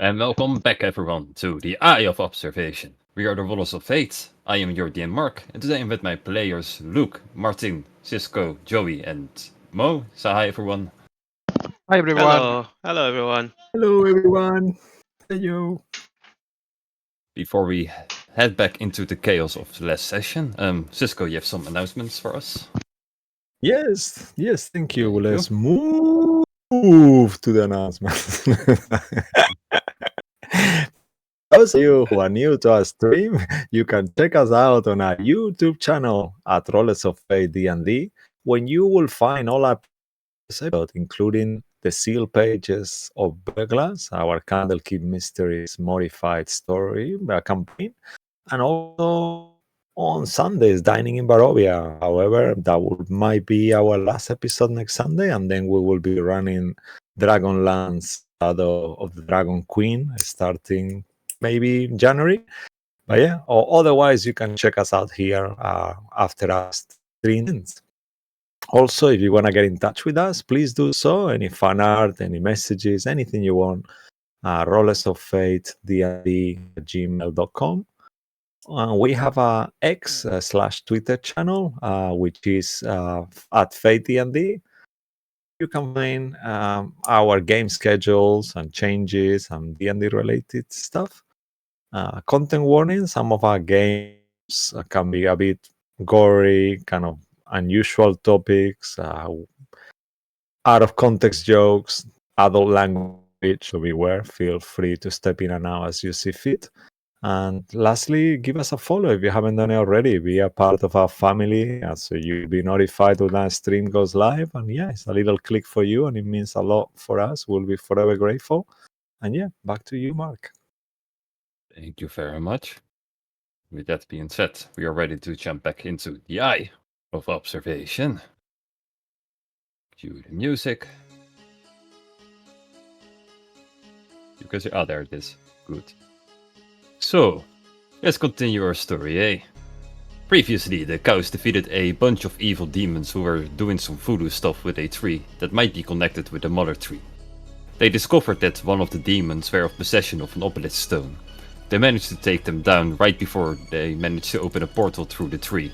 And welcome back everyone to the Eye of Observation. We are the Rollers of Fate. I am your DM Mark, and today I'm with my players Luke, Martin, Cisco, Joey, and Mo. Say hi everyone. Hi everyone. Hello everyone. Hello, everyone. Hello. Before we head back into the chaos of the last session, Cisco, you have some announcements for us? Yes, thank you. Thank you. Let's move to the announcements. Those of you who are new to our stream, you can check us out on our YouTube channel at Rollers of Fate D&D, when you will find all our episodes, including the seal pages of Burglars, our Candlekeep Mysteries modified story campaign, and also on Sundays, Dining in Barovia. However, might be our last episode next Sunday, and then we will be running Dragonlance Shadow of the Dragon Queen starting maybe in January. But yeah, or otherwise, you can check us out here after our stream ends. Also, if you want to get in touch with us, please do so. Any fan art, any messages, anything you want, Rollers of Fate, gmail.com. We have a X/Twitter channel, which is at FateDND. You can find our game schedules and changes and D&D related stuff. Content warning: some of our games can be a bit gory, kind of unusual topics, out of context jokes, adult language. So beware. Feel free to step in and out as you see fit. And lastly, give us a follow if you haven't done it already. Be a part of our family, so you'll be notified when that stream goes live. And yeah, it's a little click for you, and it means a lot for us. We'll be forever grateful. And yeah, back to you, Mark. Thank you very much. With that being said, we are ready to jump back into the Eye of Observation. Cue the music. There it is. Good. So, let's continue our story, eh? Previously, the cows defeated a bunch of evil demons who were doing some voodoo stuff with a tree that might be connected with the mother tree. They discovered that one of the demons were of possession of an obelisk stone. They managed to take them down right before they managed to open a portal through the tree.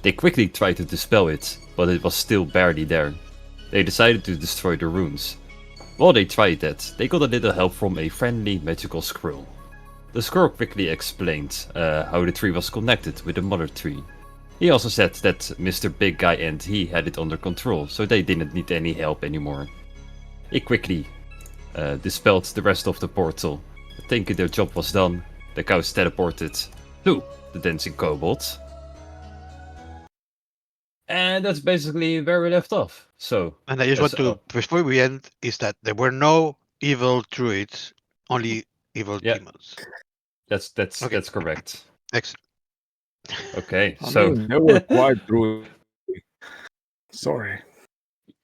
They quickly tried to dispel it, but it was still barely there. They decided to destroy the runes. While they tried that, they got a little help from a friendly magical squirrel. The squirrel quickly explained how the tree was connected with the mother tree. He also said that Mr. Big Guy and he had it under control, so they didn't need any help anymore. He quickly dispelled the rest of the portal. Thinking their job was done, the cows teleported to the dancing kobold. And that's basically where we left off. So, And I just want to, before we end, is that there were no evil druids, only evil demons. That's correct. Excellent. Okay, I mean, they were quite druid. Sorry.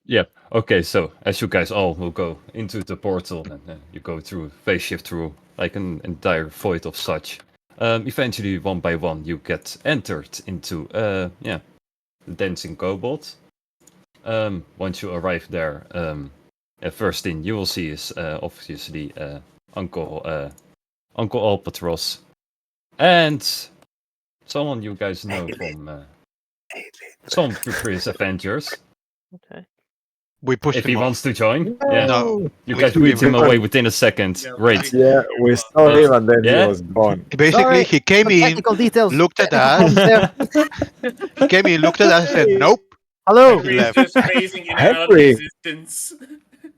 Yeah, okay, so as you guys all will go into the portal and you go through, phase shift through like an entire void of such. Eventually, one by one, you get entered into, the dancing kobold. Once you arrive there, first thing you will see is obviously Uncle Alpatros, and someone you guys know from some previous adventures. Okay. We pushed if him he off. wants to join. No. Yeah. No. You We guys threw beat him him away within a second. Great. Yeah, we saw him and then he was gone. Basically, Sorry, he came in, technical details. looked at Technical us, details. he came in, looked at us, and said, "Nope." Hello. He left. Just phasing in and out of Henry. existence.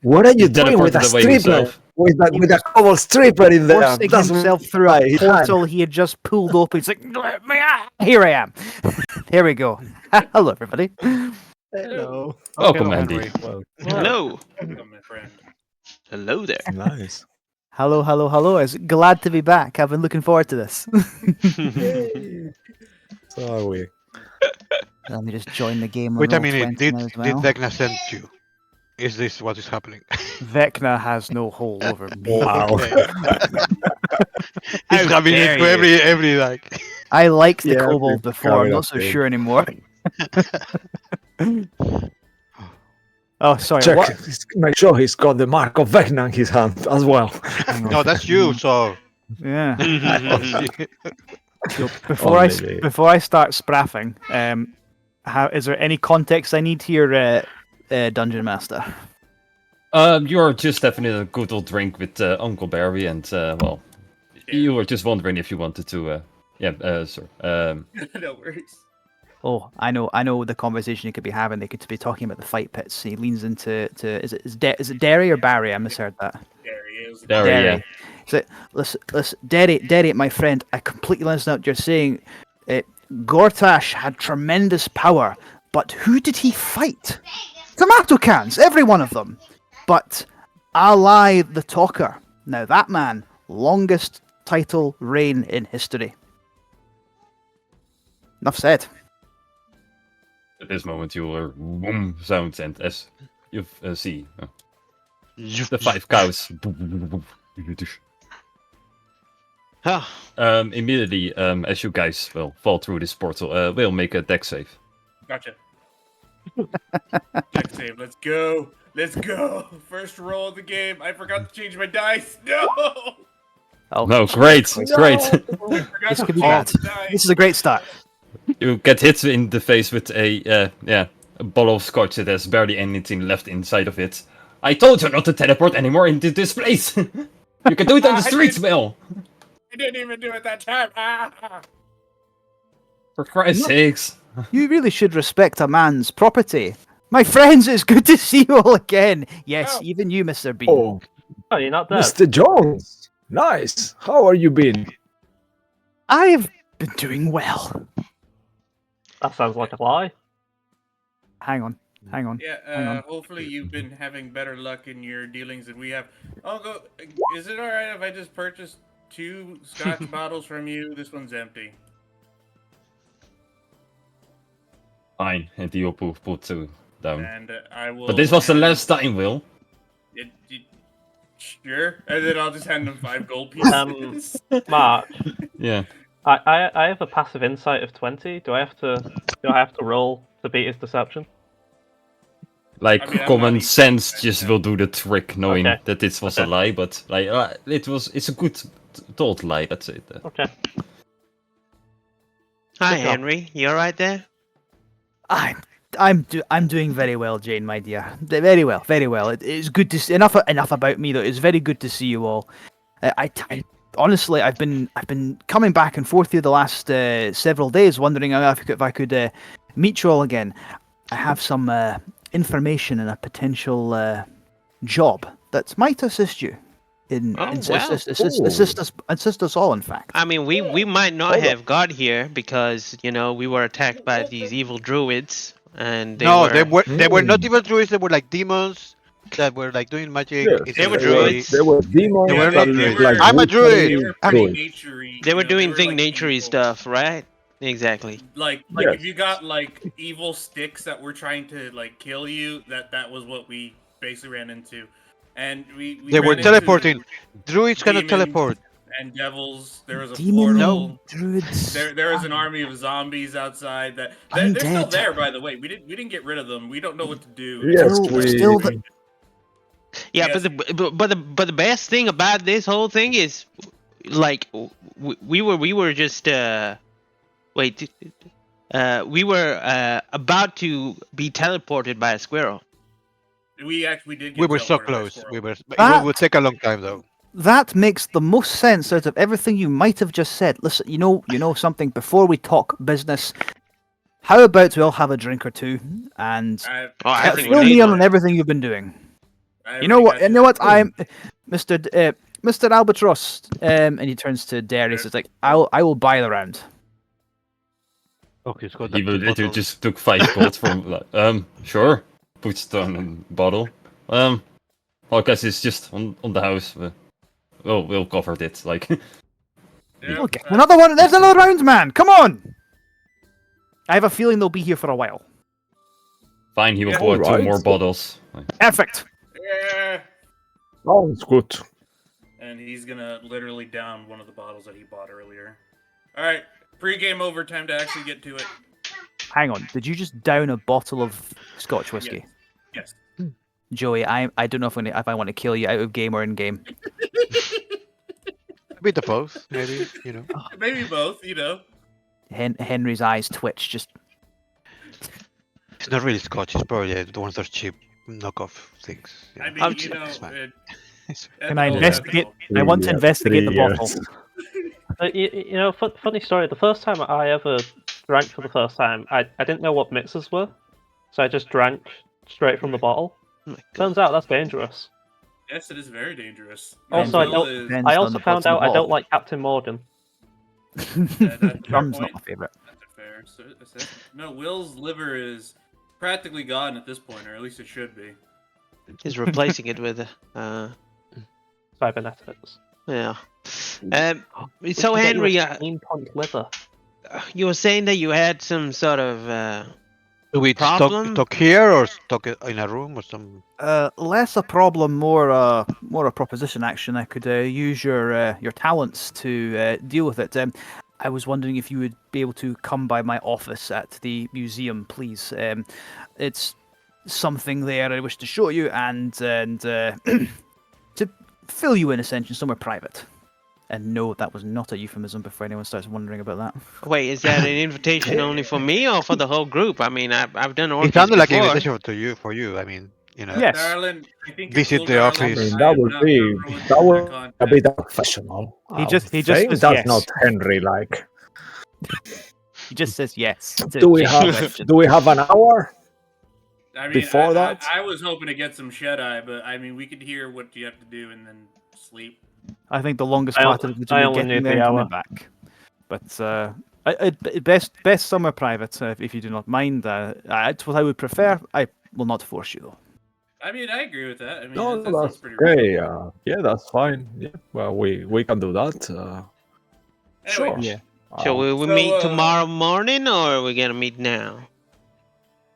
What are you He doing with a teleported away stripper? himself. With a kobold stripper in there? Forcing himself through a portal he had just pulled up. He's like, "Let me out." Here I am. Here we go. Hello, everybody. Hello. Welcome, Hello, Andy. Henry. Well, Hello. Welcome, my friend. Hello there. nice. Hello, hello, hello. I was glad to be back. I've been looking forward to this. Yay. So are we. Let me just join the game. Wait a Roll minute. 20 now as Did well. Vecna send you? Is this what is happening? Vecna has no hold over me. Wow. Okay. He's coming dare into every like. I liked the Yeah, kobold we've before. I'm covered not up so there. sure anymore. Oh, sorry. Check. What? Make sure he's got the mark of Vecna in his hand as well. Hang on. No, that's you. So Yeah. So Only me. before I start spraffing, is there any context I need here, Dungeon Master? You're just having a good old drink with Uncle Barry, and well, you were just wondering if you wanted to. Sorry. No worries. Oh, I know the conversation you could be having. They could be talking about the fight pits. He leans into is it Derry or Barry? I misheard that. There he is. Derry, yeah. So listen, Derry, my friend. I completely understand what you're saying. Gortash had tremendous power, but who did he fight? Tomato cans, every one of them. But Ally the Talker. Now that man, longest title reign in history. Enough said. At this moment, you hear boom sounds, and as you see the 5 cows. Immediately, as you guys will fall through this portal, we'll make a deck save. Gotcha. Check save. Let's go. Let's go. First roll of the game. I forgot to change my dice. No. Oh, No, great, great. I forgot This to could be change bad. the dice. This is a great start. You get hit in the face with a bottle of scotch that has barely anything left inside of it. I told you not to teleport anymore into this place. You can do it on the streets, Will. I didn't even do it that time. Ah. For Christ's sakes. You really should respect a man's property. My friends, it's good to see you all again. Yes, Oh. even you, Mr. Bean. Oh, Oh, you're not dead. Mr. Jones. Nice. How are you been? I've been doing well. That sounds like a lie. Hang on. Hang on. Yeah, hopefully you've been having better luck in your dealings than we have. Is it alright if I just purchase 2 scotch bottles from you? This one's empty. Fine, and you put 2 down. And I will... But this was the last time, Will. Sure. And then I'll just hand them 5 gold pieces. Mark, Yeah. I have a passive insight of 20. Do I have to roll to beat his deception? Like, I mean, I'm common not sense even- just will do the trick, knowing Okay. that this was a Okay. lie, but like, it's a good told lie, let's say that. Okay. Hi, Good job. Henry. You alright there? I'm doing very well, Jane, my dear. Very well, very well. It's good to see. Enough about me though. It's very good to see you all. I honestly, I've been coming back and forth here the last several days, wondering if I could meet you all again. I have some information and a potential job that might assist you. Assist us all, in fact. I mean, we might not have got here because, you know, we were attacked by these evil druids, and they were not evil druids. They were like demons that were like doing magic. Yes, They were It's druids. They were demons. They were that not looked druids. like I'm a druid. witchery I'm- druids. They were doing thing like naturey evil. stuff, right? Exactly. Like Yes. if you got like evil sticks that were trying to like kill you, that was what we basically ran into. And we They were ran into teleporting. Druids cannot demons teleport. and devils. There was a Demon portal. druids. There was an army of zombies outside. They're Undead. still there, by the way. We didn't get rid of them. We don't know what to do. Yes, Still the- Yeah, Yes. but the best thing about this whole thing is, like, we were just we were about to be teleported by a squirrel. We actually did. Get We were so teleported by close. squirrel. It would take a long time though. That makes the most sense out of everything you might have just said. Listen, you know something. Before we talk business, how about we all have a drink or two and Oh, I think fill we me need in one. on everything you've been doing. I You know what? already You got know what? I'm Mr. Albatross, and he turns to Darius. It's like I will buy the round. Okay, it's got He literally just took 5 gold from, like, sure. Puts it on a bottle. Well, I guess it's just on the house. We'll cover it, like. Yeah, Okay, another one. There's another round, man. Come on. I have a feeling they'll be here for a while. Fine, he will Yeah. pour 2 Alright. more bottles. Perfect. Yeah. Sounds good. And he's gonna literally down one of the bottles that he bought earlier. All right, pre-game over. Time to actually get to it. Hang on. Did you just down a bottle of Scotch whiskey? Yes. Joey, I don't know if I want to kill you out of game or in game. A bit of both, maybe. You know. Maybe both, you know. Henry's eyes twitch. Just It's not really Scotch. It's probably one of those cheap knockoff things. you I know. mean, I'm you j- know, It's fine. can I oh, investigate? no. I want to investigate the bottle. You know, funny story. The first time I ever drank for the first time, I didn't know what mixers were, so I just drank straight from the bottle. Oh my God. Turns out that's dangerous. Yes, it is very dangerous. Also, Will I don't. is- Depends I on also the found bottom out I bottle. don't like Captain Morgan. that's a fair Rum's point. not my favorite. That's a fair assessment. No, Will's liver is practically gone at this point, or at least it should be. He's replacing it with Cybernetics. yeah. We So can get you a Henry, steampunk liver. you were saying that you had some sort of Do we Problem? talk here or talk in a room or some? Less a problem, more a proposition. Actually, I could use your talents to deal with it. I was wondering if you would be able to come by my office at the museum, please. It's something there I wish to show you and to fill you in, essentially, somewhere private. And no, that was not a euphemism. Before anyone starts wondering about that. wait, is that an invitation only for me or for the whole group? I mean, I've done It orgies sounded like an before. invitation to you for you. I mean, you know. Yes. Darlin, I think Visit you're cool, the darling, office. but I mean, I that am would not be comfortable with that the would a contact. bit unprofessional. He just think says that's yes. not Henry like. He just says yes. to Do we Jane's have question. do we have an hour? I mean, before that? I was hoping to get some shut-eye, but I mean, we could hear what you have to do and then sleep. I think the longest I part on- of it is I you only getting need there the and coming hour. back. But best somewhere private, if you do not mind. It's what I would prefer. I will not force you though. I mean, I agree with that. I mean, No, that sounds that's pretty okay. reasonable. Yeah, that's fine. Yeah, well, we can do that. Anyway, Sure. Yeah. So will we So, meet tomorrow morning or are we gonna meet now?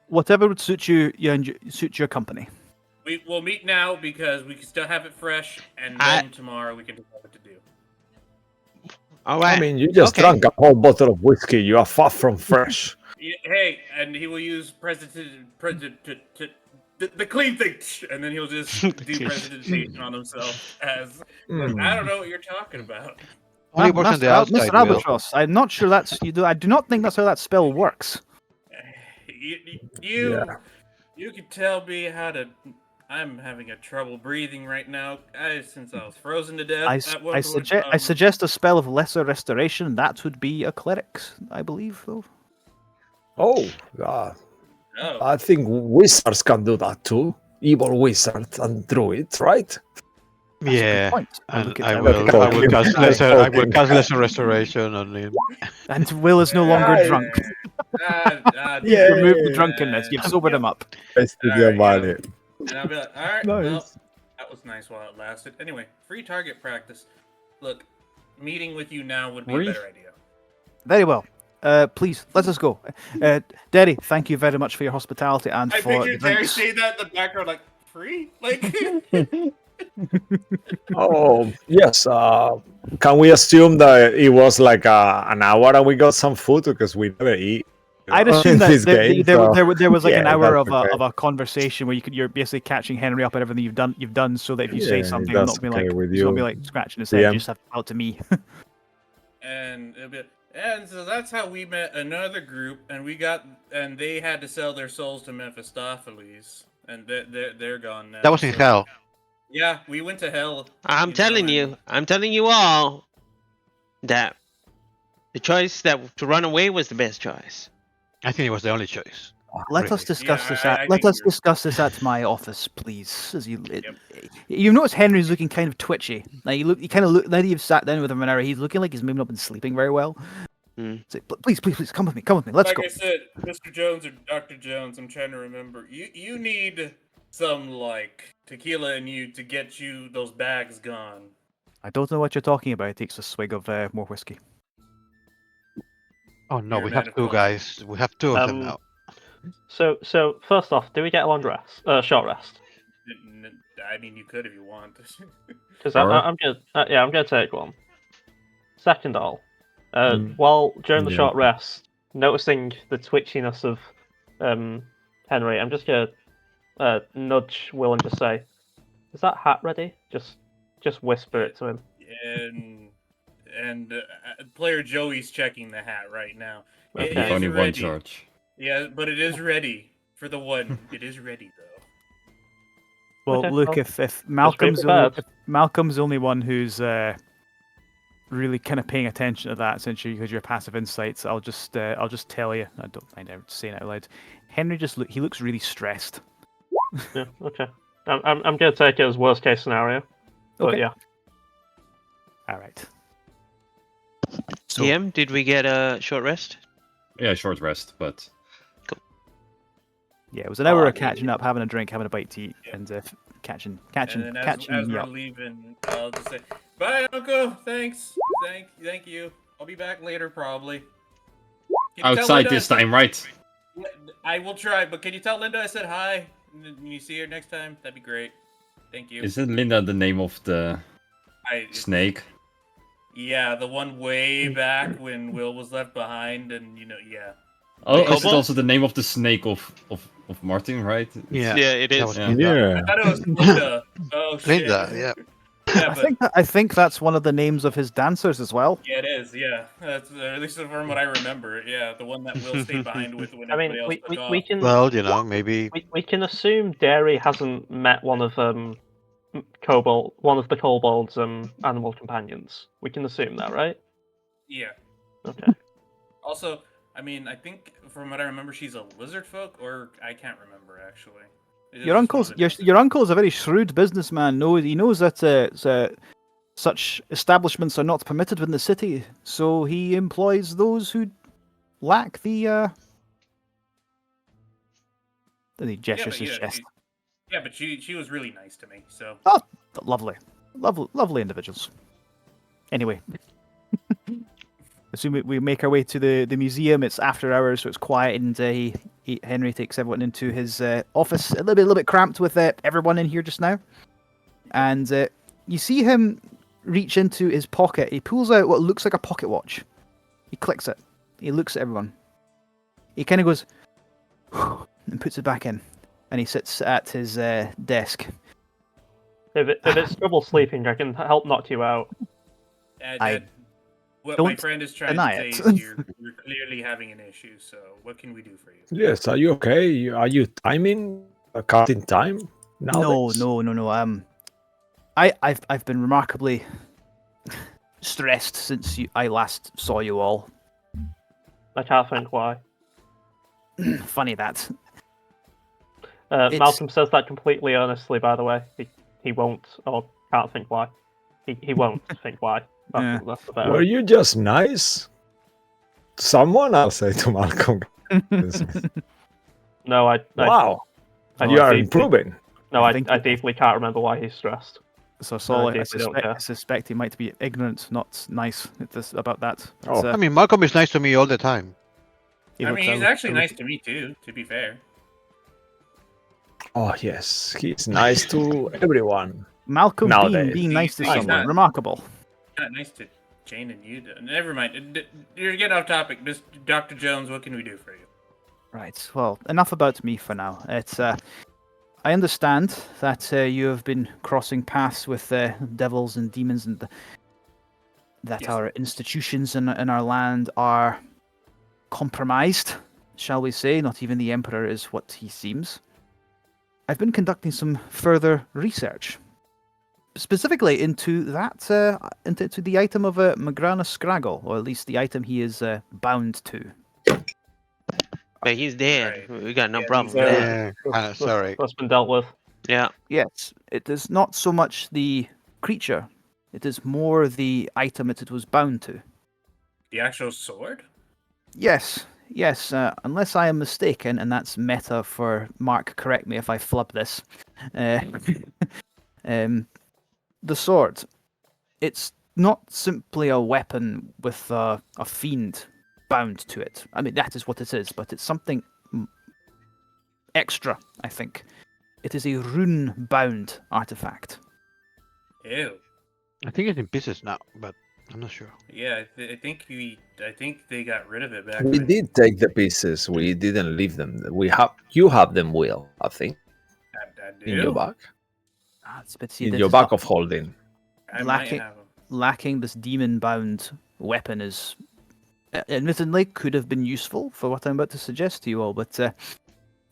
Whatever would suit you and suit your company. we'll meet now because we can still have it fresh, and I- then tomorrow we can decide what to do. All right. I mean, you just Okay. drank a whole bottle of whiskey. You are far from fresh. Hey, and he will use the clean thing, and then he'll just do presentation on himself as I don't know what you're talking about. Only works on the Mr. outside, Mr. Will. Albatross, I'm not sure that's you. I do not think that's how that spell works. You Yeah. you can tell me how to. I'm having a trouble breathing right now, since I was frozen to death. at one point. I suggest a spell of lesser restoration. That would be a cleric's, I believe, though. Oh, Oh, I think wizards can do that too. Evil wizards and druids, right? That's a good Yeah, point. and Look at I that. will, I will cast lesser, I will Okay. cast lesser restoration on him. And Will is no longer Yeah, drunk. Yeah. You've removed the drunkenness. You've sobered him up. Best All idea right, about yeah. it. And I'll be like, all right, well, Nice. that was nice while it lasted. Anyway, free target practice. Look, meeting with you now would be a Free? better idea. Very well. Please, let us go. Derry, thank you very much for your hospitality and I for the pictured Terry drinks. saying that in the background, like, free? Like, Oh, yes. Can we assume that it was like an hour and we got some food because we never eat? I'd in assume that this game, so- there was like an yeah, hour that's of okay. a conversation where you're basically catching Henry up on everything you've done, so that if you say Yeah, something, he'll that's not be okay like with he's not be you, like scratching his head. DM. You just have to tell it to me. and it'll be, and so that's how we met another group, and they had to sell their souls to Mephistopheles, and they're gone now. That was in so- hell. Yeah, we went to hell. I'm telling you all that the choice to run away was the best choice. I think it was the only choice. Let us Really. discuss Yeah, this. I Let think us you're- discuss this at my office, please. As you notice, Henry's looking kind of twitchy. Now you kind of look. Now that you've sat down with him an hour, he's looking like he's maybe not been sleeping very well. Hmm. So, please, come with me. Let's Like go. I said, Mr. Jones or Dr. Jones, I'm trying to remember. You need some like tequila in you to get you those bags gone. I don't know what you're talking about. He takes a swig of more whiskey. Oh no, You're we a have man of two fun. guys. We have two of them now. So first off, do we get a long rest? Short rest? I mean, you could if you want. Because Sure. I'm gonna take one. Second of all, while during the Yeah. short rest, noticing the twitchiness of Henry, I'm just gonna nudge Will and just say, "Is that hat ready?" Just whisper it to him. And player Joey's checking the hat right now. It Okay. is Only one ready. charge. Yeah, but it is ready for the one. It is ready though. Well, Okay, look, well, if Malcolm's prepared. if Malcolm's the only one who's really kind of paying attention to that, essentially because your passive insights, I'll just tell you. I don't mind saying it out loud. Henry he looks really stressed. Yeah. Okay. I'm gonna take it as worst case scenario. But Okay. yeah. All right. So, TM, did we get a short rest? Yeah, short rest, but yeah, it was an hour Oh, of catching up, having a drink, having a bite to eat, Yeah. and catching And then as me we're up. leaving, I'll just say, "Bye, Uncle. Thanks. Thank you. I'll be back later, probably." Can you tell outside Linda I this said- time, right? Yeah, I will try, but can you tell Linda I said hi? When you see her next time, that'd be great. Thank you. Isn't Linda the name of the snake? Yeah, the one way back when Will was left behind, and yeah. Oh, The is it kobold? also the name of the snake of Martin, right? Yeah. Yeah, it that is. was Yeah. Linda. Yeah. I thought it was Linda. Oh shit. Linda, yeah. Yeah, but I think that's one of the names of his dancers as well. yeah, it is. Yeah, that's at least from what I remember. Yeah, the one that Will stayed behind with when I mean, everybody else took we off. can Well, maybe. we can assume Derry hasn't met one of one of the kobolds animal companions. We can assume that, right? Yeah. Okay. Also, I mean, I think from what I remember, she's a lizard folk, or I can't remember actually. Your uncle is a very shrewd businessman. He knows that such establishments are not permitted within the city, so he employs those who lack the. Then he gestures his chest. Yeah, but she was really nice to me. So Oh, lovely individuals. Anyway, as we make our way to the museum, it's after hours, so it's quiet, and Henry takes everyone into his office, a little bit cramped with everyone in here just now. And you see him reach into his pocket. He pulls out what looks like a pocket watch. He clicks it. He looks at everyone. He kind of goes and puts it back in, and he sits at his desk. If it's trouble sleeping, I can help knock you out. What don't my friend is trying deny to it. say is you're clearly having an issue. So what can we do for you? Yes, are you okay? Are you counting time nowadays? No. I've been remarkably stressed since I last saw you all. I can't think why. Funny that. Malcolm says that completely earnestly, by the way. He won't, or can't think why. He won't think why. That's the better. Were you just nice? Someone, I'll say to Malcolm. No, Wow, I you are deeply- improving. No, I I think- deeply can't remember why he's stressed. So Saul, I deeply don't care. suspect he might be ignorant, not nice about that. Oh. I mean, Malcolm is nice to me all the time. he I looks mean, he's out- actually nice to me too. To be fair. Oh yes, he's nice to everyone. Malcolm Nowadays. being nice to He's someone, not- remarkable. Not nice to Jane and you. Never mind. You're getting off topic. Just Dr. Jones, what can we do for you? Right. Well, enough about me for now. It's I understand that you have been crossing paths with devils and demons, and that Yes. our institutions in our land are compromised, shall we say? Not even the Emperor is what he seems. I've been conducting some further research, specifically into that, into the item of Magrana Scraggle, or at least the item he is bound to. But he's dead. Right. We got no Yeah, problem he's with dead. that. Sorry. That's been dealt with. Yeah. Yes, it is not so much the creature; it is more the item that it was bound to. The actual sword? Yes. Unless I am mistaken, and that's meta for Mark. Correct me if I flub this. The sword. It's not simply a weapon with a fiend bound to it. I mean, that is what it is, but it's something extra, I think. It is a rune-bound artifact. Ew. I think it's in pieces now, but I'm not sure. Yeah, I think they got rid of it back. We when- did take the pieces. We didn't leave them. You have them, Will. I think. I do. In your bag? But see, In this your is bag of holding. I lacking- might have him. lacking this demon-bound weapon is, admittedly, could have been useful for what I'm about to suggest to you all, but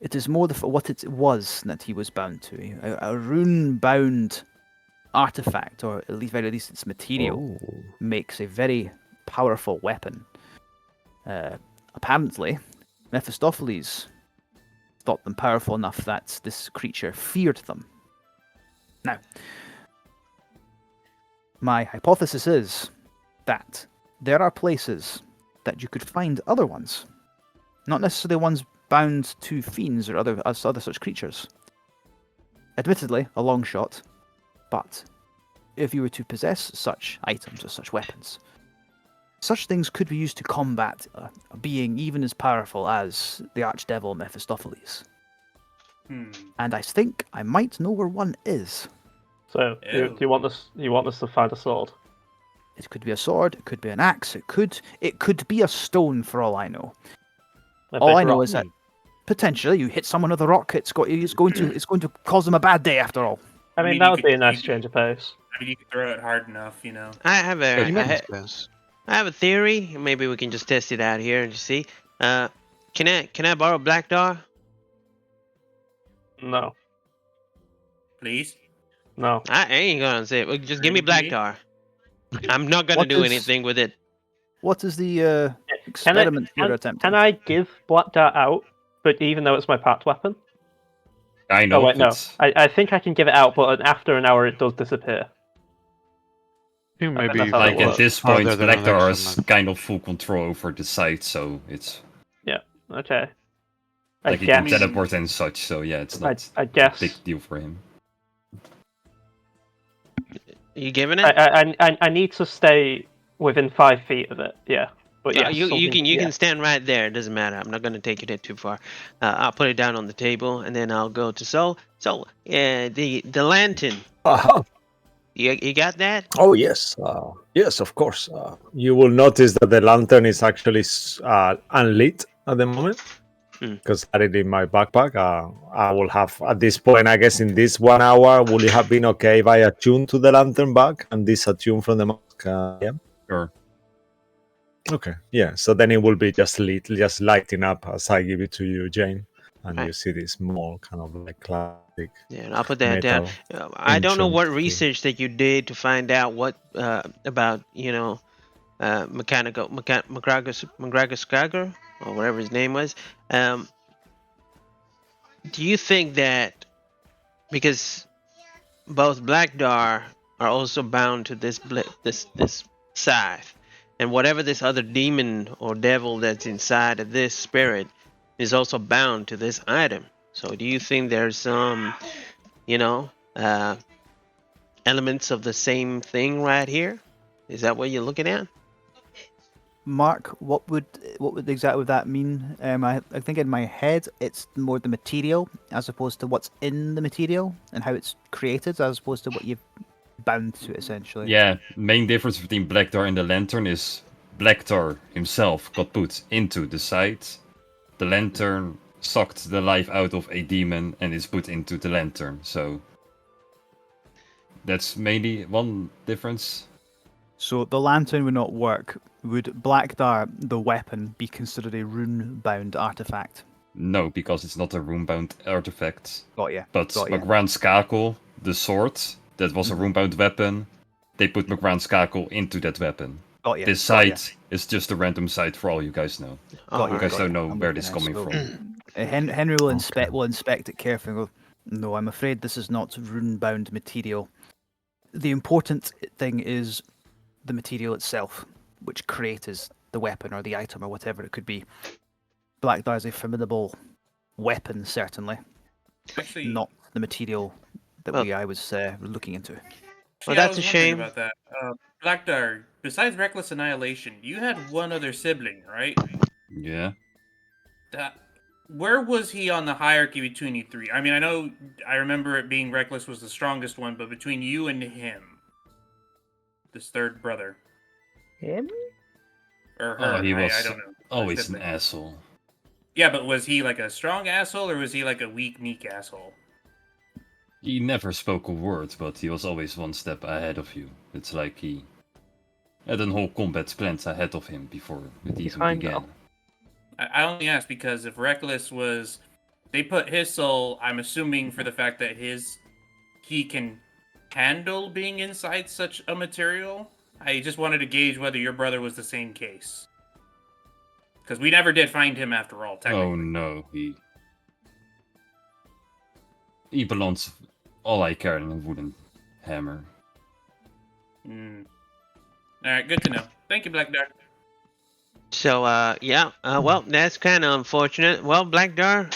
it is more for what it was that he was bound to. A rune-bound artifact, or at least, very least its material, makes a very powerful weapon. Apparently, Mephistopheles thought them powerful enough that this creature feared them. Now, my hypothesis is that there are places that you could find other ones, not necessarily ones bound to fiends or other such creatures. Admittedly, a long shot, but if you were to possess such items or such weapons, such things could be used to combat a being even as powerful as the archdevil Mephistopheles. And I think I might know where one is. So, do you want us? You want us to find a sword? It could be a sword. It could be an axe. It could be a stone, for all I know. All I know is that potentially you hit someone with a rock. It's going to cause them a bad day after all. I mean, that would be a nice change of pace. I mean, you can throw it hard enough, you know. I have a It makes sense. I have a theory. Maybe we can just test it out here and just see. Can I borrow Black Dar? No, Please. no. I ain't gonna say it. Well, just give me Black Dar. I'm not gonna What do is- anything with it. What is the Can experiment you're attempting? Can I give Black Dart out? But even though it's my packed weapon. I know. Oh wait, no. it's- I think I can give it out, but after an hour it does disappear. You maybe that's how Like it at works. this point, Other than an Blackdar has excellent- kind of full control over the site, so it's Okay. I like he can guess. teleport and such. So yeah, it's not I a guess. big deal for him. You giving it? I need to stay within 5 feet of it. Yeah. But yeah, you can stand right there. It doesn't matter. I'm not gonna take it too far. I'll put it down on the table and then I'll go to Soul. So the lantern. You got that? Oh yes, yes, of course. You will notice that the lantern is actually unlit at the moment because I had it in my backpack. I will have at this point, I guess, in this 1 hour, will it have been okay if I attune to the lantern back and disattune from the mask? Yeah. Sure. Okay. Yeah. So then it will be just lit, just lighting up as I give it to you, Jane, and Right. you see this small kind of like classic. Yeah, and I'll put that down. metal I don't know what entrance thing. research that you did to find out what about McGregor Skagger or whatever his name was. Do you think that because both Black Dar are also bound to this scythe, and whatever this other demon or devil that's inside of this spirit is also bound to this item? So do you think there's some, elements of the same thing right here? Is that what you're looking at? Mark, what would exactly that mean? I think in my head it's more the material as opposed to what's in the material and how it's created, as opposed to what you've bound to, essentially. Yeah, main difference between Blackdar and the lantern is Blackdar himself got put into the site. The lantern sucked the life out of a demon and is put into the lantern. So that's mainly one difference. So the lantern would not work. Would Black Dart, the weapon, be considered a rune-bound artifact? No, because it's not a rune-bound artifact. Got ya. But Got ya. McGran's Kakel, the sword, that was a rune-bound weapon. They put McGran's Kakel into that weapon. Got ya. This got ya. site is just a random site for all you guys know. Got You ya, guys got don't ya. know I'm where with this is you now. coming So, from. Henry will inspect it carefully and go, no, I'm afraid this is not rune-bound material. The important thing is the material itself, which creates the weapon or the item or whatever it could be. Black Dart is a formidable weapon, certainly. Actually, Not the material that Well- I was looking into. Well, yeah, I that's was a wondering shame. about that. Blackdar, besides Reckless Annihilation, you had one other sibling, right? Yeah. Where was he on the hierarchy between you three? I mean, I remember it being Reckless was the strongest one, but between you and him, this third brother. Him? Or her, Oh, he was I don't know. always an Sibling. asshole. Yeah, but was he like a strong asshole or was he like a weak, meek asshole? He never spoke a word, but he was always one step ahead of you. It's like he had a whole combat planned ahead of him before it even Kind began. of. I only ask because if Reckless was, they put his soul. I'm assuming for the fact that he can handle being inside such a material. I just wanted to gauge whether your brother was the same case. Because we never did find him after all, technically. Oh no, he belongs all I care in a wooden hammer. Alright, good to know. Thank you, Black Dark. So, well, that's kind of unfortunate. Well, Blackdar,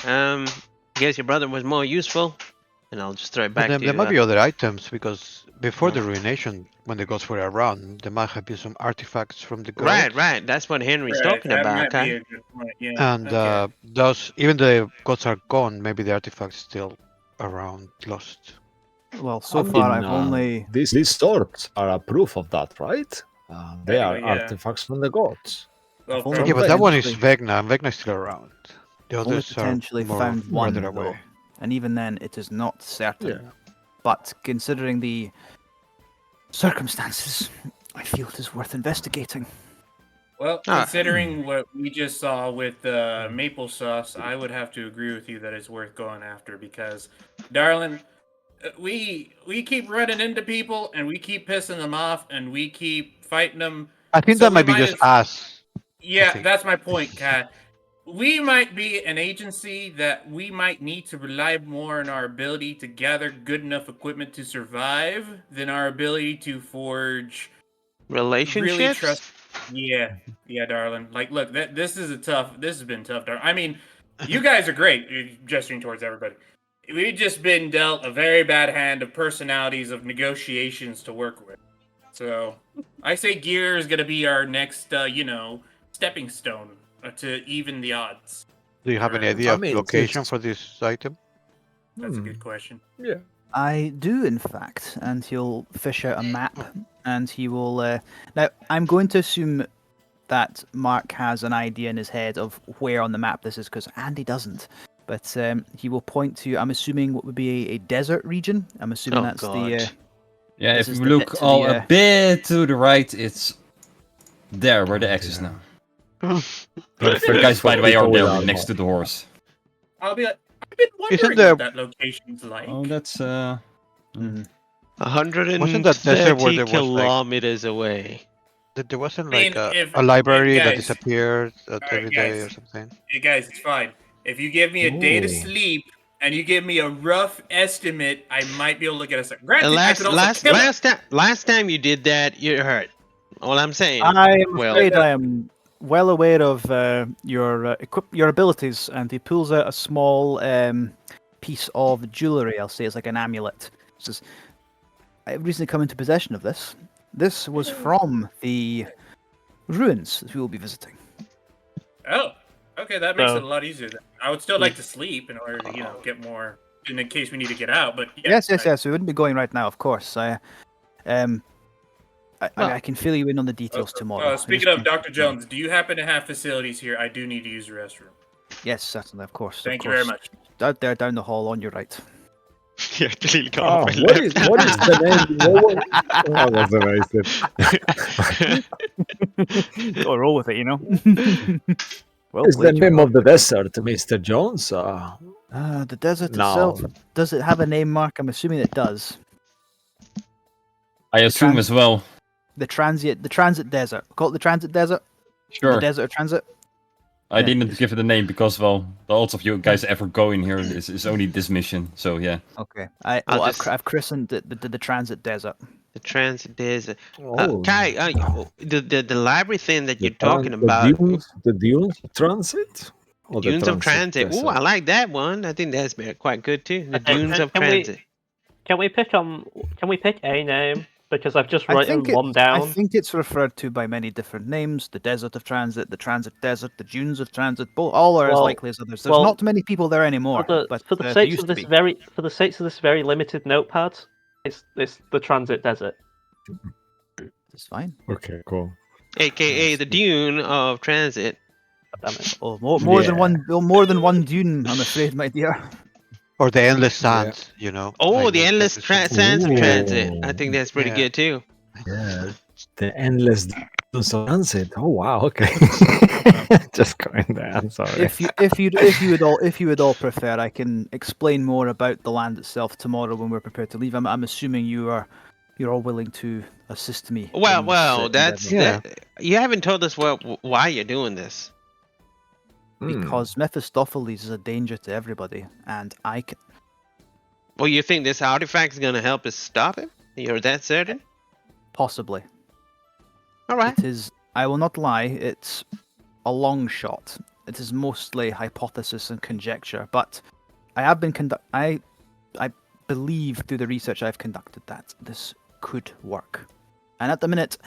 guess your brother was more useful, and I'll just throw it back But to there you. might be other items because before the ruination, when the gods were around, there might have been some artifacts from the gods. Right. That's what Henry's Right, talking that about. might be Okay. a good point. Yeah. And okay. those, even the gods are gone, maybe the artifacts still around, lost. Well, so far I've only. These swords are a proof of that, right? They are Technically, yeah. artifacts from the gods. Well, I've only from- Yeah, but that one is potentially- Vegna, and Vegna's still around. The only others are potentially more found one, further though, away. and even then, it is not certain. Yeah. But considering the circumstances, I feel it is worth investigating. Well, Ah. considering what we just saw with the maple sauce, I would have to agree with you that it's worth going after because, darling, we keep running into people and we keep pissing them off and we keep fighting them. I think So that we might be might just as- us. Yeah, think. that's my point, Kat. We might be an agency that we might need to rely more on our ability to gather good enough equipment to survive than our ability to forge Relationships. really trust. Yeah, darling. Like, look, this has been tough, darling. I mean, you guys are great. You're gesturing towards everybody. We've just been dealt a very bad hand of personalities of negotiations to work with. So, I say gear is gonna be our next, stepping stone to even the odds. Do you have any Right. idea I of mean, location it's- for this item? That's a good question. Yeah. I do, in fact, and he'll fish out a map, and he will. Now, I'm going to assume that Mark has an idea in his head of where on the map this is, because Andy doesn't. But he will point to, I'm assuming, what would be a desert region. I'm assuming Oh, that's God. the. Yeah, This if is you the look bit to all the, a bit to the right, it's there where the X is yeah. now. Perfect The guys, for by the way, are people with there armor. next to the horse. I'll be like, I've been wondering there- what that location's like. Oh, that's 130 where there was, like- kilometers away. There wasn't I mean, like if- a library that guys- disappeared Alright, every day or guys. something. Hey guys, it's fine. If you give me a day to Ooh. sleep and you give me a rough estimate, I might be able to get us. Granted, And I could also kill him. last time you did that, you hurt. All I'm saying. I am Well- afraid I am well aware of your your abilities, and he pulls out a small piece of jewelry. I'll say it's like an amulet. He says, "I have recently come into possession of this. This was from the ruins that we will be visiting." Oh, okay, that makes So- it a lot easier. Then. I would still like to sleep in order to, get more in case we need to get out. But yeah, Yes. We wouldn't be going right now, of course. I mean, I can fill you in on the details tomorrow. I Speaking just of can't- Dr. Jones, do you happen to have facilities here? I do need to use the restroom. Yes, certainly, of course. Thank of you very course. much. Out there, down the hall, on your right. Yeah, clearly got Oh, off and what is left. the name? That was amazing. Go roll with it, you know. Well What is the played, name you of the desert, Mr. Jones? The desert No. itself. Does it have a name, Mark? I'm assuming it does. I assume trans- as well. The transit desert. Call it the transit desert. Sure. The desert of transit. I Yeah, didn't it's- give it a name because, well, the odds of you guys ever going here is only this mission. So yeah. Okay. I'll I've just- I've christened it the transit desert. The transit desert. Oh, Kai, the library thing that the you're talking tran- about. the dunes transit? Or the Dunes of Transit. desert? Oh, I like that one. I think that's quite good too. The Okay, Dunes of can we- Transit. Can we pick a name? Because I've just I written think one down. I think it's referred to by many different names: the desert of transit, the transit desert, the dunes of transit. All are as Well- likely as others. There's well, not many people there anymore. for but the there sakes used of to this be. very limited notepad, it's the transit desert. It's fine. Okay, cool. AKA the Dune of Transit. Damn it. Oh, more than Yeah. one. Well, more than one dune. I'm afraid, my dear. Or the endless sands, you know. Oh, like the endless sands in transit. I Ooh. think that's pretty Yeah. good too. Yeah, the endless distance of transit. Oh wow, okay. Just going there. I'm sorry. If you would all prefer, I can explain more about the land itself tomorrow when we're prepared to leave. I'm assuming you're all willing to assist me. Well, in this that's endeavor. Yeah. that. You haven't told us why you're doing this. Because Mephistopheles is a danger to everybody, and I can. Well, you think this artifact is gonna help us stop him? You're that certain? Possibly. All right. It is. I will not lie. It's a long shot. It is mostly hypothesis and conjecture, but I have been I believe through the research I've conducted that this could work. And at the minute,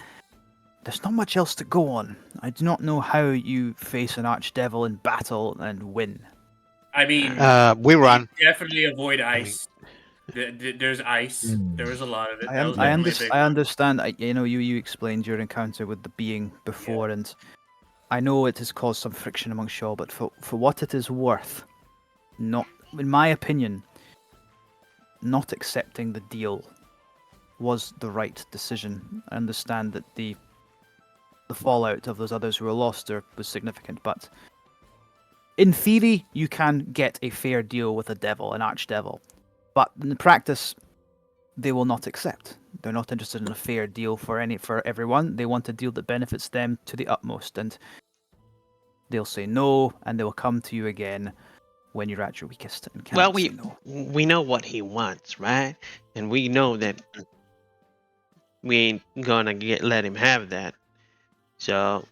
there's not much else to go on. I do not know how you face an archdevil in battle and win. I mean, We run. definitely avoid ice. There's ice. Mm. There was a lot of it. I, That un- was I, definitely under- a big I one. understand. You explained your encounter with the being before, and I know it has caused some friction amongst y'all. But for what it is worth, not in my opinion, not accepting the deal was the right decision. I understand that the fallout of those others who were lost was significant, but in theory, you can get a fair deal with a devil, an archdevil. But in practice, they will not accept. They're not interested in a fair deal for everyone. They want a deal that benefits them to the utmost, and they'll say no, and they will come to you again when you're at your weakest and Well, cannot say no. we know what he wants, right? And we know that we ain't gonna let him have that. So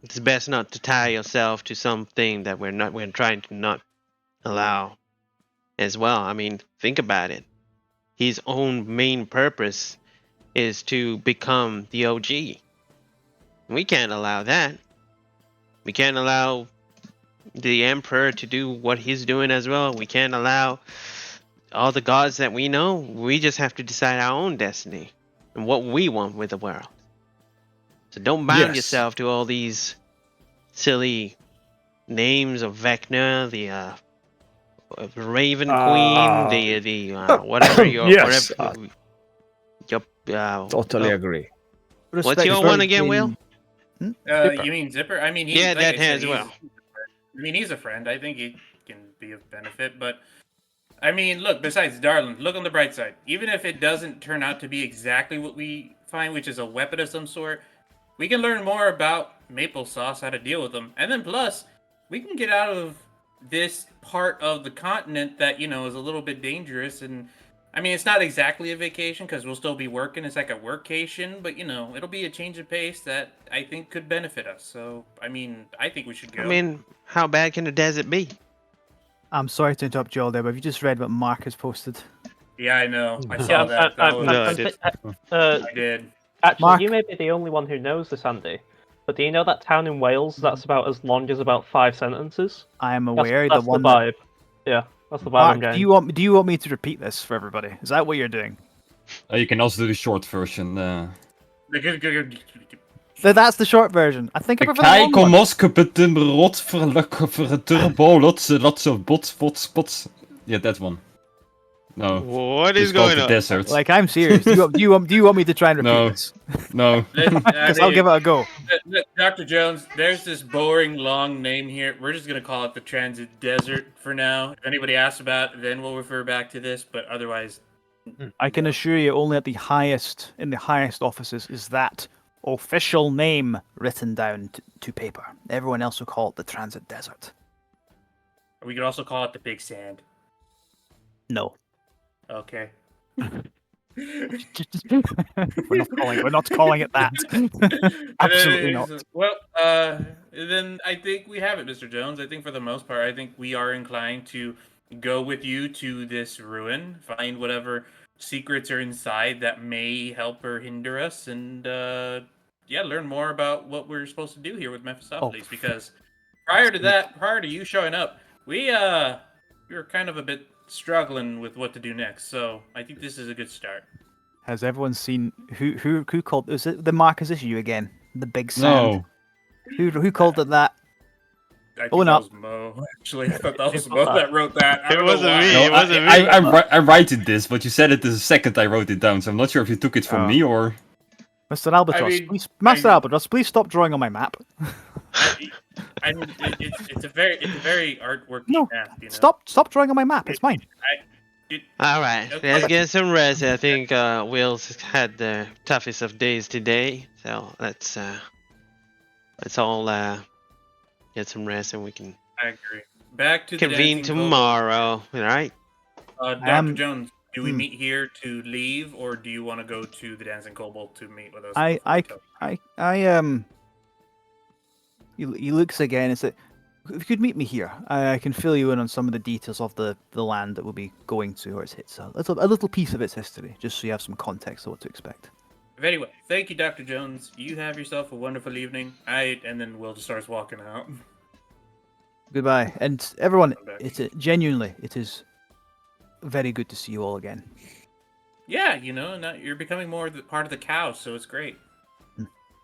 it's best not to tie yourself to something that we're trying to not allow as well. I mean, think about it. His own main purpose is to become the OG. We can't allow that. We can't allow the Emperor to do what he's doing as well. We can't allow all the gods that we know. We just have to decide our own destiny and what we want with the world. So don't bound Yes. yourself to all these silly names of Vecna, the Raven Queen, the whatever your yes, whatever your totally well, agree. what's your one again, Will? Zipper. You mean Zipper? I mean, he, Yeah, like that I said, as well. I mean, he's a friend. I think he can be of benefit. But I mean, look. Besides, Darlin, look on the bright side. Even if it doesn't turn out to be exactly what we find, which is a weapon of some sort, we can learn more about maple sauce, how to deal with them, and then plus, we can get out of this part of the continent that is a little bit dangerous. And I mean, it's not exactly a vacation because we'll still be working. It's like a workcation, but it'll be a change of pace that I think could benefit us. So I mean, I think we should go. I mean, how bad can the desert be? I'm sorry to interrupt you all there, but have you just read what Mark has posted? Yeah, I know. I Yeah, saw that. That was, No, I did. I did. Actually, Mark? you may be the only one who knows this, Andy. But do you know that town in Wales that's about as long as about 5 sentences? I am That's, aware that's the one the that vibe. Yeah, that's the vibe I'm Mark, getting. do you want me to repeat this for everybody? Is that what you're doing? You can also do the short version. So that's the short version. I think I prefer the Kijk, long kom one. moskepeten rot voor turbo, lots of bots. Yeah, that one. No. What It's is called going the on? desert. Like, I'm serious. Do you want me to try and repeat No. this? No. Because I'll give it a go. Dr. Jones, there's this boring long name here. We're just gonna call it the Transit Desert for now. If anybody asks about it, then we'll refer back to this. But otherwise, I can assure you, only in the highest offices is that official name written down to paper. Everyone else will call it the Transit Desert. we could also call it the Big Sand. No. Okay. We're not calling it that. Absolutely not. Well, then I think we have it, Mr. Jones. I think for the most part, I think we are inclined to go with you to this ruin, find whatever secrets are inside that may help or hinder us, and learn more about what we're supposed to do here with Mephistopheles. Because prior to you showing up, we were kind of a bit struggling with what to do next. So I think this is a good start. Has everyone seen who called? Is it the Marcus issue again? The big sand. No. Who called it that? think Oh, that no. was Mo. Actually, I thought that was It Mo was that wrote that. I It don't know wasn't why. me. No, It wasn't me. I'm writing this, but you said it the second I wrote it down, so I'm not sure if you took it from Oh. me or. Mr. Albatross, mean, please, Master I- Albatross, please stop drawing on my map. I mean, it's a very artworky No, map. You know? stop drawing on my map. It's mine. All right, Okay. let's get some rest. I think Will's had the toughest of days today, so let's all get some rest and we can I agree. Back to the convene dancing kobold. tomorrow. All right. Dr. Jones, do we hmm. meet here to leave, or do you want to go to the dancing kobold to meet with us? I, before we I, tell- He looks again and says, "If you could meet me here, I can fill you in on some of the details of the land that we'll be going to, or it's a little piece of its history, just so you have some context of what to expect." Very well. Thank you, Dr. Jones. You have yourself a wonderful evening. And then Will just starts walking out. Goodbye, and everyone. Come back. Genuinely, it is very good to see you all again. Yeah, now you're becoming more part of the cow, so it's great.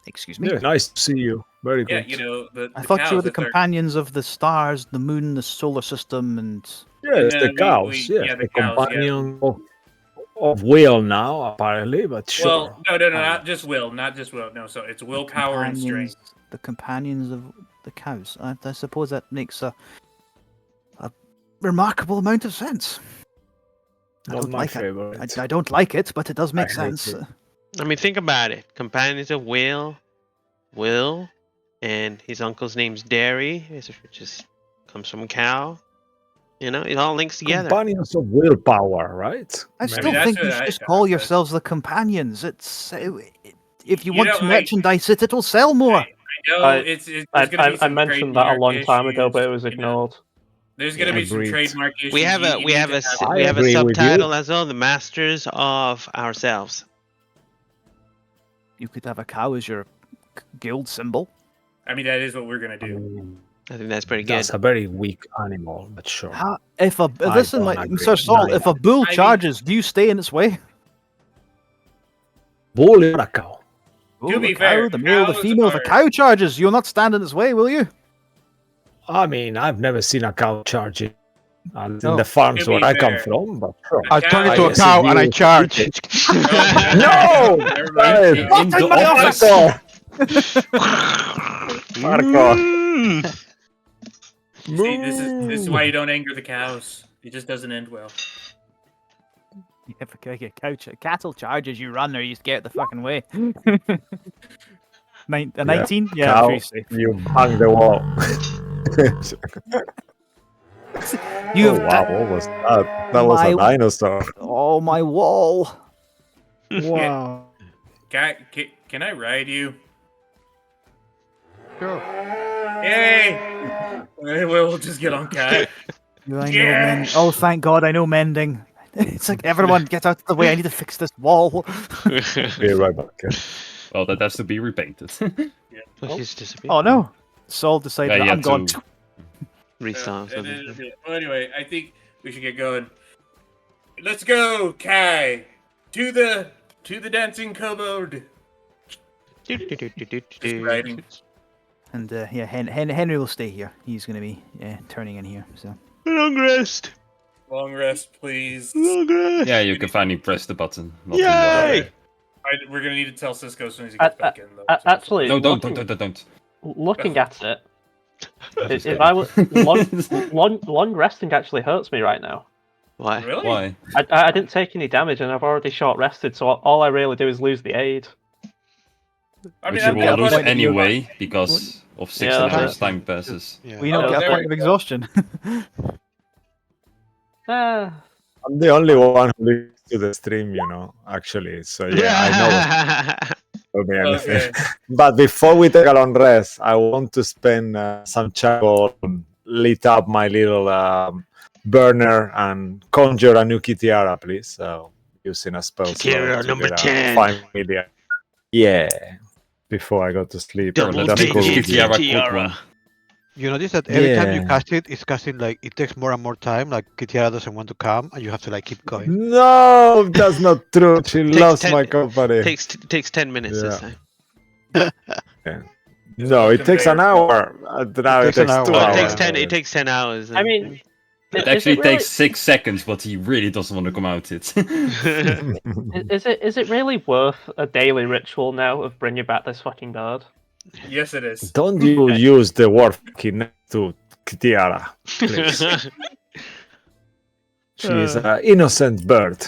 Excuse me. Yeah, nice to see you. Very Yeah, good. I thought you were the cows, that's our- companions of the stars, the moon, the solar system, and Yes, No, the cows. Yes, yeah, the the cows, yeah. companion of Will now, apparently, but sure. Well, no, not just Will. No, so it's willpower and strength. the companions of the cows. I suppose that makes a remarkable amount of sense. I Not don't my like it. favorite. I don't like it, but it does make hate sense. it. I mean, think about it. Companions of Will, and his uncle's name's Derry, which just comes from cow. It all links together. Companions of willpower, right? I Maybe. still that's think you what should I just thought, call but- yourselves the companions. It's if you You want know, to like- merchandise it, it'll sell more. I know I- it's there's gonna be I some mentioned that a long trademark time ago, but it issues, was ignored. There's gonna Yeah. be some Agreed. trademark issues. We have a You we need have to a have- we have a agree with you. subtitle as well. The Masters of Ourselves. You could have a cow as your guild symbol. I mean, that is what we're gonna do. I think that's pretty good. That's a very weak animal, but sure. If a I listen, don't like agree. Sir Saul, No, if a bull I mean- charges, do you stay in its way? Bull or a cow? To be the fair, cow, the male, the cows female, if a are- cow charges, you'll not stand in its way, will you? I mean, I've never seen a cow charging in No. the farms To be where I come fair. from, but sure. I turn into a guess cow if and I you- charge. No! Never mind. Guys, In the my office. Hardcore. See, this is why you don't anger the cows. It just doesn't end well. If a cattle charges, you run or you just get out the fucking way. 19? Yeah, Cow, pretty safe. you bang the wall. You Oh, have wow, what was that? That was a My- dinosaur. oh my wall. Wow. Can I ride you? Sure. Yay! We'll just get on cat. Do I know Yeah. mend? Oh, thank God, I know mending. It's like everyone get out of the way. I need to fix this wall. Be right back. Yeah. Well, that has to be repainted. He's disappeared. Oh no, Saul decided Yeah, that you I'm have gone. to- Restart. Well, anyway, I think we should get going. Let's go, Kai, to the dancing kobold. Just riding. And yeah, Henry will stay here. He's going to be turning in here. So Long rest. Long rest, please. Long rest. Yeah, you can finally press the button. Not Yay! to We're gonna need to tell Cisco as soon as he gets back in. Though. Actually, No, don't. looking at it, if I was long resting actually hurts me right now. Why? Really? Why? I didn't take any damage and I've already short rested, so all I really do is lose the aid. I Which mean, you will lose that's- anyway because of 16 Yeah, hours that's- time passes. Yeah. we don't Oh, get a there point we of go. exhaustion. I'm the only one who listens to the stream, actually. So yeah, I know what's me anything. Okay. But before we take a long rest, I want to spend some charcoal and lit up my little burner and conjure a new Kitiara, please. So using a spell slot Kitiara to number get a 10. 5 million. Yeah, before I go to sleep. Double That's digits. cool. Kitiara. Tiara. You notice that every time you Yeah. cast it, it's casting like it takes more and more time. Like Kitiara doesn't want to come, and you have to like keep going. No, that's not true. She Takes loves 10 my company. Takes 10 minutes this Yeah. time. No, it takes an Conveyor. hour. Now it takes an takes hour. 2 Oh, hours. it takes 10. already. It takes 10 hours. I mean, It is actually it really, takes 6 seconds, but he really doesn't want to come out it. is it really worth a daily ritual now of bringing back this fucking bird? Yes, it is. Don't you use the word fucking to Tiara, please. She is an innocent bird.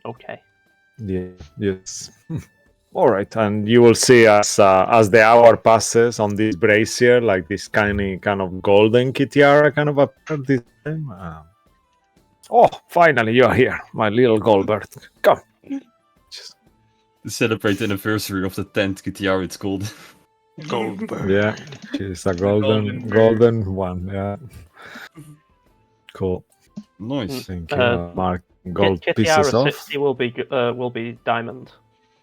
Okay. Yeah, yes. All right, and you will see as the hour passes on this brazier, like this kind of golden Kitiara kind of appeared this time. Oh, finally you're here, my little gold bird. Come. Just- To celebrate the anniversary of the 10th Kitiara, it's called. Gold bird. Yeah, she's a golden golden one. Yeah. Cool. Nice. Thank you. Uh, Mark gold Kitiara pieces off. 60 will be diamond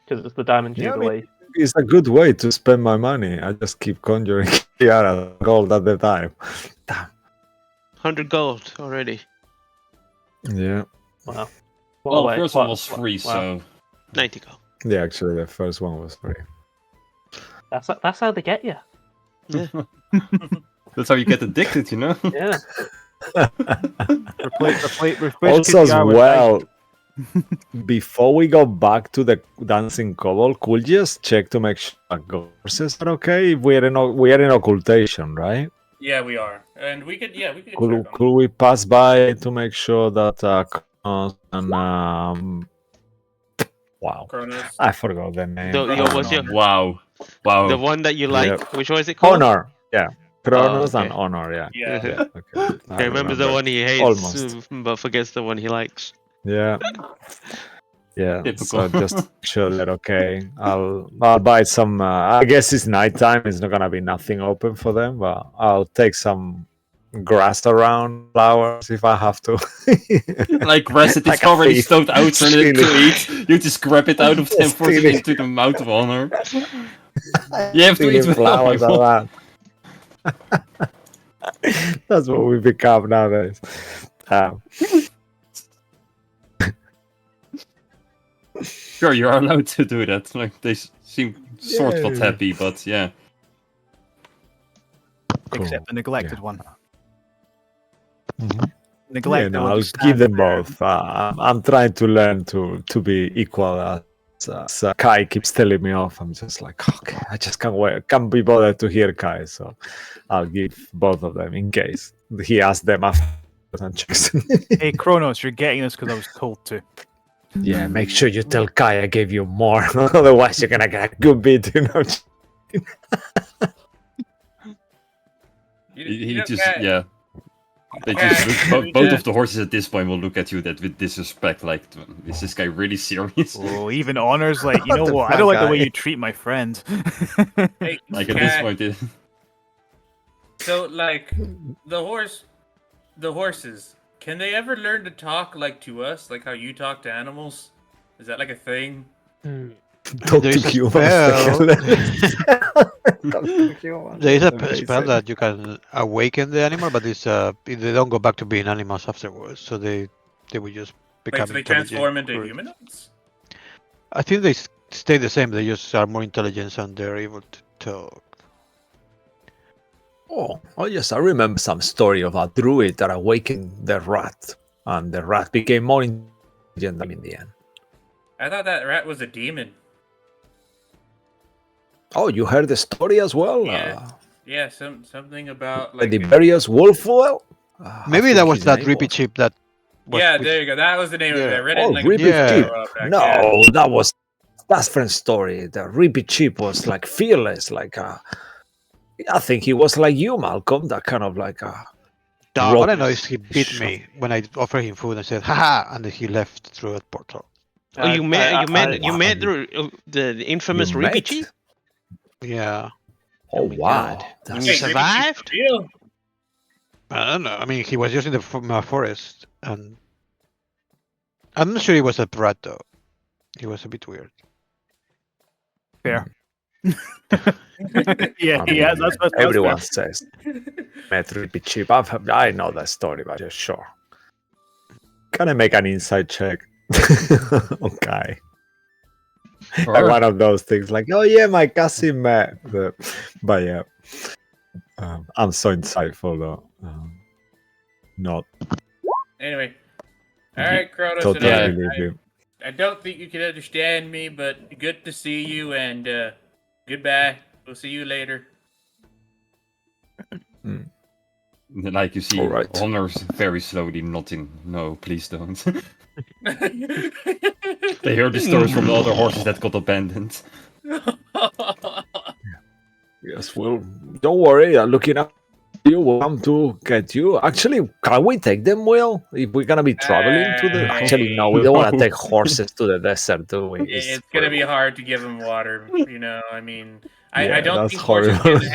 because it's the diamond Yeah, I mean, jubilee. it's a good way to spend my money. I just keep conjuring Tiara gold at the time. 100 gold already. Yeah. Wow. Well, wait, the first one what- was free, wow. so 90 gold. Yeah, actually, the first one was free. That's how they get you. that's how you get addicted, you know? Yeah. Replace Also, as Kitiara with well, before we go back to the dancing kobold, could you just check to make sure our horses are okay? We are in occultation, right? Yeah, we are, and we could check Could, them. could we pass by to make sure that Kronos and wow, Kronos. I forgot the name. What's your Wow. Wow. the one that you like? Yep. Which one is it called? Honor? Yeah, Kronos okay. and Honor. Yeah. Yeah. Yeah. Okay. I remember the one he hates, Almost. but forgets the one he likes. Yeah. Yeah. Typical. So just make sure that okay. I'll buy some. I guess it's nighttime. It's not gonna be nothing open for them, but I'll take some grass around, flowers if I have to. Like grass that is Like a already thief. stowed out for them to Stealing. eat. You just grab it out of them, force it Stealing. into the mouth of honor. You have to eat Stealing with all flowers my around. That's what we become nowadays. Sure, you are allowed to do that. Like they seem sort of Yeah. happy, but yeah. except the neglected one. Mhm. Neglected Yeah, no, one I'll just give them stands there. both. I'm trying to learn to be equal as Kai keeps telling me off. I'm just like, okay, I just can't wait. Can't be bothered to hear Kai, so I'll give both of them in case he asks them after and checks. Hey, Kronos, you're getting this because I was told to. Yeah, make sure you tell Kai I gave you more, otherwise you're gonna get a good bit, you know. He You just can't- yeah. They Yeah. just look, both of the horses at this point will look at you that with disrespect. Like, is this guy really serious? Oh, even Honor's like, you know the what? I don't like the way guy? you treat my friend. Hey, Like at this cat. point, So like the horses, can they ever learn to talk like to us, like how you talk to animals? Is that like a thing? Talk There to is a humans. spell. Talk to humans. There is a Amazing. spell that you can awaken the animal, but it's they don't go back to being animals afterwards. So they will just become Like, so they intelligent transform into creatures. humanoids? I think they stay the same. They just are more intelligent and they're able to talk. Oh yes, I remember some story of a druid that awakened the rat, and the rat became more intelligent in the end. I thought that rat was a demon. Oh, you heard the story as well? Yeah. Yeah, something about Like like. the various Wolfwell? Maybe that was that Rippy chip that. Was Yeah, with- there you go. That was the name of it. I Yeah. read it Oh, in like Rippy a Yeah. Chip. a while back, No, yeah. that was that's friend's story. The Rippy Chip was like fearless, like I think he was like you, Malcolm. That kind of like All I know rock- is he beat me when I offered him food and said, haha, and then he left through a portal. Oh, you met wow. the infamous You Rippy met? Chief? Yeah. Oh my wow, God. that's You Wait, Rippy survived? Chief's real? I don't know. I mean, he was just in the forest, and I'm not sure he was a rat though. He was a bit weird. Fair. I Yeah, mean, yeah, that's everyone says. Met Rippy Chip. I know that story, but just sure. Can I make an inside check? Okay. Like one of those things, like, oh yeah, my cousin met. But yeah, I'm so insightful though. Not Anyway, all right, Kronos. totally Yeah. believe you. I don't think you can understand me, but good to see you, and goodbye. We'll see you later. Like you see, Alright. Honor's very slowly nodding. No, please don't. They heard the stories from the other horses that got abandoned. Yes, well, don't worry. I'm looking up you. We'll come to get you. Actually, can we take them, Will? If we're gonna be traveling to the. Actually, no, we don't want to take horses to the desert, do we? It's gonna be hard to give them water. I mean, I Yeah, don't that's think horses horrible.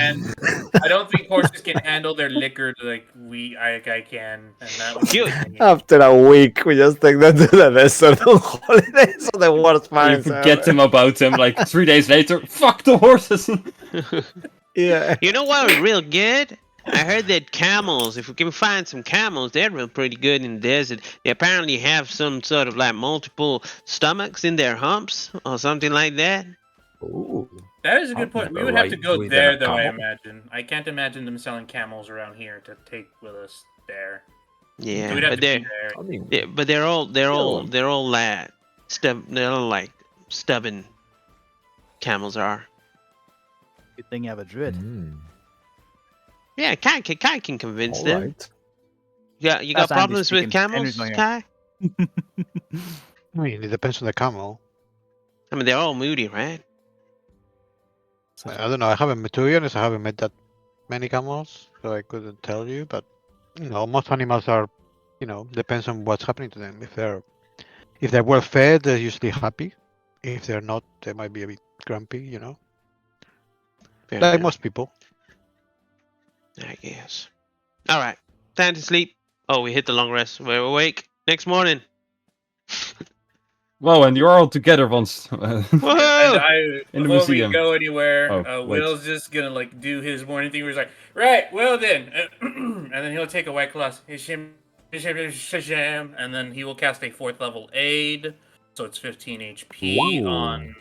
I don't think horses can handle their liquor like I can, and that would You- be After a week, we just take them to the desert on holidays. So the worst You times forget ever. them about them, like 3 days later, fuck the horses! Yeah. You know what was real good? I heard that camels, if we can find some camels, they're real pretty good in the desert. They apparently have some sort of like multiple stomachs in their humps or something like that. Ooh. That is a good I've point. We never would have to ride go with there, a though. I camel. imagine. I can't imagine them selling camels around here to take with us there. Yeah, So we'd have but to be they're there. I mean, but they're all like they're all like stubborn camels are. Good thing you have a druid. Yeah, Kai can convince all them. right. You got That's Andy problems with speaking. camels, Henry's going Kai? I mean, it depends on the camel. I mean, they're all moody, right? I don't know. I haven't met, to be honest, I haven't met that many camels, so I couldn't tell you. But most animals are, depends on what's happening to them. If they're well fed, they're usually happy. If they're not, they might be a bit grumpy. Fair Like enough, most people. I guess. All right, time to sleep. Oh, we hit the long rest. We're awake next morning. Well, and you're all together once. And Whoa! In the before we museum. go anywhere, Oh, wait. Will's just gonna like do his morning thing where he's like, right, well then, and then he'll take a white class, and then he will cast a 4th level aid, so it's 15 HP Ooh. on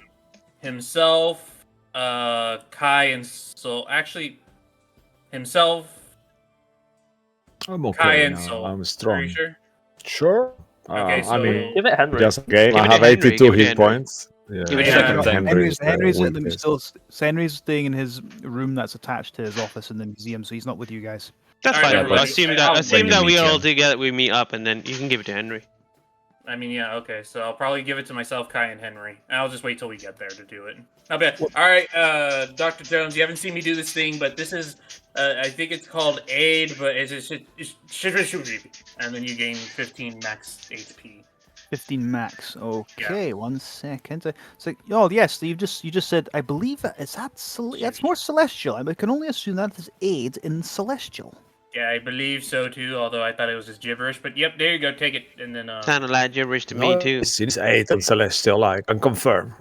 himself, Kai, and so actually himself, I'm okay Kai, and now. Soul. I'm Are strong. you sure? Sure. Okay, I so mean, Give it Henry. just a game. Give I it to have Henry, 82 give it to hit Henry. points. Yeah, Give it to Yeah, Henry. Henry's the Henry's weakest. still Henry's staying in his room that's attached to his office in the museum, so he's not with you guys. That's All right, fine. everybody. I assume I'll that bring the we are all meat in. together. We meet up, and then you can give it to Henry. I mean, yeah, okay. So I'll probably give it to myself, Kai, and Henry. And I'll just wait till we get there to do it. I'll bet. All right, Dr. Jones, you haven't seen me do this thing, but this is, I think it's called Aid, but it's and then you gain 15 max HP. 15 max. Okay, 1 second. So, oh yes, you just said. I believe that's more celestial. I can only assume that is aid in celestial. Yeah, I believe so too, although I thought it was just gibberish. But yep, there you go, take it. And then, Sounded like gibberish to me too. It's 8 on Celestial, I can confirm.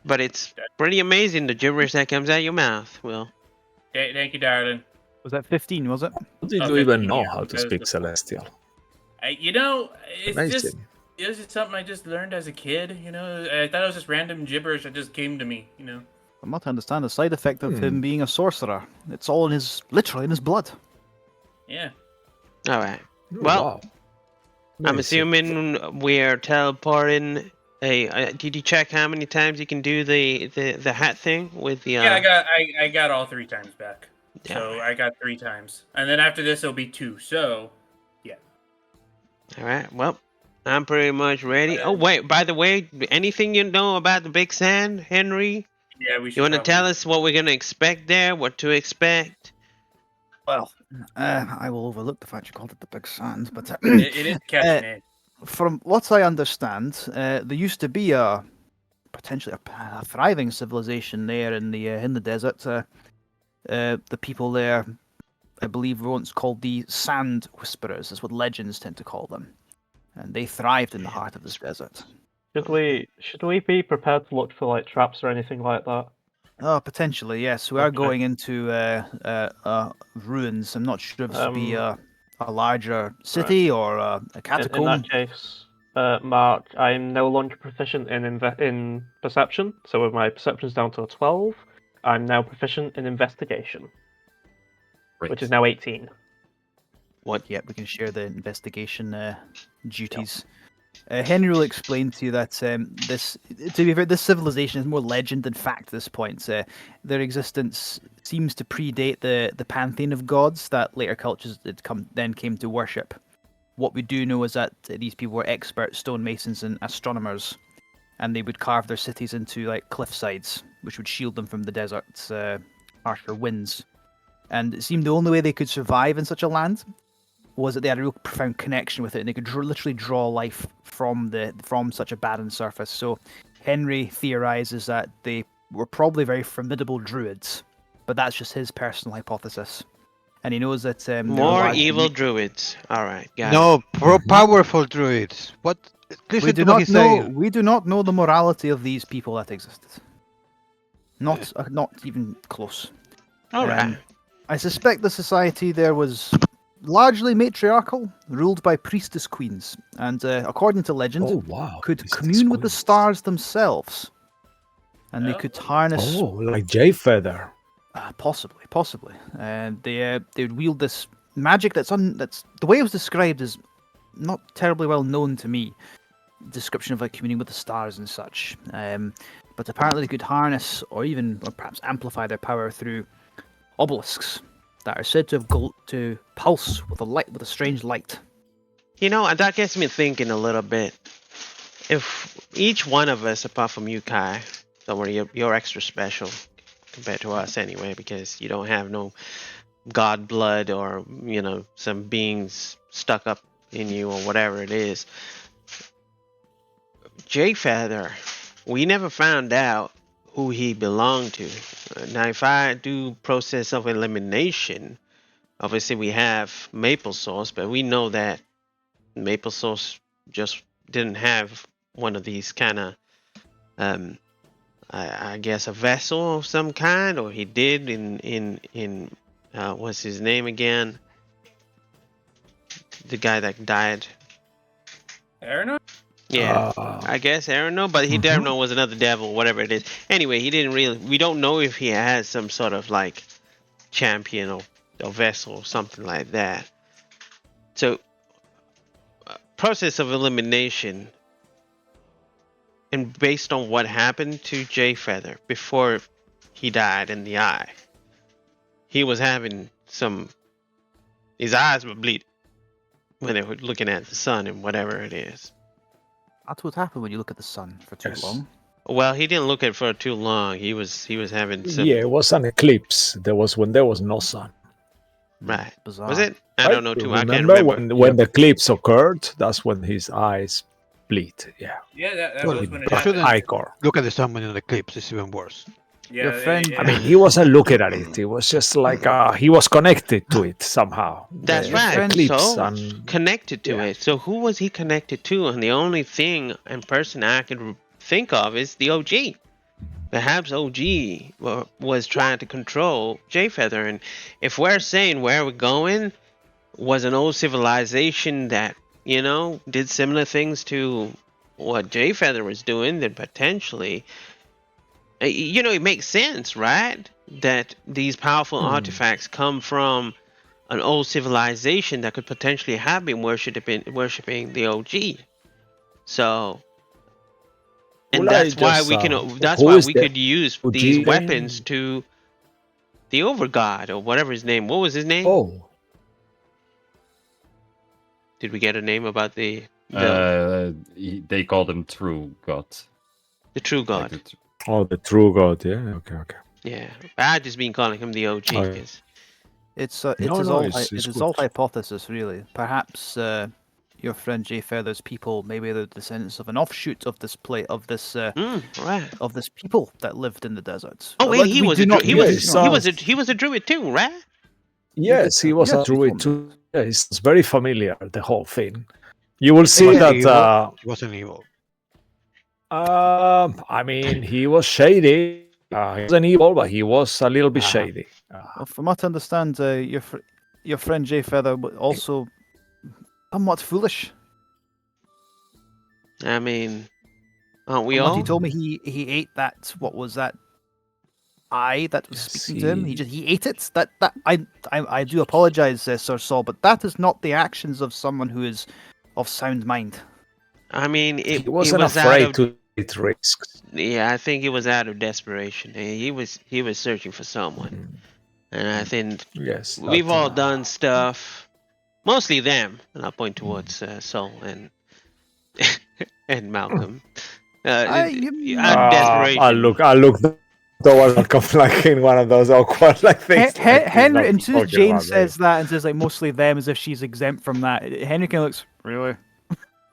But it's pretty amazing the gibberish that comes out your mouth. Well, thank you, darling. Was that 15? Was it? How did Oh, you even 15, know yeah, how to that was speak the- Celestial? It's just something I just learned as a kid, I thought it was just random gibberish that just came to me, I'm not to understand the side effect of him being a sorcerer. It's all literally in his blood. Yeah. all right. Oh, Well, wow. I'm Amazing. assuming we're teleporting. Hey, did you check how many times you can do the hat thing with the? Yeah, I got all 3 times back. So Yeah. I got 3 times. And then after this it'll be 2. So All right. Well, I'm pretty much ready. Oh wait, by the way, anything you know about the Big Sand, Henry? yeah, we should You want to probably- tell us what we're gonna expect there? What to expect? Well, I will overlook the fact you called it the Big Sand, but it is catching it. from what I understand, there used to be potentially a thriving civilization there in the desert. The people there, I believe, were once called the Sand Whisperers. Is what legends tend to call them, and they thrived in the heart of this desert. Should we be prepared to look for like traps or anything like that? Oh, potentially, yes. We are Okay. going into ruins. I'm not sure if this would be a larger city or a In catacomb. that case, Mark, I'm no longer proficient in perception, so with my perception's down to a 12, I'm now proficient in investigation, Great. which is now 18. What? Yeah, we can share the investigation duties. Henry will explain to you that this, to be fair, this civilization is more legend than fact at this point. Their existence seems to predate the pantheon of gods that later cultures then came to worship. What we do know is that these people were expert stonemasons and astronomers, and they would carve their cities into like cliff sides, which would shield them from the desert's harsher winds. And it seemed the only way they could survive in such a land was that they had a real profound connection with it, and they could literally draw life from such a barren surface. So Henry theorizes that they were probably very formidable druids, but that's just his personal hypothesis. And he knows that they're More largely evil druids. All right, got it. No, powerful druids. What? Listen We do to what not he's know. saying. We do not know the morality of these people that existed. Not even close. All right. I suspect the society there was largely matriarchal, ruled by priestess queens, and according to legend, Oh wow! could This is commune with the cool. stars themselves, and they could harness. Oh, like Jay Feather. Possibly. And they would wield this magic that's the way it was described is not terribly well known to me. Description of like communing with the stars and such. But apparently they could harness or perhaps amplify their power through obelisks that are said to have to pulse with a strange light. You know, and that gets me thinking a little bit. If each one of us, apart from you, Kai, don't worry, you're extra special compared to us anyway, because you don't have no god blood or, you know, some beings stuck up in you or whatever it is. Jay Feather, we never found out who he belonged to. Now, if I do process of elimination, obviously we have Maple Sauce, but we know that Maple Sauce just didn't have one of these kind of, I guess, a vessel of some kind, or he did in what's his name again? The guy that died. Arano? Yeah, I guess Arano, but he Arano was another devil, whatever it is. Anyway, he didn't really. We don't know if he has some sort of like champion or vessel or something like that. So, process of elimination, and based on what happened to Jay Feather before he died in the eye, he was having his eyes were bleeding when they were looking at the sun and whatever it is. That's what happened when you look at the sun for too long. Well, he didn't look at it for too long. He was having some. Yeah, it was an eclipse. There was when there was no sun. Right. Bizarre. Was it? I don't know too. I can't Remember remember. when the eclipse occurred? That's when his eyes bleed. Yeah, Yeah, that Well, was when it you happened. shouldn't Icor. look at the sun when in the eclipse. It's even worse. Yeah, Your friend- yeah. I mean, he wasn't looking at it. It was just like he was connected to it somehow. That's The right. Eclipse So and connected to yeah. it. So who was he connected to? And the only thing and person I can think of is the OG. Perhaps OG was trying to control Jay Feather. And if we're saying where we're going was an old civilization that, you know, did similar things to what Jay Feather was doing, then potentially, you know, it makes sense, right? That these powerful artifacts come from an old civilization that could potentially have been worshiping the OG. So, and Well, I that's why just, we can. That's who why is we the could use OG these again? weapons to the Overgod or whatever his name. What was his name? Oh, Did we get a name about the They called him True God. true Like God? the the true God. Yeah. Okay. Yeah, I just been calling him the OG Oh, yeah. because It's No, all it's it's all good. hypothesis, really. Perhaps your friend Jay Feather's people, maybe they're descendants of an offshoot of this right. of this people that lived in the deserts. Oh wait, he We was do a not he know. was Yeah, he was a druid too, right? Yes, he was Yes, a you druid told me. too. Yeah, it's very familiar. The whole thing. You will He see wasn't that. evil. He wasn't evil. I mean, he was shady. He wasn't evil, but he was a little bit shady. Well, from what I understand, your friend Jay Feather also somewhat foolish. I mean, aren't we From what all? he told me, he ate that. What was that? Eye that was Yes, speaking to him. he- He ate it. That I do apologize, Sir Saul, but that is not the actions of someone who is of sound mind. I mean, He it wasn't was out afraid of to take risks. yeah. I think it was out of desperation. He was searching for someone, Mm, and I think Yes, we've that, all done stuff. Mostly them, and I'll point towards Sol and and Malcolm. I- Out of desperation. I look towards Malcolm like in one of those awkward like things. like he's Henry, not and as soon as talking Jane about me. says that and says like mostly them as if she's exempt from that, Henry kind of looks really.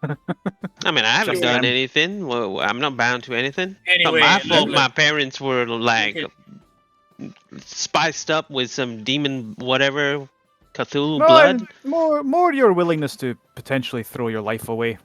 I mean, I haven't Just done them. anything. Well, I'm not bound to anything. Anyway, my look, fault. look. My parents were like Okay. spiced up with some demon whatever, Cthulhu No, blood. more your willingness to potentially throw your life away.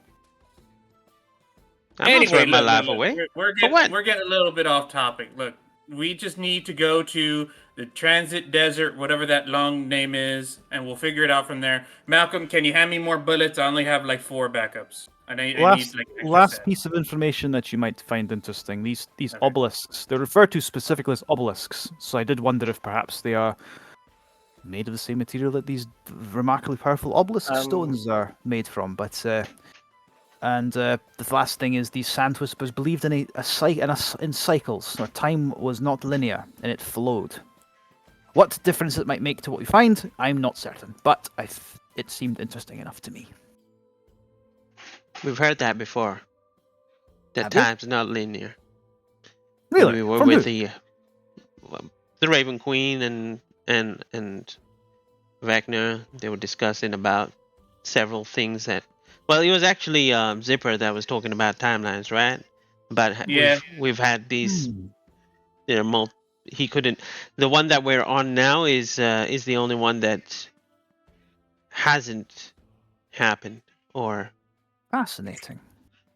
I'm not throwing my look, life look, away. We're For what? getting a little bit off topic. Look, we just need to go to the transit desert, whatever that long name is, and we'll figure it out from there. Malcolm, can you hand me more bullets? I only have like 4 backups. I need Last like extra last set. piece of information that you might find interesting. These Okay. obelisks. They're referred to specifically as obelisks. So I did wonder if perhaps they are made of the same material that these remarkably powerful obelisk stones are made from. But the last thing is these sand whispers believed in in cycles, or time was not linear and it flowed. What difference it might make to what we find, I'm not certain, but it seemed interesting enough to me. We've heard that before. That Have you? time's not linear. Really? When we were From with who? the Raven Queen and Wagner, they were discussing about several things that. Well, it was actually Zipper that was talking about timelines, right? About Yeah. we've had these. He couldn't. The one that we're on now is the only one that hasn't happened or. Fascinating.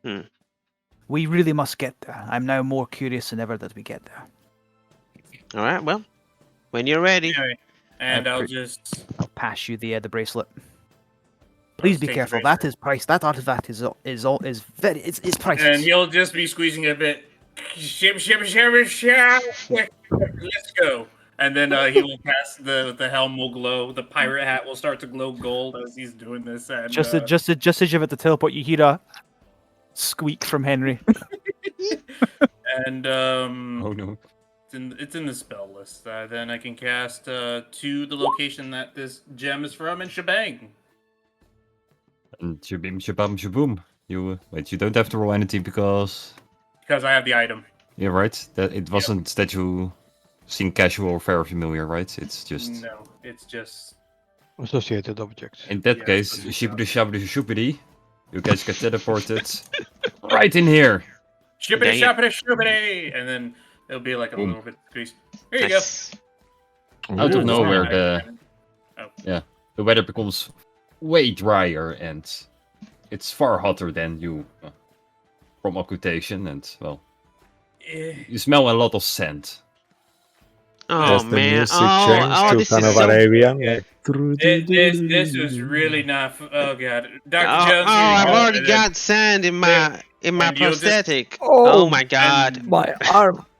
Hmm. We really must get there. I'm now more curious than ever that we get there. All right. Well, when you're ready. Anyway, and I'll pre- just I'll pass you the bracelet. Please Let's be take the careful. bracelet. That is priced. That artifact is very. It's priceless. and he'll just be squeezing a bit. Ship, let's go. And then he will cast the helm will glow. The pirate hat will start to glow gold as he's doing this. And Just as you're about to teleport, you hear a squeak from Henry. and Oh no. it's in the spell list. Then I can cast to the location that this gem is from, and shebang. And shabim shabam shaboom. You wait. You don't have to roll anything because Because I have the item. yeah, right. That it wasn't that you seem casual or very familiar, right? It's just No, it's just Associated objects. in that Yeah, case, it's just shibidi shabidi shoopity. You guys get teleported right in here. shippity Dang shoppity shoopity, and then it'll be like a Boom. little bit squeezed. Here you go. Nice. Out Ooh. of nowhere, Oh. the weather becomes way drier and it's far hotter than you from occultation, and well, you smell a lot of scent. Oh Does the man! music Oh, change this to kind is of so. Arabian? Yeah. Like, This was really not. Oh god, Dr. Oh, Jones. here you I've go. already And then- got sand in my and you'll just- prosthetic. Oh, Oh my god!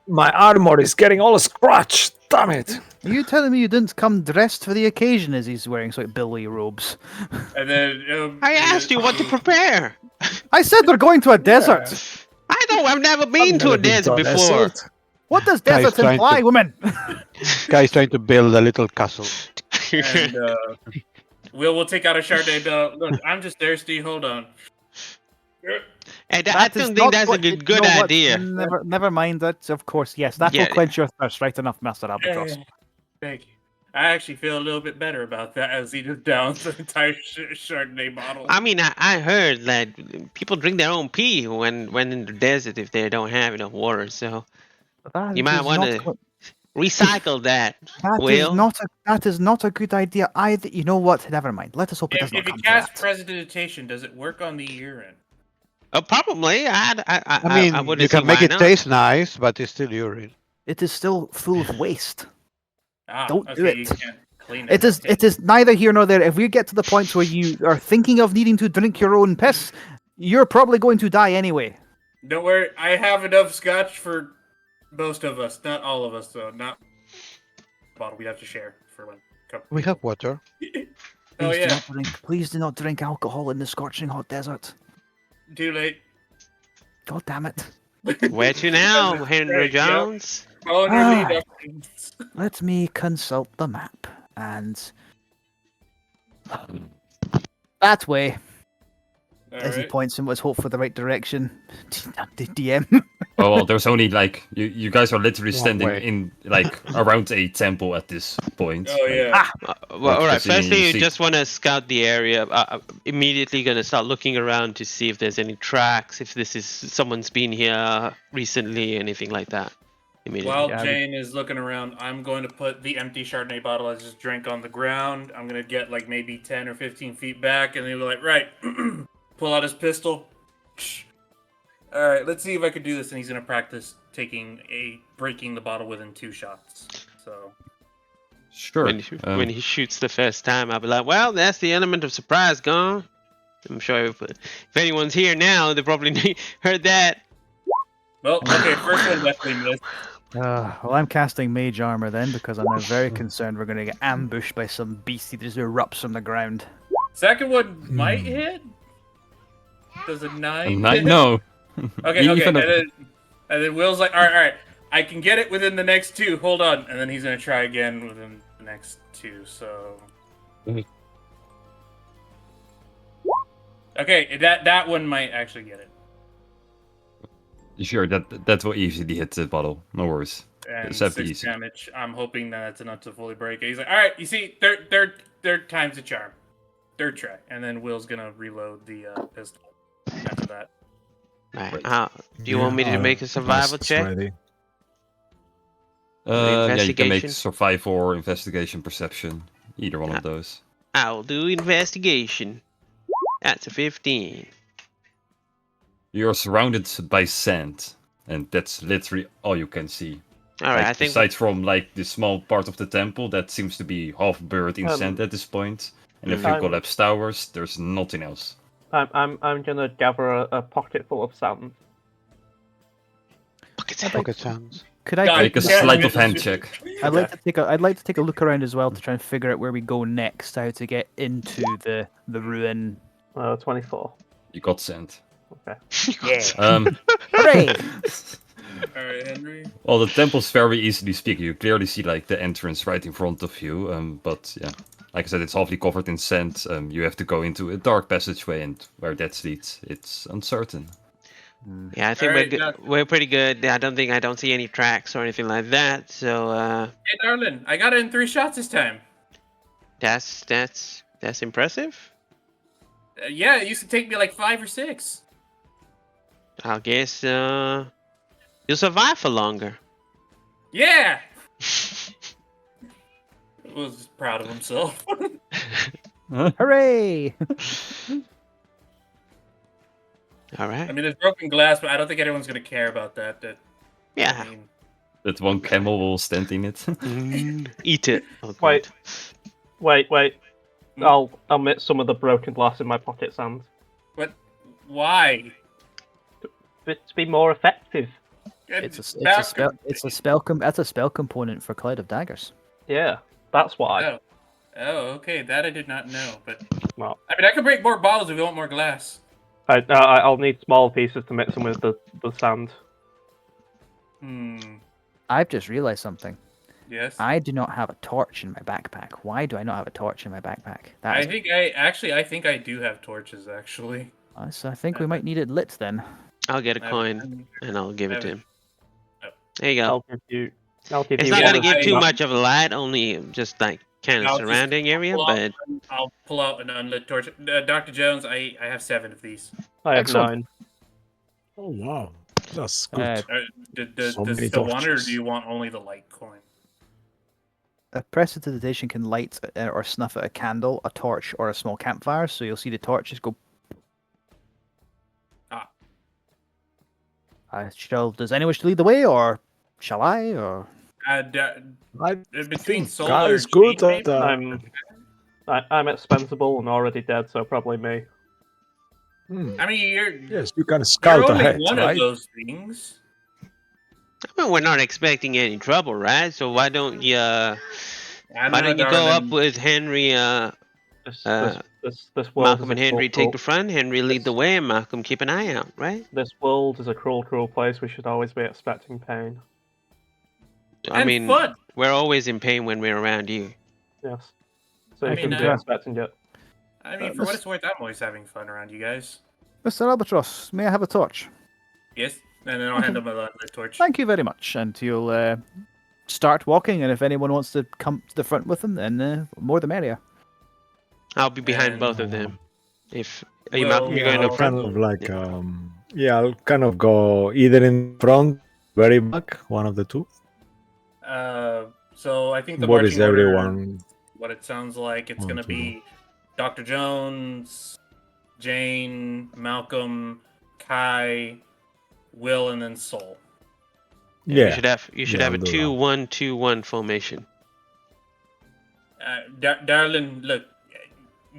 my armor is getting all scratched. Damn it! Are you telling me you didn't come dressed for the occasion as he's wearing sort of billy robes? And then I asked you what to prepare. I said they're going to a desert. I know I've never been to a desert before. What does Guys desert trying imply, to- woman? Guy's trying to build a little castle. and we'll take out a Chardonnay belt. Look, I'm just thirsty. Hold on. And I That is don't think not that's a what- good you know what? idea. Never mind that. Of course, yes, that Yeah. will quench your thirst. Right enough, Master Albatross. Thank you. I actually feel a little bit better about that as he just downs the entire Chardonnay bottle. I mean, I heard that people drink their own pee when in the desert if they don't have enough water. So That you might is want not to what- recycle that. That Will? is not a good idea either. You know what? Never mind. Let us hope it does if not you come to cast that. presidentation, does it work on the urine? Oh, probably. I mean, I wouldn't you can see make why it not. taste nice, but it's still urine. It is still full of waste. Ah, Don't do okay, it. You can't clean It is. Okay. It is neither here nor there. If we get to the point where you are thinking of needing to drink your own piss, You're probably going to die anyway. Don't worry, I have enough scotch for most of us. Not all of us, though. Not bottle. We have to share for one cup. We have water. Oh Please do yeah, not drink. Please do not drink alcohol in the scorching hot desert. too late. God damn it. Where to now, Henry Right, yep. Jones? Following your lead. Ah. Upkins. Let me consult the map. And that way, All as he right. points and let's hope for the right direction. DM. Oh well, there's only like you guys are literally One standing way. in like around a temple at this point. Oh Like, yeah. Well, all right. Because you Firstly, you see- just want to scout the area. Immediately gonna start looking around to see if there's any tracks, if this is someone's been here recently, anything like that. Immediately. While Yeah, Jane is looking around, I'm going to put the empty Chardonnay bottle I just drank on the ground. I'm going to get like maybe 10 or 15 feet back, and then be like, right, pull out his pistol. All right, let's see if I can do this. And he's going to practice breaking the bottle within 2 shots. So, sure. When he shoots the first time, I'll be like, well, that's the element of surprise gone. I'm sure if anyone's here now, they probably heard that. well, okay, first one definitely missed. Well, I'm casting mage armor then because I'm now very concerned we're going to get ambushed by some beastie that just erupts from the ground. Second one might hit. Does a 9 hit? No. Okay, Even okay. a- And then Will's like, all right. I can get it within the next 2. Hold on. And then he's going to try again within the next 2. So. Okay, that one might actually get it. Sure, that will easily hit the bottle. No worries. And It's that'd be 6 easy. damage. I'm hoping that's enough to fully break it. He's like, all right, you see, third time's a charm. Third try. And then Will's going to reload the pistol after that. Right. Do you want me to make a survival check? Ready. Yeah, you can make Investigation? survival or investigation perception. Either one of those. I'll do investigation. That's a 15. You're surrounded by sand, and that's literally all you can see. All right, Like, I think besides from like the small part of the temple that seems to be half buried in sand at this point, and a few I'm- collapsed towers, there's nothing else. I'm gonna gather a pocket full of sand. Pocket sounds. Could I God, Make a yeah, sleight yeah, of hand yeah. check. I'd like to take a look around as well to try and figure out where we go next, how to get into the ruin. 24. You got sand. Okay. Yeah. Hooray! All right, Henry. Well, the temple's very easily speaking. You clearly see like the entrance right in front of you. But yeah, like I said, it's halfly covered in sand. You have to go into a dark passageway, and where that leads, it's uncertain. Yeah, I think Alright, we're good. We're pretty good. I don't see any tracks or anything like that. So Hey, darling, I got it in 3 shots this time. that's impressive. Yeah, it used to take me like 5 or 6. I guess you'll survive for longer. Yeah. Was proud of himself. Hooray! All right. I mean, there's broken glass, but I don't think anyone's gonna care about that. Yeah. I mean, That one camel will stand in it. Eat it. Oh, God. Wait. Hmm? I'll mix some of the broken glass in my pocket sand. but why? To be more effective. It's a spell. It's a spell. That's a spell component for Cloud of Daggers. Yeah, that's why. Oh, okay. That I did not know. But Well, I mean, I can break more bottles if you want more glass. I'll need small pieces to mix them with the sand. I've just realized something. Yes. I do not have a torch in my backpack. Why do I not have a torch in my backpack? I think I do have torches actually. So I think we might need it lit then. I'll get a I- coin and I'll give it to him. Oh. There you go. I'll give It's you not one gonna of give too the- much of a light, only just like kind of I'll just surrounding area, but I'll pull out an unlit torch. Dr. Jones, I have 7 of these. I have Excellent. 9. Oh wow, that's good. Does So many still want it, or torches. do you want only the light coin? A prestidigitation can light or snuff out a candle, a torch, or a small campfire. So you'll see the torches go. Ah. Does anyone wish to lead the way, or shall I? Or I Between think solar Guy is and good Jane, at that. I'm expendable and already dead, so probably me. I mean, Yes, you can you're scout only ahead, one right? of those things. I mean, we're not expecting any trouble, right? So why don't you I why don't know, don't you go up darling. with Henry, This world Malcolm is and a Henry take cruel, the front, Henry lead the this- way, and Malcolm keep an eye out, right? this world is a cruel place. We should always be expecting pain. I And mean, fun. we're always in pain when we're around you. Yes. So I you mean, shouldn't be expecting it. I mean, for what it's worth, I'm always having fun around you guys. Mr. Albatross, may I have a torch? Yes, and then I'll hand him the torch. Thank you very much. And you'll start walking, and if anyone wants to come to the front with them, then more the merrier. I'll be behind And, both of them. If are you Malcolm, you're going I'll up front. kind of like I'll kind of go either in front, very back, one of the two. So I think the What marching is order, everyone? what it sounds like, it's want gonna to do? be Dr. Jones, Jane, Malcolm, Kai, Will, and then Soul. You Yeah, should have Yeah, a I'll do 2-1-2-1 formation. Darlin, look,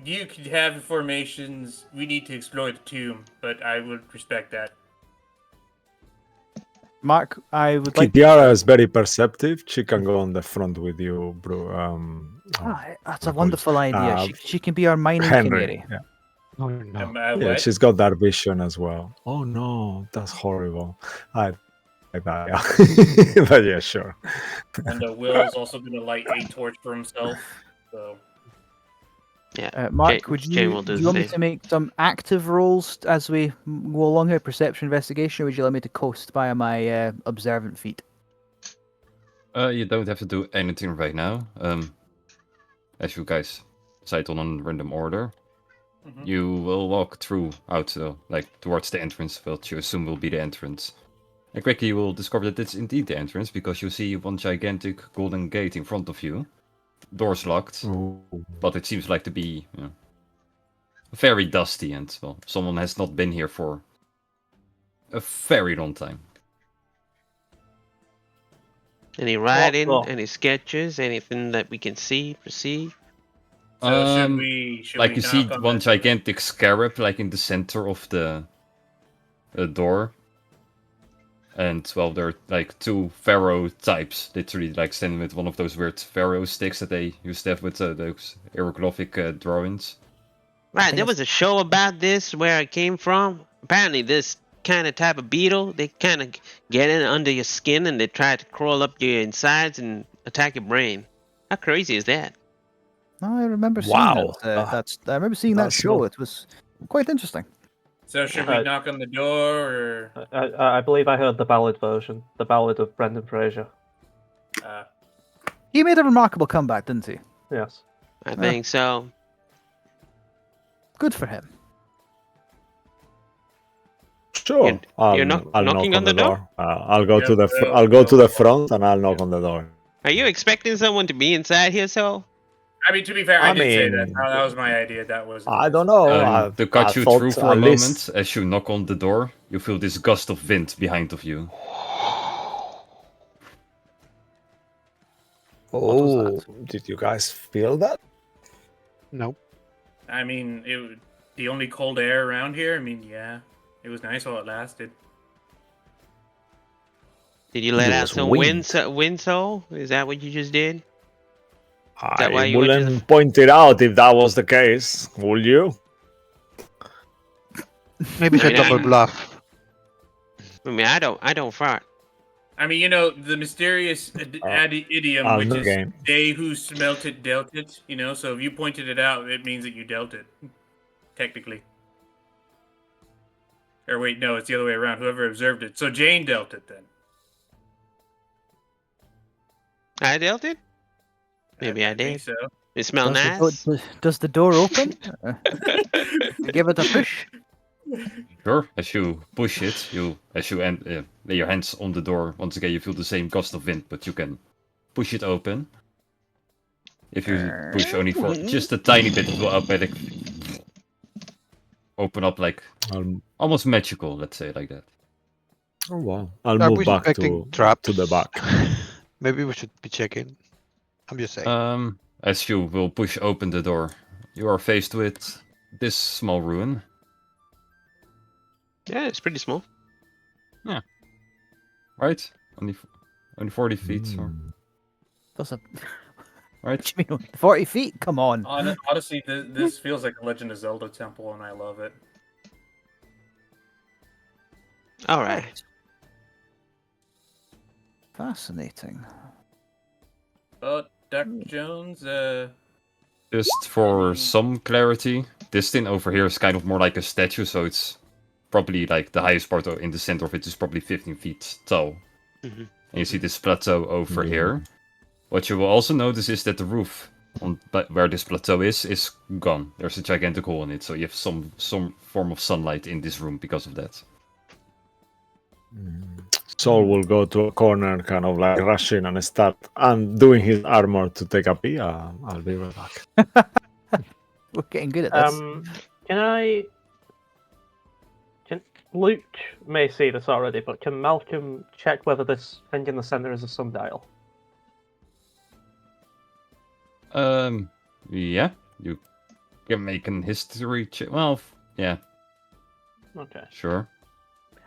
you could have formations. We need to explore the tomb, but I would respect that. Mark, I would like. Kitiara is very perceptive. She can go on the front with you, bro. That's a apologies. wonderful idea. She can be our mining Henry. canary. Yeah. Oh no. Yeah, What? she's got that vision as well. Oh no, that's horrible. I like that. Yeah. But yeah, sure. And Will's also gonna light a torch for himself. So Yeah. Mark, Jane will do do you want the me same. to make some active rolls as we go along here, perception investigation, or would you like me to coast by my observant feet? You don't have to do anything right now. As you guys decide on a random order, you will walk through out like towards the entrance, which you assume will be the entrance. And quickly you will discover that it's indeed the entrance because you see one gigantic golden gate in front of you. Doors locked, Ooh. but it seems like to be very dusty and well, someone has not been here for a very long time. Any writing, well- any sketches, anything that we can see, perceive? So should we like you see knock on one the- gigantic scarab like in the center of the door. And well, there are like two pharaoh types, literally like standing with one of those weird pharaoh sticks that they used to have with those hieroglyphic drawings. Right, there was a show about this where it came from. Apparently, this kind of type of beetle, they kind of get in under your skin and they try to crawl up your insides and attack your brain. How crazy is that? I remember seeing Wow. that. I remember seeing that That's show. cool. It was quite interesting. So should we knock on the door, or I believe I heard the ballad version, the ballad of Brendan Fraser. He made a remarkable comeback, didn't he? Yes. I think so. Good for him. Sure. You're knocking on the door? I'll go to the Yeah, I'll go to the front and I'll knock on the door. Are you expecting someone to be inside here, so? I mean, to be fair, I I did say that. mean- that was my idea. That was. I don't know. To cut you thought through for a at least- moment, as you knock on the door, you feel this gust of wind behind of you. Oh, did you guys feel that? Nope. I mean, the only cold air around here. I mean, yeah, it was nice while it lasted. Did you let It out was some wind. wind soul? Is that what you just did? I why you went to wouldn't point it out if that was the case, would you? Maybe it's I a mean, double bluff. I mean, I don't fart. I mean, the mysterious idiom, I'll which no is game. "they who smelt it dealt it." So if you pointed it out, it means that you dealt it, technically. Or wait, no, it's the other way around. Whoever observed it. So Jane dealt it then. I dealt it? Maybe I think did. so. It smell nice? Does the door open? Give it a push. Sure. As you push it, as you lay your hands on the door, once again you feel the same gust of wind, but you can push it open. If you push only for just a tiny bit, it will open up like almost magical, let's say it like that. Oh wow! I'll Are move we back suspecting to traps? the back. Maybe we should be checking. I'm just saying. As you will push open the door, you are faced with this small ruin. Yeah, it's pretty small. Right? Only 40 feet, or Mm. That's a right? 40 feet. Come on. Honestly, this feels like a Legend of Zelda temple, and I love it. All right. Right. Fascinating. But Dr. Jones, Just for some clarity, this thing over here is kind of more like a statue, so it's probably like the highest part in the center of it is probably 15 feet tall. Mhm. And you see this plateau over Yeah. here. What you will also notice is that the roof on where this plateau is gone. There's a gigantic hole in it, so you have some form of sunlight in this room because of that. Saul will go to a corner, kind of like rushing and start doing his armor to take a pee. I'll be right back. We're getting good at this. Can Luke may see this already, but can Malcolm check whether this thing in the center is a sundial? Yeah, you can make an history check. Well, yeah, Okay. sure.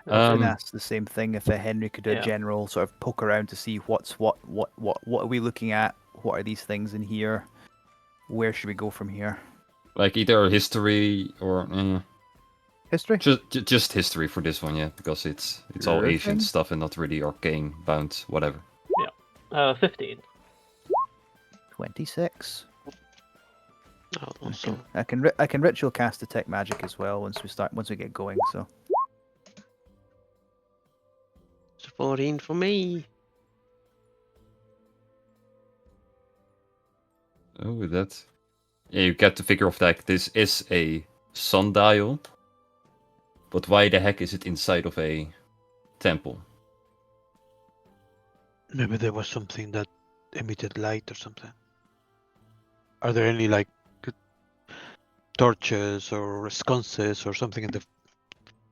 I was going to Um, ask the same thing if Henry could do a Yeah. general sort of poke around to see what are we looking at? What are these things in here? Where should we go from here? like either history or History? just history for this one, yeah, because it's all Sure ancient thing. stuff and not really arcane bound, whatever. 15. 26. Oh, also, I can ritual cast detect magic as well once we get going. So it's 14 for me. Oh, with that, yeah, you get to figure of that this is a sundial, but why the heck is it inside of a temple? Maybe there was something that emitted light or something. Are there any like torches or sconces or something in the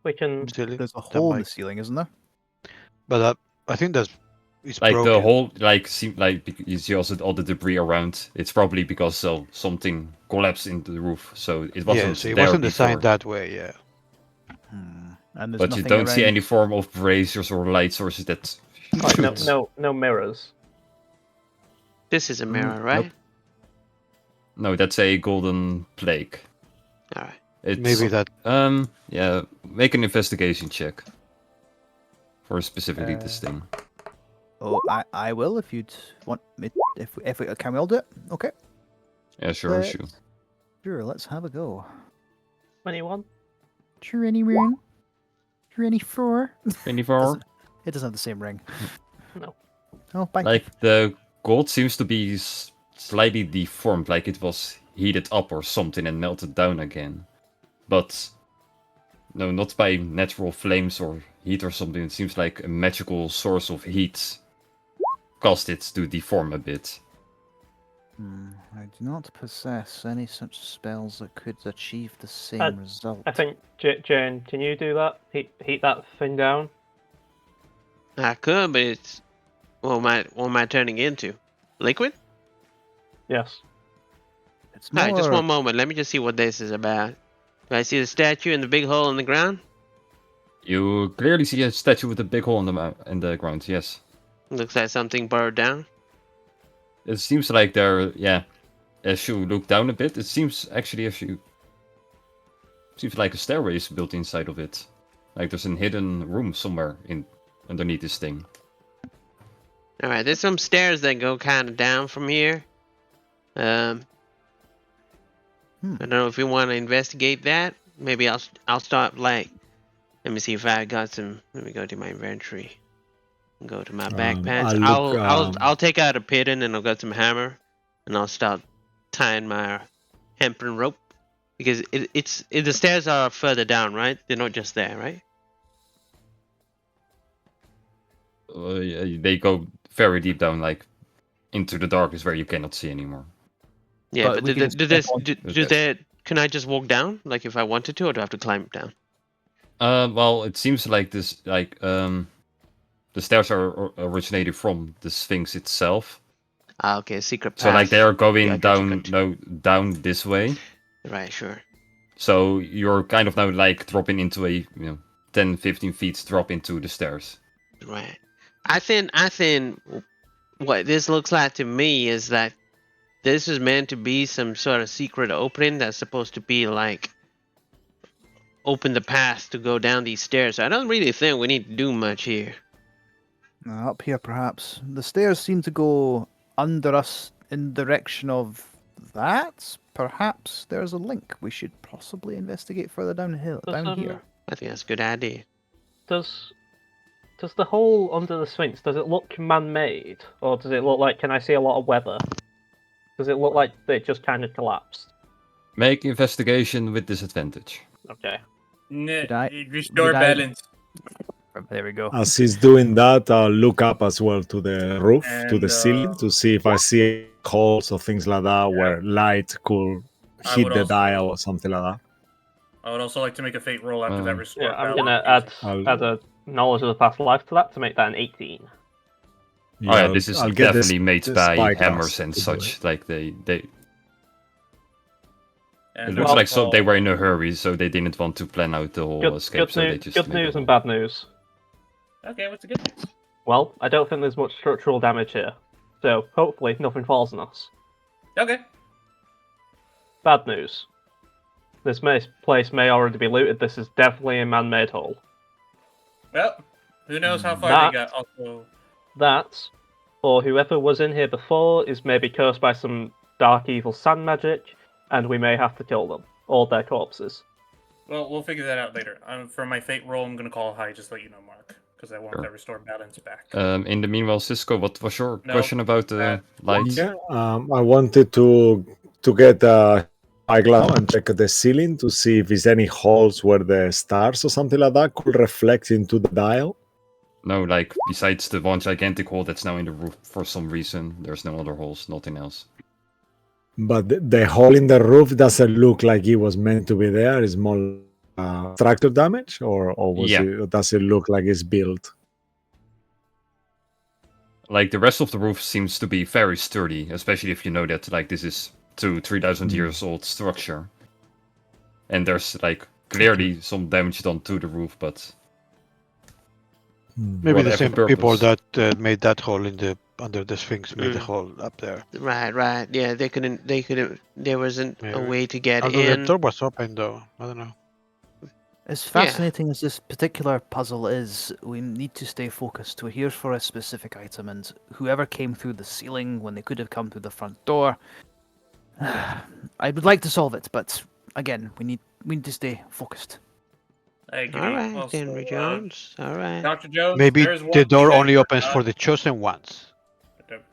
We can. ceiling? there's a that hole in the might- ceiling, isn't there? But I think it's Like broken. the whole, like, seem like you see also all the debris around. It's probably because something collapsed into the roof, so it wasn't Yeah, so it there wasn't before. designed that way. Yeah. And there's But you nothing don't see around- any form of braziers or light sources that Like, should. no mirrors. This is a mirror, nope. right? No, that's a golden plague. All right. It's, Maybe that. yeah, make an investigation check for specifically this thing. Oh, I will if you'd want me. If we can we all do it? Okay. Yeah, sure, Let's- sure. Sure. Let's have a go. 21? Sure, any ring? Sure, any 4? 24. It doesn't have the same ring. No. Oh, thank Like the gold seems to be slightly deformed, like it was heated up or something and melted down again. But no, not by natural flames or heat or something. It seems like a magical source of heat caused it to deform a bit. I do not possess any such spells that could achieve the same Uh, result. I think, Jane, can you do that? Heat that thing down? I could, but it's what am I turning into? Liquid? Yes. It's All right, just more- one moment. Let me just see what this is about. Do I see the statue and the big hole in the ground? You clearly see a statue with a big hole in the ground, yes. Looks like something burrowed down. It seems like there, yeah. As you look down a bit, it seems actually seems like a stairway is built inside of it. Like there's a hidden room somewhere underneath this thing. All right, there's some stairs that go kind of down from here. I don't know if you want to investigate that. Maybe I'll start like. Let me see if I got some. Let me go to my inventory. Go to my backpacks. I'll take out a piton and I'll get some hammer, and I'll start tying my hempen rope because the stairs are further down, right? They're not just there, right? Yeah, they go very deep down, like into the darkness where you cannot see anymore. Yeah, But but we can step on- can I just walk down, like if I wanted to, or do I have to climb down? Well, it seems like this, like the stairs are originated from the Sphinx itself. Ah, okay, secret path. So like they are going Yeah, down, gotcha. down this way. Right, sure. So you're kind of now like dropping into a 10, 15 feet drop into the stairs. Right. I think what this looks like to me is that this is meant to be some sort of secret opening that's supposed to be like open the path to go down these stairs. I don't really think we need to do much here. Up here, perhaps. The stairs seem to go under us in the direction of that. Perhaps there's a link we should possibly investigate further down here. I think that's a good idea. Does the hole under the Sphinx, does it look man-made? Or does it look like, can I see a lot of weather? Does it look like it just kind of collapsed? Make investigation with disadvantage. Okay. Restore balance. There we go. As he's doing that, I'll look up as well to the roof, to the And, ceiling, to see if I see holes or things like that where light could I hit would the also- dial or something like that. I would also like to make a fate roll after that restore Yeah, I'm balance. gonna I'll- add a knowledge of the past life to that to make that an 18. Yeah, this is I'll get definitely made the by spyglass hammers and to do such. it. Like they And it looks well- like they were in a hurry, so they didn't want to plan out the whole escape. Good, so they just good made news it. and bad news. Okay, what's the good news? Well, I don't think there's much structural damage here. So, hopefully, nothing falls on us. Okay. Bad news. This place may already be looted. This is definitely a man-made hole. Well, who knows how far That- they got? Also, That, or whoever was in here before, is maybe cursed by some dark evil sand magic, and we may have to kill them. All their corpses. well, we'll figure that out later. For my fate roll, I'm gonna call high, just let you know, Mark, because I want Sure. that restore balance back. In the meanwhile, Cisco, what was your No, question about the lights? Yeah, I wanted to get a eyeglass and check the ceiling to see if there's any holes where the stars or something like that could reflect into the dial. No, like besides the one gigantic hole that's now in the roof for some reason, there's no other holes, nothing else. But the hole in the roof doesn't look like it was meant to be there. It's more structure damage, or Yeah. does it look like it's built? Like the rest of the roof seems to be very sturdy, especially if you know that like this is 3,000 years old structure. And there's like clearly some damage done to the roof, but Maybe the whatever same people purpose. that made that hole in the under the Sphinx made the hole up there. Right. Yeah, they couldn't. There wasn't a Maybe. way to get Although in. the door was open though. I don't know. As fascinating as this particular puzzle is, we need to stay focused. We're here for a specific item, and whoever came through the ceiling when they could have come through the front door, I would like to solve it, but again, we need to stay focused. I agree. All right, Also, Henry Jones. All right. Dr. Jones, Maybe there's one the door thing I only opens forgot. for the chosen ones.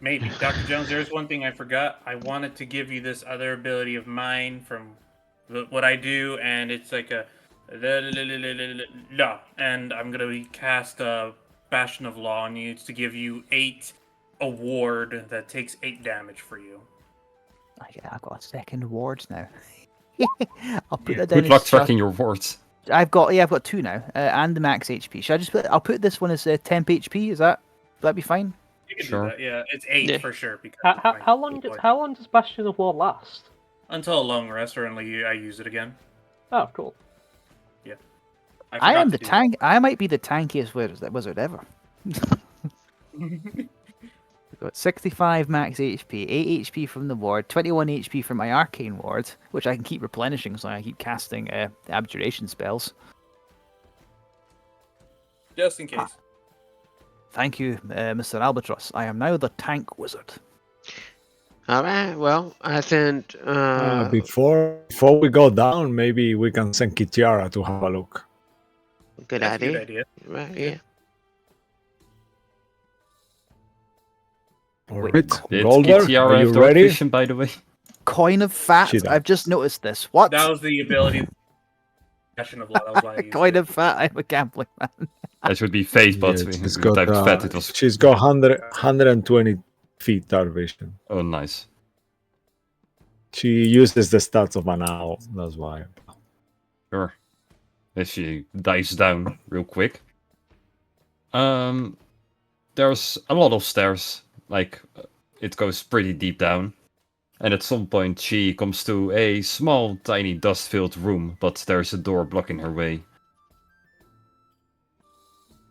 Maybe. Dr. Jones, there's one thing I forgot. I wanted to give you this other ability of mine from what I do, and it's like a... And I'm going to cast a Bastion of Law on you to give you 8 award that takes 8 damage for you. I've got a second ward now. I'll put that down. good as luck stuff. tracking your wards. I've got 2 now, and the max HP. Should I just I'll put this one as temp HP. Would that be fine? You can Sure. do that, yeah. It's 8 Yeah. for sure. Because How long does Bastion of War last? Until a long rest, or until I use it again. Oh, cool. I forgot am to the do tank. I might be the tankiest wizard ever. We've got 65 max HP, 8 HP from the ward, 21 HP from my arcane ward, which I can keep replenishing, so I keep casting abjuration spells. that. Just in case. Thank you, Mr. Albatross. I am now the tank wizard. All right. Well, I think. Before we go down, maybe we can send Kitiara to have a look. Good That's a idea. good idea. Right. Yeah. All Wait, right, Did Golder, Kitiara are have you dark ready? vision, by the way? Coin of fat. She does. I've just noticed this. What? That was the ability. Bastion of Law. That was why I used Coin it. of fat. I'm a gambling man. That should be fate, but Yeah, we she's got, typed fat. It was she's got 120 feet dark vision. oh nice. She uses the stats of an owl. That's why. Sure. If she dives down real quick. There's a lot of stairs. Like, it goes pretty deep down. And at some point, she comes to a small, tiny, dust-filled room, but there's a door blocking her way.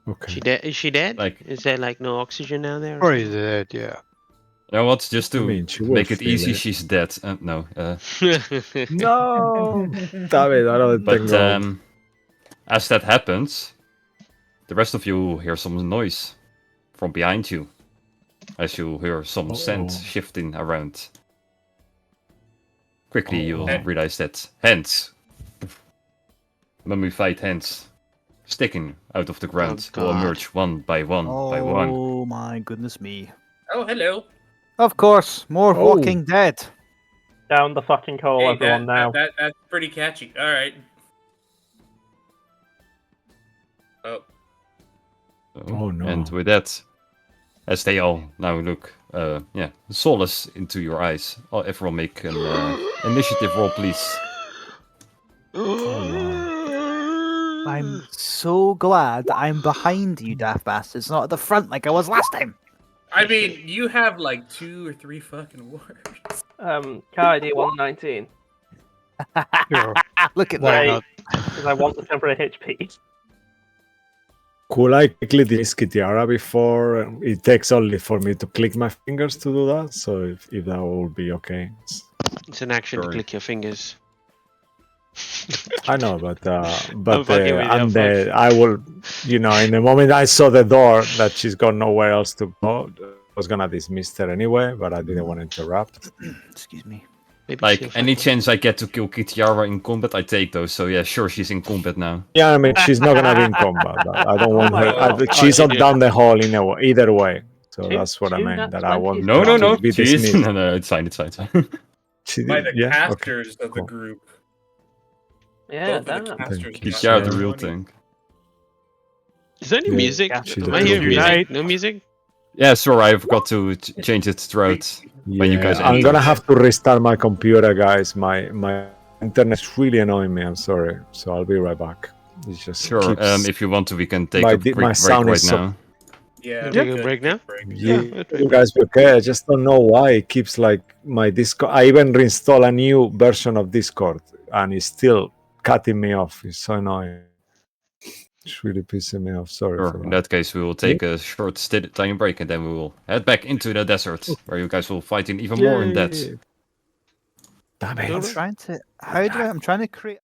Okay. She dead? Is she dead? Like- is there like no oxygen down there? Or is it? Yeah. You know what? Just to I mean, she will make it feel easy, it. she's dead. No. No, David, I don't But think no. as that happens, the rest of you hear some noise from behind you. As you hear some scent Uh-oh. shifting around. Quickly, you'll Uh-oh. realize that hands, mummified hands, sticking out of the ground, will God. emerge one by one by one. Oh my goodness me! Oh, hello. Of course, more Oh. Walking Dead. Down the fucking hole, Hey, everyone now. that's pretty catchy. All right. Oh, Oh, no. And with that, as they all now look, solace into your eyes. Everyone make an initiative roll, please. I'm so glad that I'm behind you, daft bastards, not at the front like I was last time. I mean, you have like 2 or 3 fucking words. Car ID 119. Sure. Look at Why that. not? Because I want the temporary HP. Could I quickly disc Tiara before it takes only for me to click my fingers to do that? So if that will be okay. It's an action Sure. to click your fingers. I know, but fucking with you, and fuck. I will, in the moment I saw the door that she's got nowhere else to go, I was gonna dismiss her anyway, but I didn't want to interrupt. Excuse me. Maybe Like, she'll any fucking- chance I get to kill Kitiara in combat, I take those. So yeah, sure, she's in combat now. Yeah, I mean she's not gonna be in combat. I don't want her. She's Oh, on down the hall in either way. So Two- that's what I two meant. nat That I 20s. want No, her no, to no. be She is. dismissed. No, it's fine. It's fine. She By did, the yeah. Okay. casters of the cool. group. Yeah, Vote for the damn. casters. you. got Kitiara, the no real money. thing. Is there any Yeah. music? She's Am a I hearing true music? knight. No music? Yeah, sure. I forgot to change it throughout. When you guys I'm enter. gonna have to restart my computer, guys. My internet's really annoying me. I'm sorry. So I'll be right back. It just Sure. keeps. If you want to, we can take My a di- quick my break sound right is so- now. Yeah, Take we a could break take now? a break. Yeah, we'll take a you break. guys be okay. I just don't know why it keeps like my Discord. I even reinstall a new version of Discord, and it's still cutting me off. It's so annoying. It's really pissing me off. Sorry Sure. for In that. that case, we will take a short time break, and then we will head back into the desert, where you guys will fight in even more in depth. Yay. Damn I'm it. trying to. How do I? I'm trying to create.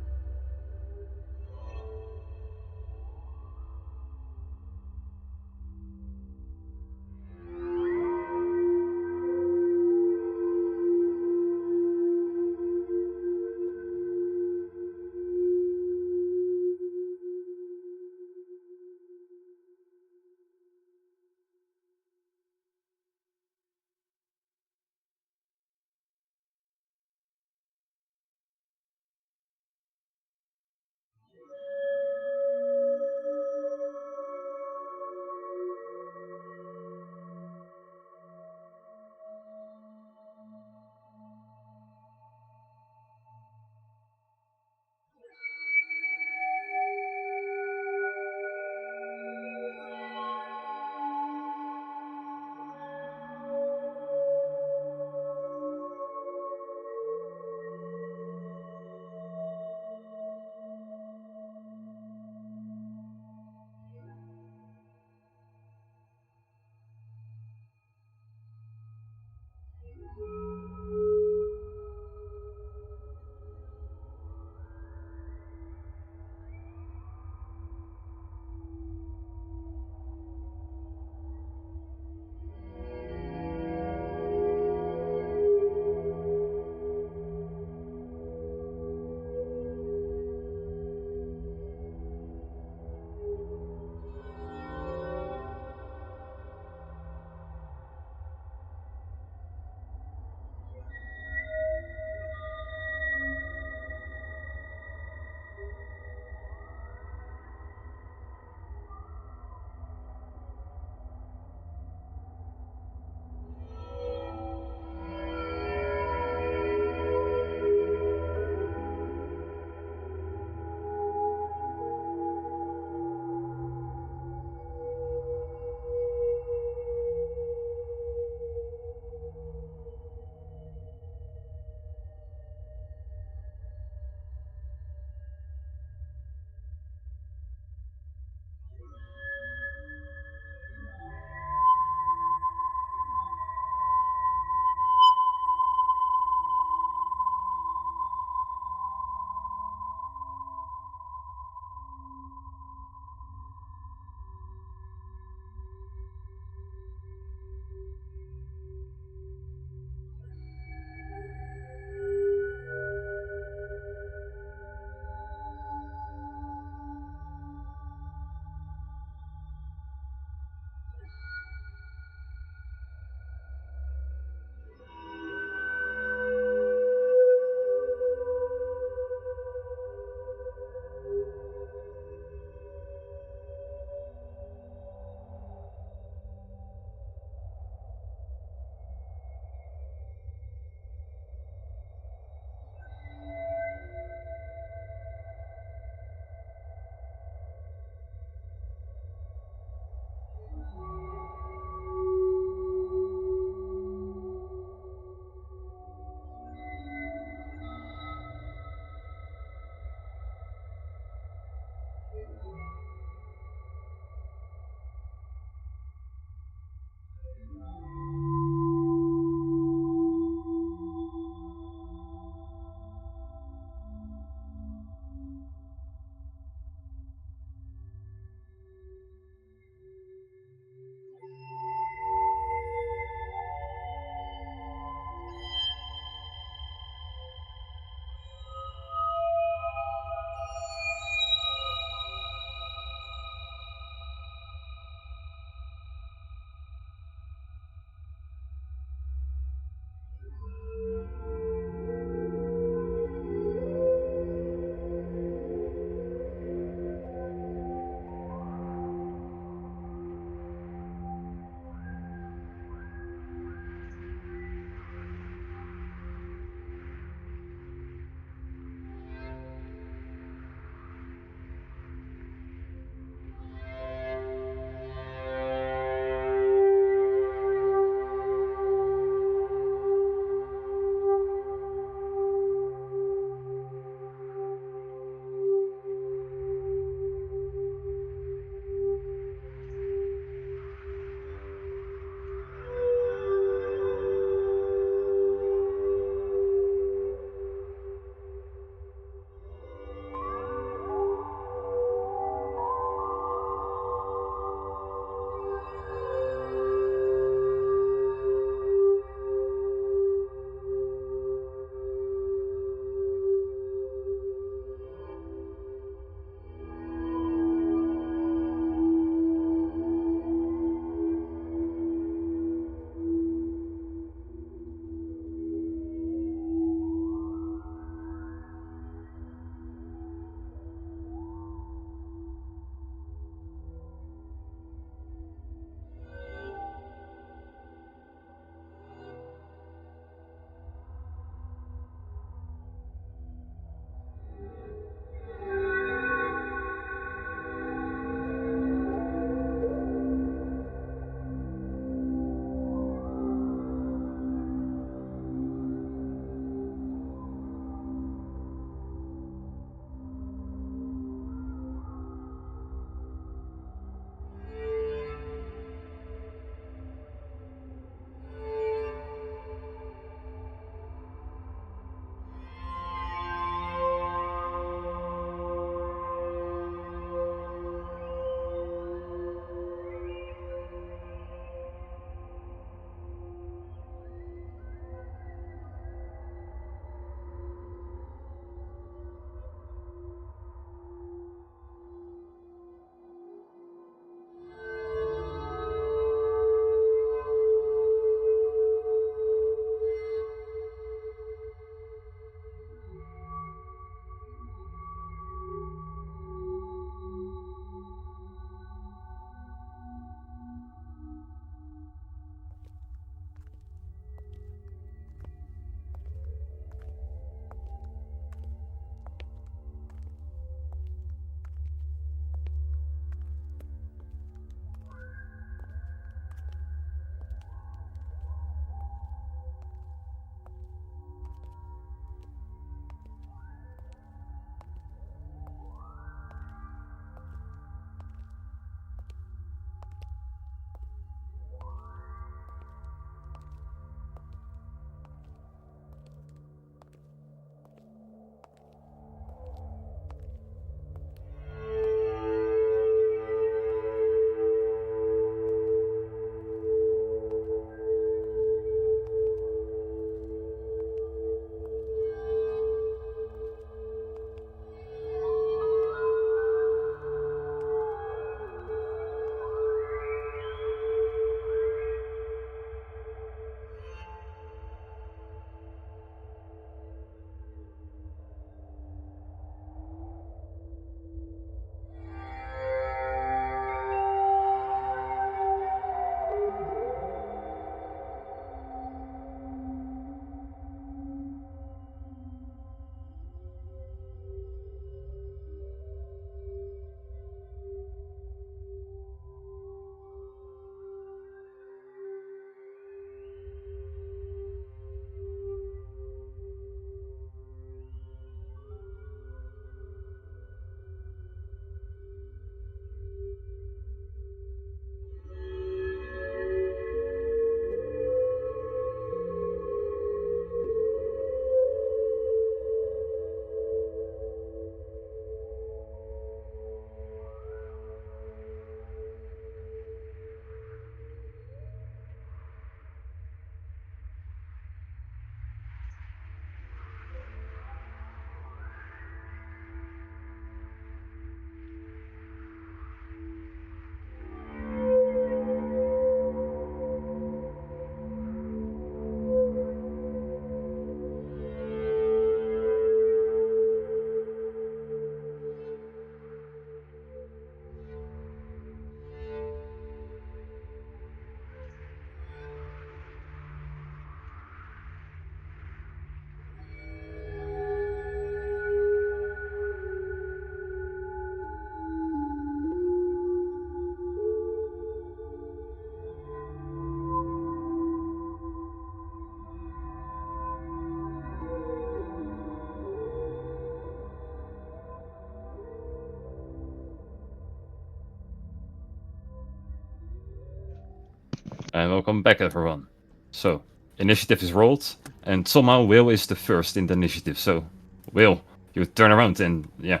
And welcome back, everyone. So, initiative is rolled, and somehow Will is the first in the initiative. So, Will, you turn around and yeah,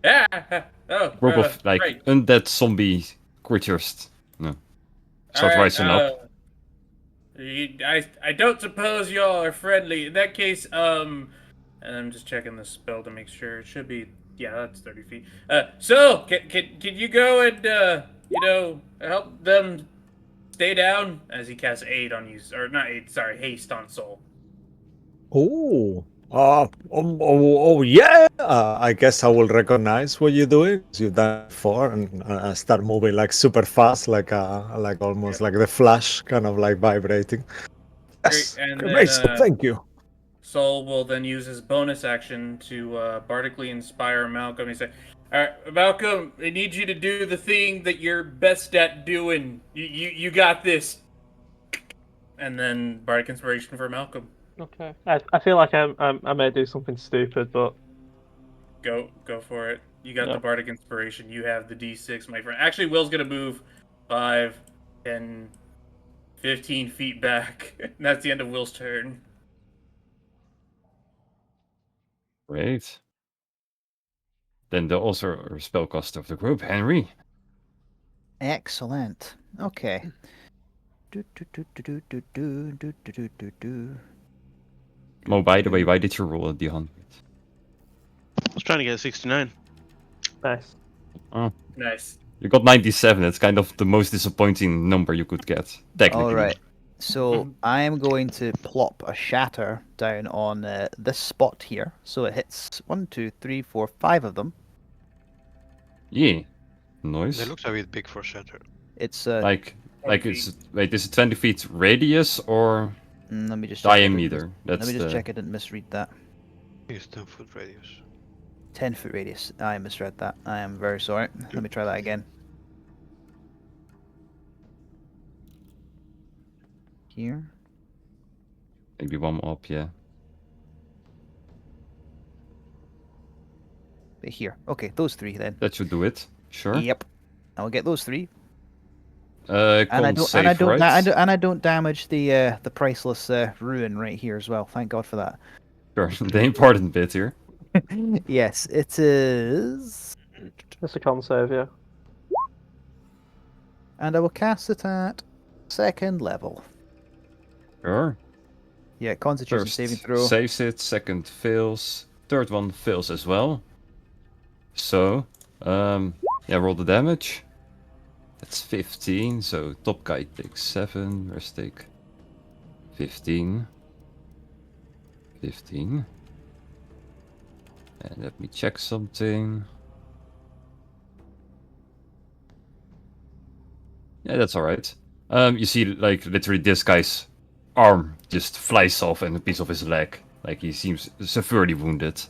Yeah. Oh, group of like great. undead zombie creatures. No, All start right. rising up. I don't suppose y'all are friendly. In that case, and I'm just checking the spell to make sure. It should be, yeah, that's 30 feet. So can you go and help them stay down as he casts aid on you, or not aid, sorry, haste on Soul. Oh, yeah. I guess I will recognize what you're doing. You've done it before, and start moving like super fast, like almost like the Flash, kind of like vibrating. Great, Yes, and then amazing. Thank you. Soul will then use his bonus action to bardically inspire Malcolm. He say, "All right, Malcolm, I need you to do the thing that you're best at doing. You got this." And then bardic inspiration for Malcolm. Okay. I feel like I may do something stupid, but Go for it. You got Yeah. the bardic inspiration. You have the D6, my friend. Actually, Will's gonna move 5, 10, 15 feet back. And that's the end of Will's turn. Great. Then the also spellcaster of the group, Henry. Excellent. Okay. Do, do, do, do, do, do, do, do, do, do, do. Oh, by the way, why did you roll a D100? I was trying to get a 69. nice. Oh, Nice. you got 97. That's kind of the most disappointing number you could get, technically. All right. So I am going to plop a shatter down on this spot here. So it hits 1, 2, 3, 4, 5 of them. Yeah. They Nice. looks a bit big for Shatter. It's Like 20 it's wait, is it 20 feet radius or let me just check. diameter? Let That's me just the check. I didn't misread that. It's 10-foot radius. 10-foot radius. I misread that. I am very sorry. Let me try that again. Here. maybe one up. Yeah. Here. Okay, those 3 then. That should do it. Sure. Yep. I'll get those 3. And And save, I don't, right? and I don't damage the priceless ruin right here as well. Thank God for that. Sure. The important bit here. Yes, it is. It's a con save, yeah. And I will cast it at 2nd level. Sure. Yeah, Constitution First saving throw. saves it, second fails, third one fails as well. So, yeah, roll the damage. That's 15, so top guy takes 7, rest take 15. 15. And let me check something. Yeah, that's alright. You see, like, literally this guy's arm just flies off and a piece of his leg. Like, he seems severely wounded.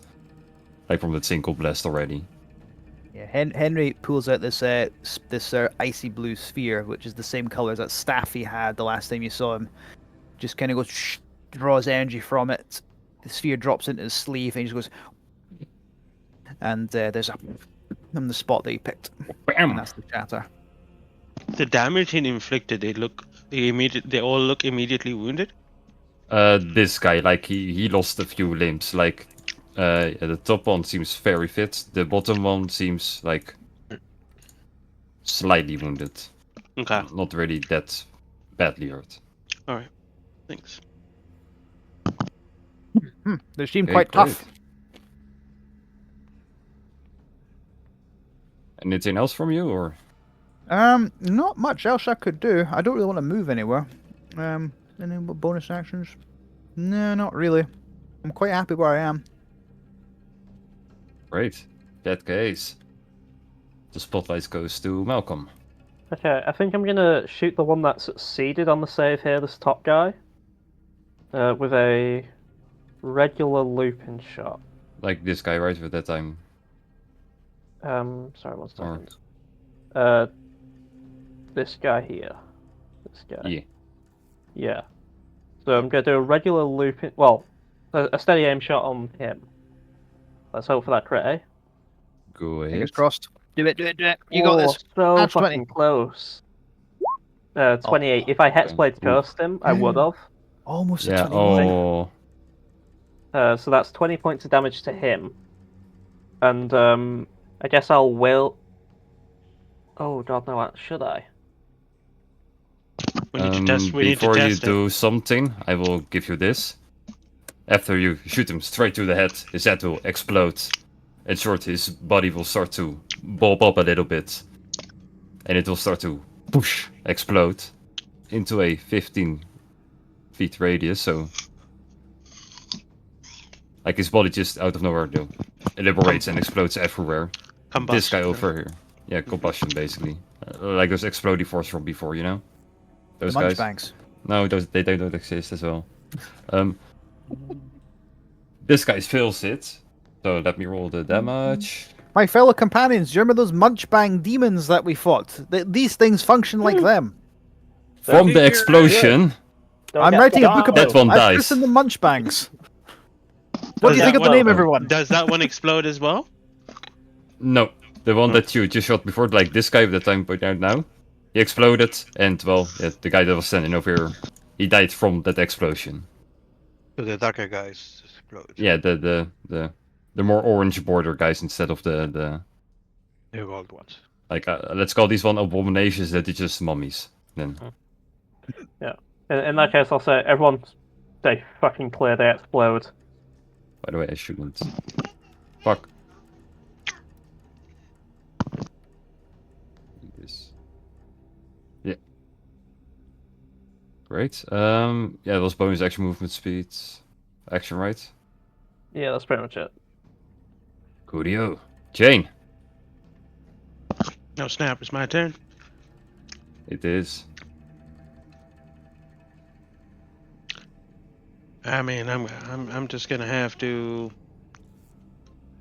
Like, from that single blast already. Yeah, Henry pulls out this icy blue sphere, which is the same color as that staff he had the last time you saw him. Just kind of goes, draws energy from it. The sphere drops into his sleeve, and he just goes, and there's a on the spot that he picked, and Bam! that's the shatter. The damage it inflicted, they all look immediately wounded. This guy, like, he lost a few limbs. Like, yeah, the top one seems very fit. The bottom one seems like slightly wounded. Okay. Not really that badly hurt. All right. Thanks. They seem Okay, quite tough. great. Anything else from you, or? Not much else I could do. I don't really want to move anywhere. Any bonus actions? No, not really. I'm quite happy where I am. Great. In that case, the spotlight goes to Malcolm. Okay, I think I'm gonna shoot the one that succeeded on the save here, this top guy, with a regular looping shot. Like this guy right at that time. Sorry, 1 second. This guy here. This guy. Yeah. Yeah. So I'm gonna do a regular looping. Well, a steady aim shot on him. Let's hope for that crit, eh? Go ahead. Fingers crossed. Do it. You got this. So That's fucking 20. close. 28. If I Hexblade cursed him, I would have. Almost a Yeah. 21. Oh. So that's 20 points of damage to him. And I guess I'll will. Oh god, no! Should I? We need to test. We need to Before you test it. do something, I will give you this. After you shoot him straight to the head, his head will explode. In short, his body will start to bulb up a little bit. And it will start to push, explode into a 15 feet radius, so... Like his body just out of nowhere elaborates and explodes everywhere. Combustion. This guy over here. Yeah, combustion basically. Like those exploding force from before, you know? Those guys. Munchbangs. No, they don't exist as well. This guy feels it. So let me roll the damage. My fellow companions, do you remember those Munchbang demons that we fought? These things function like them. From the explosion, Don't I'm get writing a book down. about That one them. I've dies. christened them Munchbangs. What do you Does think of that the name, one- everyone? Does that one explode as well? no. The one that you just shot before, like this guy that I'm pointing out now, he exploded, and well, yeah, the guy that was standing over here, he died from that explosion. So the darker guys explode. Yeah, the more orange border guys instead of the The gold ones. like let's call these one abominations that are just mummies. Then In that case, I'll say everyone stay fucking clear. They explode. by the way, I shouldn't. Fuck. This. Yeah. Great. Yeah, those bonus action movement speed. Action, right? Yeah, that's pretty much it. Coolio. Jane. No snap. It's my turn. It is. I mean, I'm just gonna have to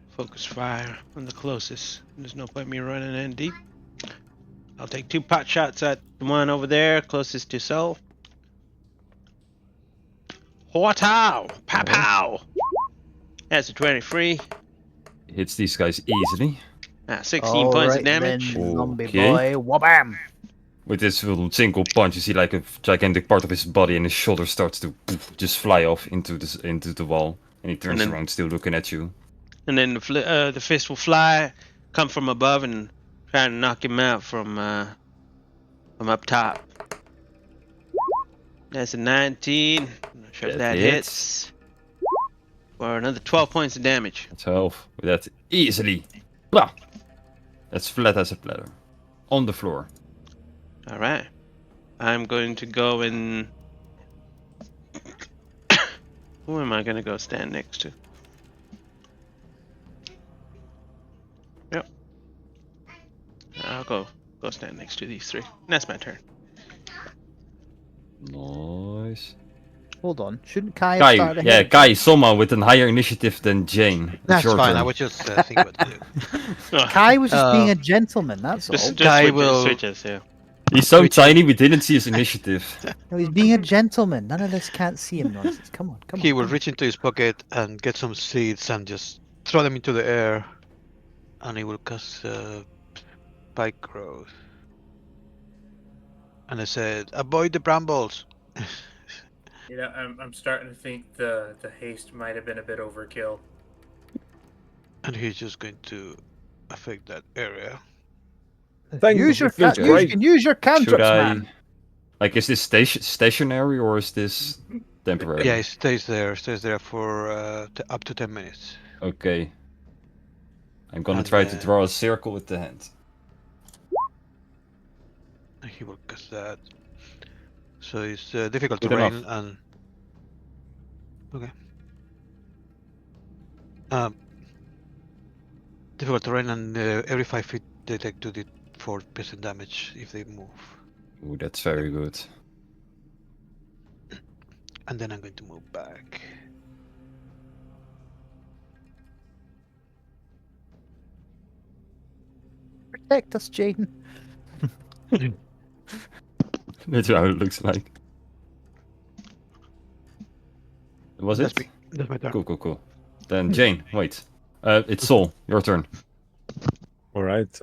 focus fire on the closest. There's no point me running in deep. I'll take 2 pot shots at the one over there, closest to Soul. Hortow! Pow pow! That's a 23. Hits these guys easily. 16 points of Alright damage. then, zombie Okay. boy. Wabam! With this little single punch, you see like a gigantic part of his body, and his shoulder starts to just fly off into the wall, and he turns And then- around, still looking at you. And then the fist will fly, come from above, and try to knock him out from up top. That's a 19. I'm not sure if That that hits. hits. For another 12 points of damage. 12. With that easily. Blah. That's flat as a platter. On the floor. Alright. I'm going to go and... Who am I going to go stand next to? Yep. I'll go stand next to these 3. That's my turn. Nice. Hold on. Shouldn't Kai have Kai, started yeah, ahead? Kai, someone with a higher initiative than Jane. It's That's your fine. turn. I was just thinking what to do. Kai was just being Uh, a gentleman, that's all. Just Guy switches, will- switches, yeah. He's so Which- tiny, we didn't see his initiative. No, he's being a gentleman. None of this can't see him nonsense. Come on, come on. He will reach into his pocket and get some seeds and just throw them into the air. And he will cast spike growth. And I said, avoid the brambles. You know, I'm starting to think the haste might have been a bit overkill. And he's just going to affect that area. Thank Use you, your feels you great. can use your Should cantrips, I... man. Like, is this stationary or is this temporary? Yeah, it stays there for up to 10 minutes. Okay. I'm gonna And, try to draw a circle with the hand. And he will cast that. So it's difficult Good terrain enough. and... Okay. Difficult terrain and every 5 feet they take 2d4 damage if they move. Ooh, that's very good. And then I'm going to move back. Protect us, Jaden. That's how it looks like. Was That's it? That's my turn. Cool. Then Jane, wait. It's Sol, your turn. All right.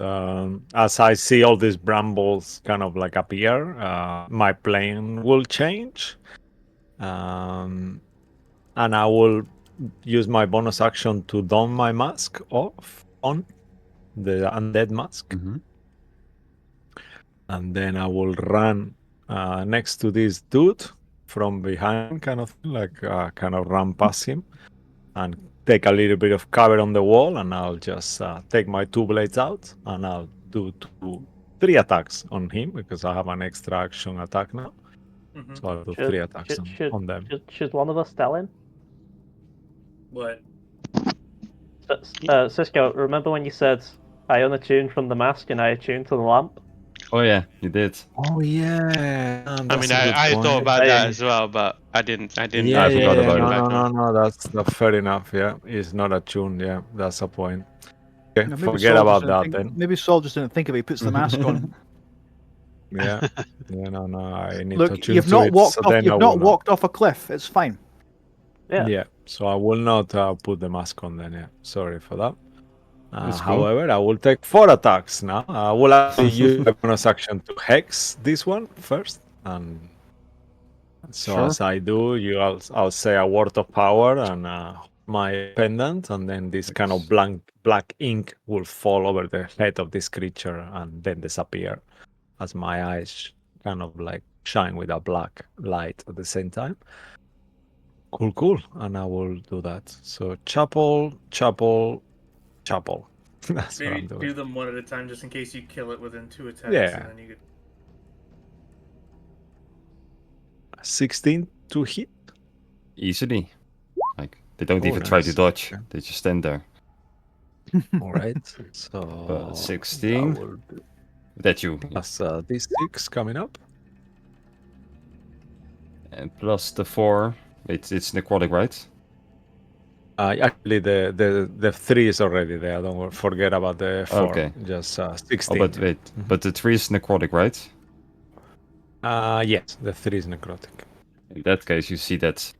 As I see all these brambles kind of like appear, my plan will change. And I will use my bonus action to don my mask off on the undead mask. Mm-hmm. And then I will run next to this dude from behind, kind of thing, like kind of run past him and take a little bit of cover on the wall, and I'll just take my 2 blades out and I'll do 3 attacks on him because I have an extra action attack now. Mhm. So I'll do Should- 3 attacks should- on them. Should one of us tell him? What? Cisco, remember when you said I unattuned from the mask and I attuned to the lamp? Oh yeah, you did. Oh yeah, I mean, I thought about that as well, but I didn't. Yeah, I forgot about no, it. no, no, no. That's fair enough. Yeah, it's not attuned. Yeah, that's a point. Okay, No, maybe forget Saul about just that didn't then. think, maybe Saul just didn't think of it. He puts the mask on. Yeah, yeah, no, I need to Look, attune you've to not it, walked so off. then I You've will not walked off a cliff. It's fine. Yeah. So I will not put the mask on then. Yeah, sorry for that. That's cool. However, I will take 4 attacks now. I will actually use my bonus action to hex this one first, and so Sure. as I do, I'll say a word of power and my pendant, and then this kind of black ink will fall over the head of this creature and then disappear as my eyes kind of like shine with a black light at the same time. Cool. And I will do that. So chapel. That's what I'm Maybe doing. do them one at a time, just in case you kill it within 2 attacks, Yeah. and then you could. 16 to hit. Easily. Like they don't Oh, even try to nice. dodge. Okay. They just stand there. All right. So 16. that will be That you. plus D6 coming up. And plus the 4. It's necrotic, right? Actually, the 3 is already there. Don't forget about the 4. Okay. Just Oh, 16. but wait. But the 3 is necrotic, right? Yes, the 3 is necrotic. In that case, you see that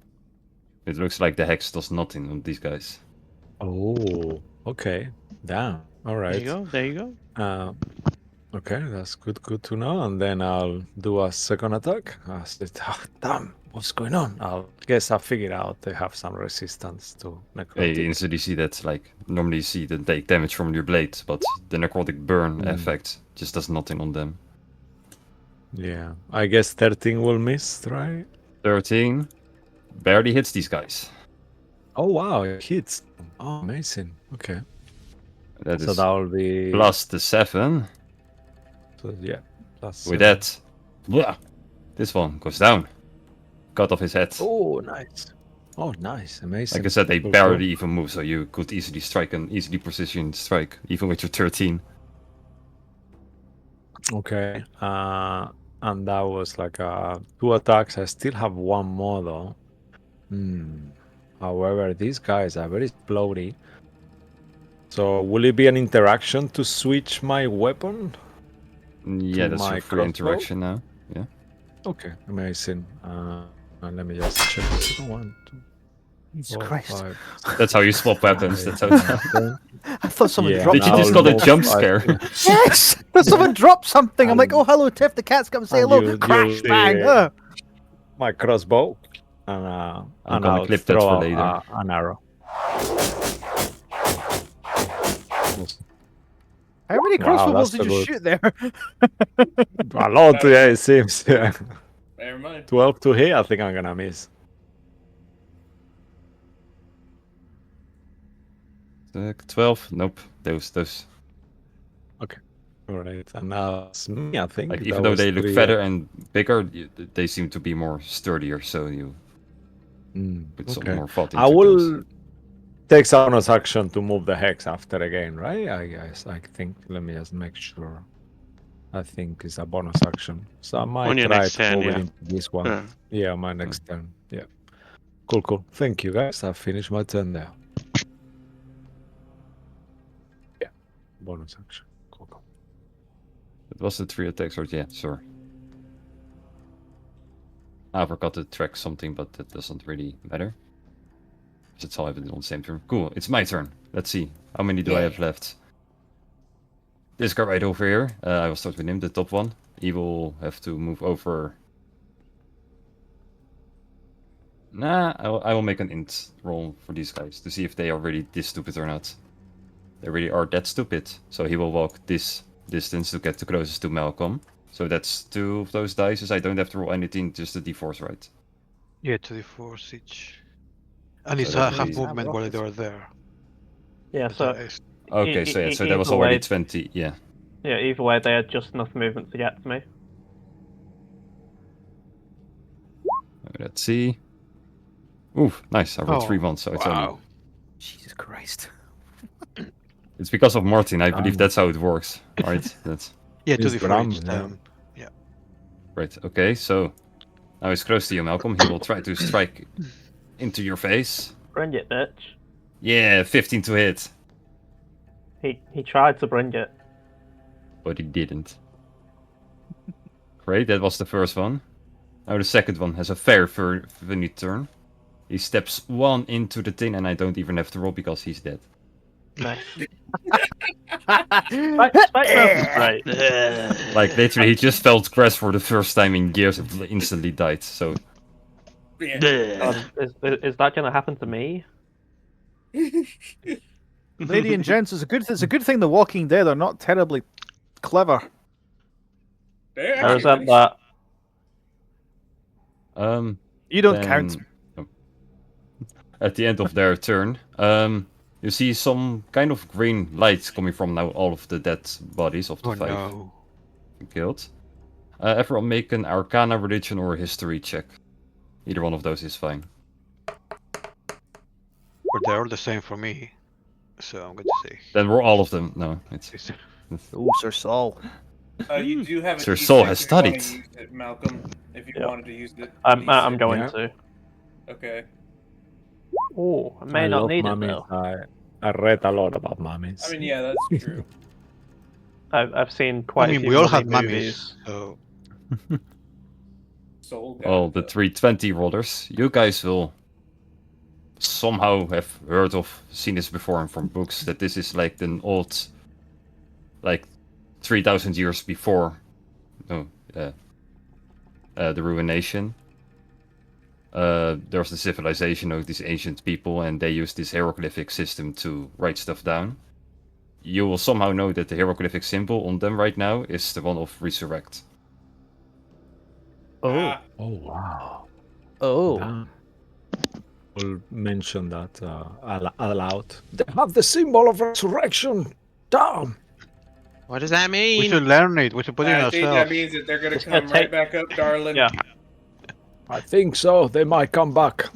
it looks like the hex does nothing on these guys. Oh, okay. Damn. All right. There you go. Okay, that's good to know. And then I'll do a second attack. Damn, what's going on? I guess I figured out they have some resistance to necrotic. You instantly see that, like, normally you see them take damage from your blade, but the necrotic burn effect just does nothing on them. Yeah, I guess 13 will miss, right? 13 barely hits these guys. Oh wow, it hits. Oh, amazing. Okay, That so is that will be plus the 7. So yeah, plus. With that, blah, this one goes down. Cut off his head. Oh, nice. Oh, nice, amazing. Like I said, they Cool, barely even move, so you could easily strike an easily precision strike, even with your 13. Okay. And that was like 2 attacks. I still have 1 more though. However, these guys are very explodey. So will it be an interaction to switch my weapon? Yeah, To that's my your free crossbow? interaction now. Yeah. Okay, amazing. And let me just check. 1, 2, Jesus 4, Christ! 5. That's how you swap weapons. That's how. I thought someone Yeah, dropped. Did you now just I'll got a move jump 5. scare? Yes! That someone dropped something. I'm like, And- oh hello, Tiff. The cat's come say and hello. you- Crash you- bang. yeah. My crossbow, and gonna I'll clip that throw for later. an arrow. How many Wow, crossbow bolts that's did you good. shoot there? A lot, yeah, it seems. Yeah. Never mind. 12 to hit, I think I'm gonna miss. 12? Nope. Those. Alright, and now it's me, I think. Like, That even though was they look 3, fatter and bigger, they seem to be more sturdier, so you put some okay. more thought into I will those. take some bonus action to move the hex after again, right? I guess. I think. Let me just make sure. I think it's a bonus action. So I might your try next to turn, move it yeah. into this one. Yeah. Yeah, my next turn. Yeah. Cool. Thank you, guys. I finished my turn there. Yeah. Bonus action. Cool. It was the 3 attacks, or yeah, sure. I forgot to track something, but that doesn't really matter. It's all have it on the same turn. Cool, it's my turn. Let's see. How many do I have left? this guy right over here. I will start with him, the top one. He will have to move over. Nah, I will make an int roll for these guys to see if they are really this stupid or not. They really are that stupid. So he will walk this distance to get the closest to Malcolm. So that's 2 of those dice. I don't have to roll anything, just the d4s, right? Yeah, 2d4 each. And So it's that a will half be- movement while they're there. Yeah, The so dice. Okay, so yeah, so that was either already way- 20, yeah. yeah, either way, they had just enough movement to get to me. Let's see. Oof, nice. I rolled 3 Oh, ones, so it's only... wow. Jesus Christ. It's because of Martin. I believe Um, that's how it works, right? That's Yeah, It's 2d4 Bram, each yeah. down. right. Okay, so now he's close to you, Malcolm. He will try to strike into your face. Bring it, bitch. Yeah, 15 to hit, He tried to bring it. but he didn't. Great, that was the first one. Now the second one has a very funny turn. He steps 1 into the tin, and I don't even have to roll because he's dead. Nice. Spike Mouth is great. Like literally, he just felt grass for the first time in years and instantly died. So Yeah. Is that gonna happen to me? Lady and gents, it's a good thing the Walking Dead are not terribly clever. They're I actually resent pretty that. You don't then count. at the end of their turn, you see some kind of green lights coming from now all of the dead bodies of the Oh 5 no. killed. Everyone make an Arcana, Religion, or History check. Either one of those is fine. But they're all the same for me. So I'm going to say. Then we're all of them. No, it's Oh, Sir Saul. You do have a Sir D6 Saul has if you wanna studied. use it, Malcolm. If you Yeah. wanted to use it. I'm D6. going Yeah. to. Okay. Oh, I may I not love need mummies. it though. I read a lot about mummies. I mean, yeah, that's true. I've seen quite I a mean, few we all mummy have mummies. movies. So Soul got Well, it, the though. 320 rollers. You guys will somehow have heard of, seen this before from books, that this is like an old, like 3,000 years before the ruination. There was the civilization of these ancient people, and they used this hieroglyphic system to write stuff down. You will somehow know that the hieroglyphic symbol on them right now is the one of resurrect. Oh. Ah, Oh wow. Oh. Damn. We'll mention that aloud. They have the symbol of resurrection. Damn. What does that we mean? should learn it. We should put it in I think that ourselves. means that they're gonna It's gonna come right take- back up, darling. Yeah. I think so. They might come back.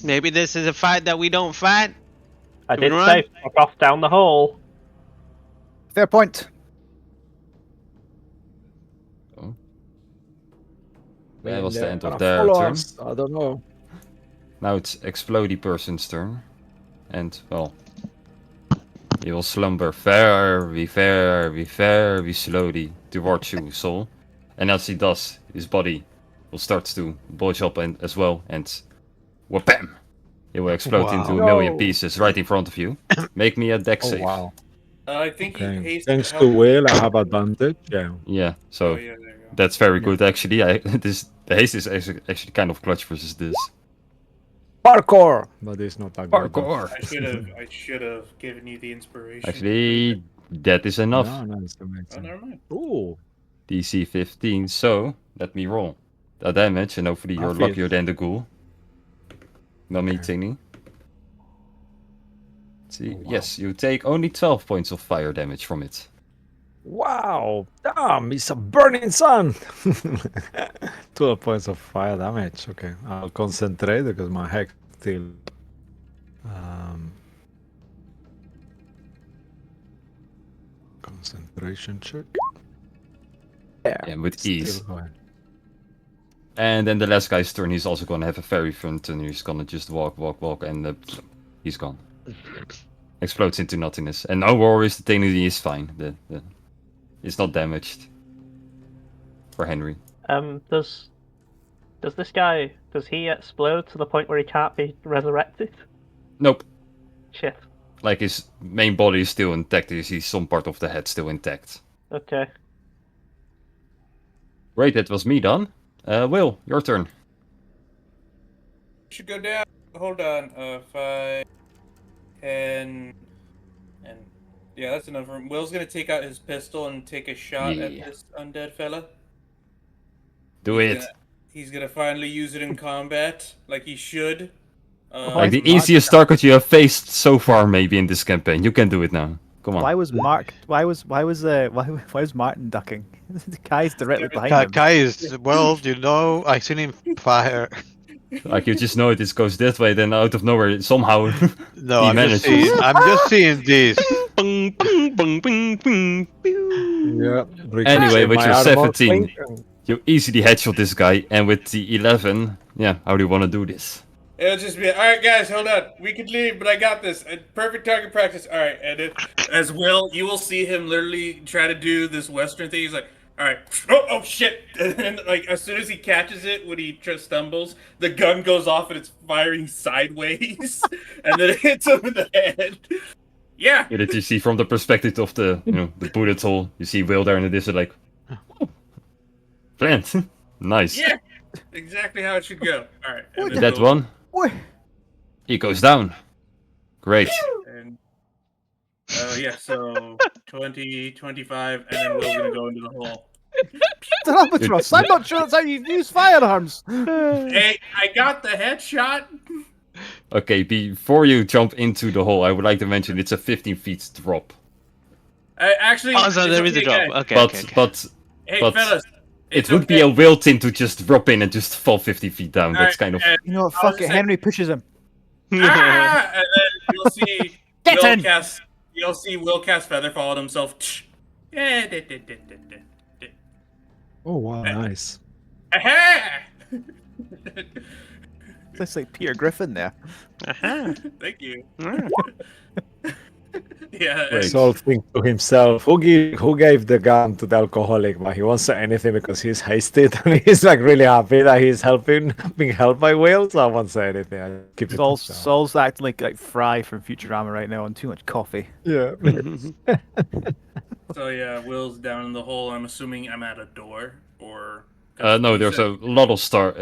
Maybe this is a fight that we don't fight. I Can we did run? say fuck off down the hole. Fair point. That was the end of Gonna their follow turn. us. I don't know. Now it's Explodey person's turn. And, well, he will slumber very slowly towards you, Soul. And as he does, his body will start to bulge up and, as well, and wha-bam! It will explode Wow. into a million No. pieces right in front of you. Make me a dex Oh save. wow. I think he Okay. hasted Thanks to help. Will, I have advantage. Yeah. Yeah, so Oh, yeah, there you go. that's very good actually. The haste is actually kind of clutch versus this. Parkour. But it's not that good. Parkour! I should have given you the inspiration. Actually, that is enough. No, no, it's Oh, amazing. never mind. Ooh. DC 15, so let me roll the damage, and hopefully you're feel- luckier than the ghoul. Mummy Okay. thingy. See, Oh, wow. yes, you take only 12 points of fire damage from it. Wow. Damn, it's a burning sun. 12 points of fire damage. Okay. I'll concentrate because my heck still. Concentration check. Yeah, with still ease. going. And then the last guy's turn, he's also gonna have a very fun turn. He's gonna just walk, and he's gone. Explodes into nothingness. And no worries, the thing is fine. It's not damaged. For Henry. Does this guy, does he explode to the point where he can't be resurrected? Nope. Shit. Like his main body is still intact. You see some part of the head still intact. Okay. Right, that was me done. Will, your turn. Should go down. Hold on. 5, 10, and yeah, that's enough room. Will's gonna take out his pistol and take a shot at Yeah. this undead fella. Do He's it. Gonna, he's gonna finally use it in combat, like he should. Like the Mark- easiest target you have faced so far, maybe in this campaign. You can do it now. Come on. Why was Martin ducking? The guy's directly behind him. Kai is, well, I seen him fire. Like you just know this goes that way, then out of nowhere somehow. No, He I'm just manages. seeing. I'm just seeing this. Bung, bung, bung, bung, bung, pew. Yeah. Anyway, ricochet with my your armor 17, plate and- you easily headshot this guy, and with the 11, yeah, how do you want to do this? It'll just be, all right, guys, hold on. We could leave, but I got this. Perfect target practice. All right, and as Will, you will see him literally try to do this Western thing. He's like, all right, oh shit, and like as soon as he catches it, when he just stumbles, the gun goes off and it's firing sideways, and then it hits him in the head. Yeah. Yeah, that you see from the perspective of the the bullet hole. You see Will there in the distance, like, oh, plant, nice. Yeah. Exactly how it should go. All right. and then That we'll- one, Oi. he goes down. Great. And, yeah, so 20, 25, and then Will's gonna go into the hole. The albatross. I'm not sure that's how you use firearms. Hey, I got the headshot. Okay, before you jump into the hole, I would like to mention it's a 15 feet drop. Actually, Oh, so it's there is a okay, drop. guys. Okay, But okay. but Hey, but fellas, it it's would be okay. a Will thing to just drop in and just fall 50 feet down. All That's right, kind of and- You know what? I was Fuck it. just Henry pushes him. Ah! And then you'll see Get Will in! cast. You'll see Will cast Featherfall at himself. Yeah, Oh wow, nice. Aha! Looks like Peter Griffin there. Aha. Thank you. Ah. Yeah. Wait. Soul think to himself, who gave the gun to the alcoholic, but he won't say anything because he's hasted and he's like really happy that he's being helped by Will, so I won't say anything. I keep it to myself. Saul's acting like Fry from Futurama right now on too much coffee. Yeah. So yeah, Will's down in the hole. I'm assuming I'm at a door or. no. There's a lot of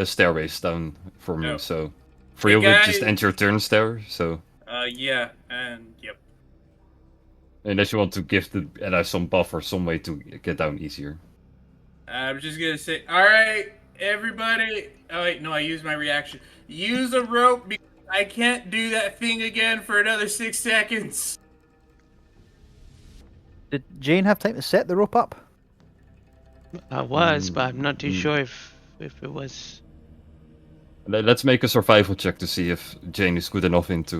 stairways down for me. Oh. So for Hey, you, we guys. just end your turns there. So Yeah, and yep. unless you want to give the ally some buff or some way to get down easier. I'm just gonna say, all right, everybody. Oh wait, no, I used my reaction. Use a rope because I can't do that thing again for another 6 seconds. Did Jane have time to set the rope up? I was, but I'm not too sure if it was. Let's make a survival check to see if Jane is good enough if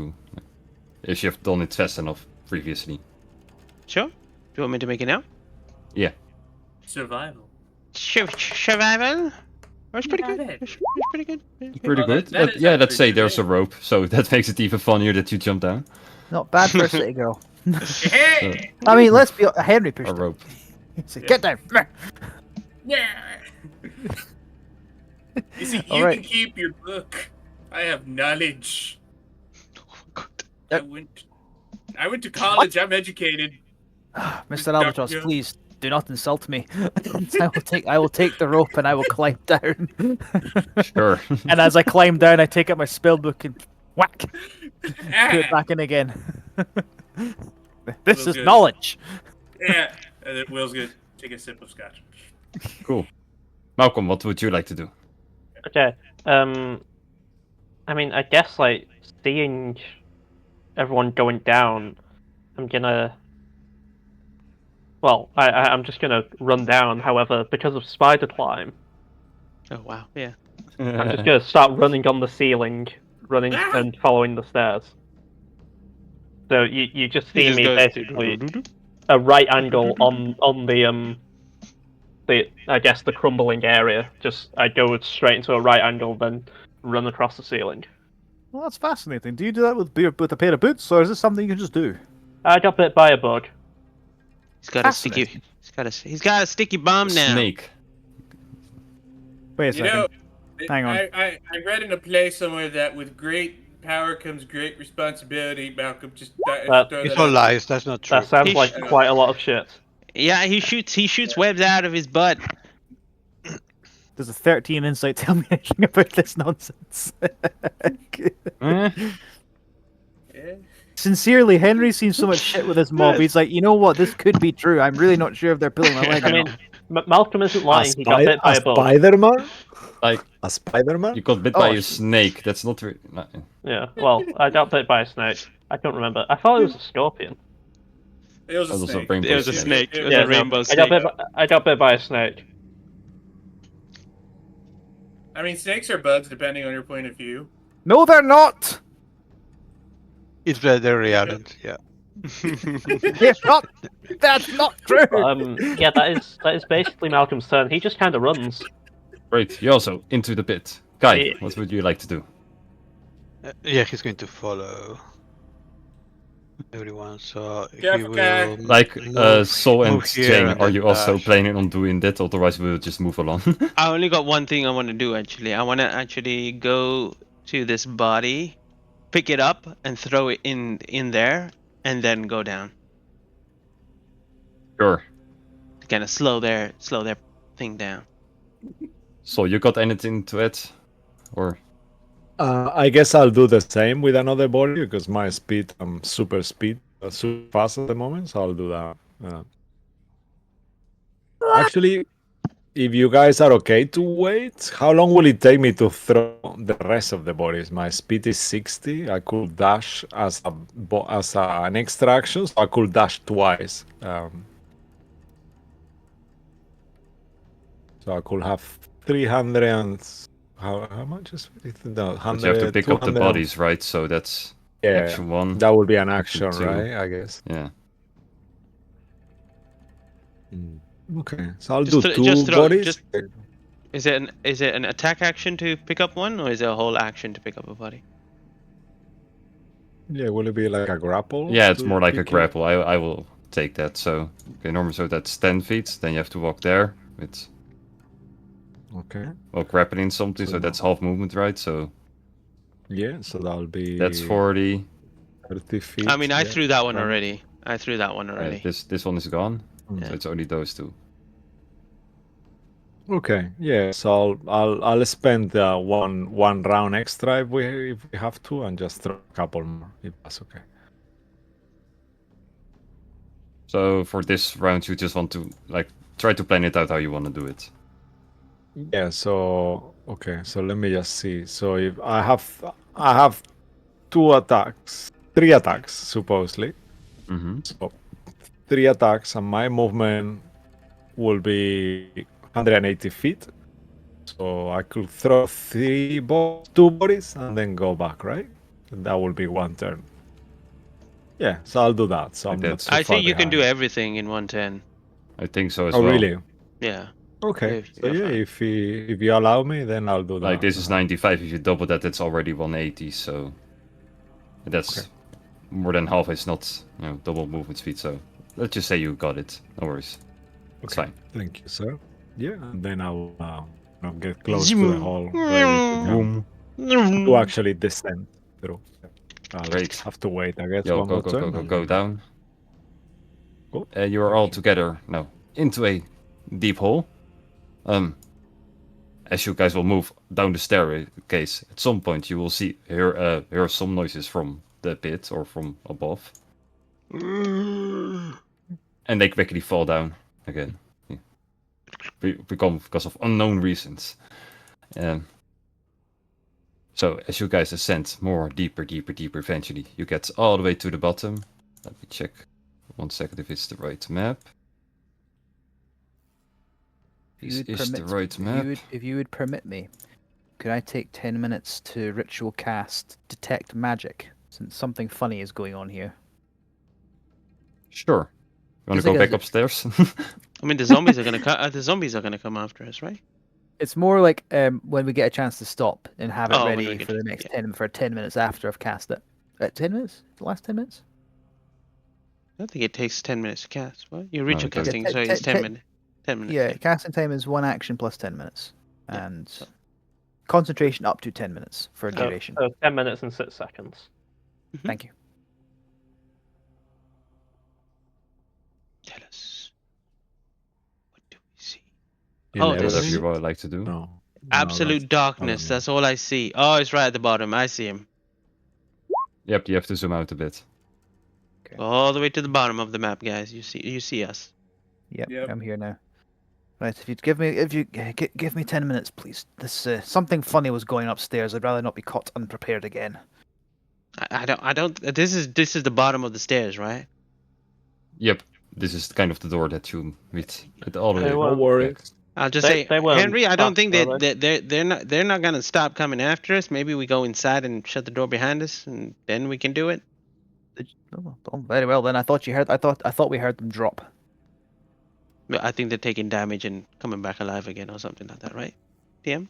you have done it fast enough previously. Sure. Do you want me to make it now? Yeah. Survival. Survival. That's pretty Got good. it. That's pretty good. Yeah. Pretty Oh, good. that is Yeah, let's actually say good, there's eh? a rope, so that makes it even funnier that you jump down. Not bad for a city girl. Hey! I mean, let's be Henry pushed A him. rope. He said, "Get down." Yeah. You see, All you right. can keep your book. I have knowledge. Yep. I went to college. I'm educated. Mr. Albatross, Yeah. please do not insult me. I will take the rope and I will climb down. Sure. And as I climb down, I take out my spell book and whack, put it Ah, back in again. This Feels is good. knowledge. yeah. And then Will's gonna take a sip of scotch. Cool. Malcolm, what would you like to do? Okay. I mean, I guess like seeing everyone going down, I'm gonna. Well, I'm just gonna run down. However, because of spider climb, Oh wow. Yeah. I'm just gonna start running on the ceiling, running and following the stairs. So you just see me basically a right angle on the I guess the crumbling area. Just I go straight into a right angle, then run across the ceiling. Well, that's fascinating. Do you do that with a pair of boots, or is this something you can just do? I got bit by a bug. He's got a sticky. He's got a sticky bomb now. Snake. Wait a You second. know, Hang on. I read in a play somewhere that with great power comes great responsibility. Malcolm, just throw It's that all out. lies. That's not true. That sounds like quite a lot of shit. Yeah, he shoots webs out of his butt. Does a 13 insight tell me anything about this nonsense? Eh? Sincerely, Henry seems so much shit with this mob. He's like, you know what? This could be true. I'm really not sure if they're pulling my leg I or mean, not. Malcolm isn't lying. He got bit by a bug. Spider-Man? Like, A Spider-Man? you got bit Oh, by a shit. snake. That's not... Yeah, well, I got bit by a snake. I don't remember. I thought it was a scorpion. It was That a was a snake. rainbow It was a snake. It was a rainbow I got snake. I got bit by a snake. I mean, snakes are bugs depending on your point of view. No, they're not. It's very aren't. Yeah. They're not. That's not true. Yeah, that is basically Malcolm's turn. He just kind of runs. Great, you also into the pit. Guy, Yeah. what would you like to do? Yeah, he's going to follow everyone. So he Careful, Kai. will Like, Sol and move here Jane, and are then you also dash. planning on doing that? Otherwise, we'll just move along. I only got one thing I want to do actually. I want to actually go to this body, pick it up, and throw it in there, and then go down. Sure. To kind of slow their thing down. So, you got anything to add? Or... I guess I'll do the same with another body because my speed, I'm super fast at the moment, so I'll do that. Actually, if you guys are okay to wait, how long will it take me to throw the rest of the bodies? My speed is 60. I could dash as an extra action, so I could dash twice. So I could have 300 and... How much is it? No, 100, But you have to pick up the 200 bodies, right? So that's action 1. That would be an action, two. right? I guess. Yeah. Okay, so I'll Just do throw- just two throw- bodies. just- Is it an attack action to pick up one, or is it a whole action to pick up a body? Yeah, will it be like a grapple? Yeah, it's to more like a pick it? grapple. I will take that. So, okay, normally, so that's 10 feet. Then you have to walk there with, Okay. well, grappling something. So So- that's half movement, right? So Yeah, so that'll be. that's 40. 30 feet. I mean, I yeah. threw that one Um, already. I threw that one already. This one is gone. Mm. So it's only those two. Okay, yeah. So I'll spend one round extra if we have to, and just throw a couple more if that's okay. So for this round, you just want to like try to plan it out how you want to do it. Yeah. So okay. So let me just see. So if I have 3 attacks supposedly. Mm-hmm. So 3 attacks, and my movement will be 180 feet. So I could throw 2 bodies and then go back, right? And that will be 1 turn. Yeah, so I'll do that. So I'm not That's- so I far think you can do behind. everything in 110. I think so as Oh, well. really? Yeah. Okay. If So you're yeah, fine. if you allow me, then I'll do that. Like this is 95. If you double that, it's already 180. So that's Okay. more than half. It's not double movement speed. So let's just say you got it. No worries. It's Okay. fine. Thank you, sir. Yeah, and then I'll get close to the hole, ready to actually descend through. I'll Great. have to wait, I guess, Yo, one go, more go, turn. go, go, and go then- down. Cool. You are all together now into a deep hole. As you guys will move down the staircase, at some point you will hear some noises from the pit or from above, and they quickly fall down again, because of unknown reasons. So as you guys ascend more deeper, eventually you get all the way to the bottom. Let me check 1 second if it's the right map. This is the right map. If you would permit me, could I take 10 minutes to ritual cast detect magic, since something funny is going on here? Sure. You want It's to go like a- back upstairs? I mean, the zombies are gonna the zombies are gonna come after us, right? It's more like when we get a chance to stop and have it Oh, when we ready get- for the next yeah. 10 minutes after I've cast it. 10 minutes? The last 10 minutes? I don't think it takes 10 minutes to cast. What? You're ritual it doesn't. casting, Yeah, so it's 10 minutes. 10 minutes. Yeah, casting time is 1 action plus 10 minutes. Yeah, And so- concentration up to 10 minutes for a So, duration. 10 minutes and 6 seconds. Thank you. Tell us. Oh, In this Whatever is you would like to do. No. absolute darkness. know. That's all I see. Oh, it's right at the bottom. I see him. Yep, you have to zoom out a bit. All the way to the bottom of the map, guys. You see us. Yep, Yep. I'm here now. Right, if you give me 10 minutes, please. This something funny was going upstairs. I'd rather not be caught unprepared again. I don't. This is the bottom of the stairs, right? Yep, this is kind of the door that you meet at all the way. Oh, No worries. I'll just They- say, they weren't Henry. I don't think fast, were they're not gonna stop coming after us. Maybe we go inside and shut the door behind us, and then we can do it. Oh, very well then. I thought we heard them drop. But I think they're taking damage and coming back alive again or something like that, right? TM.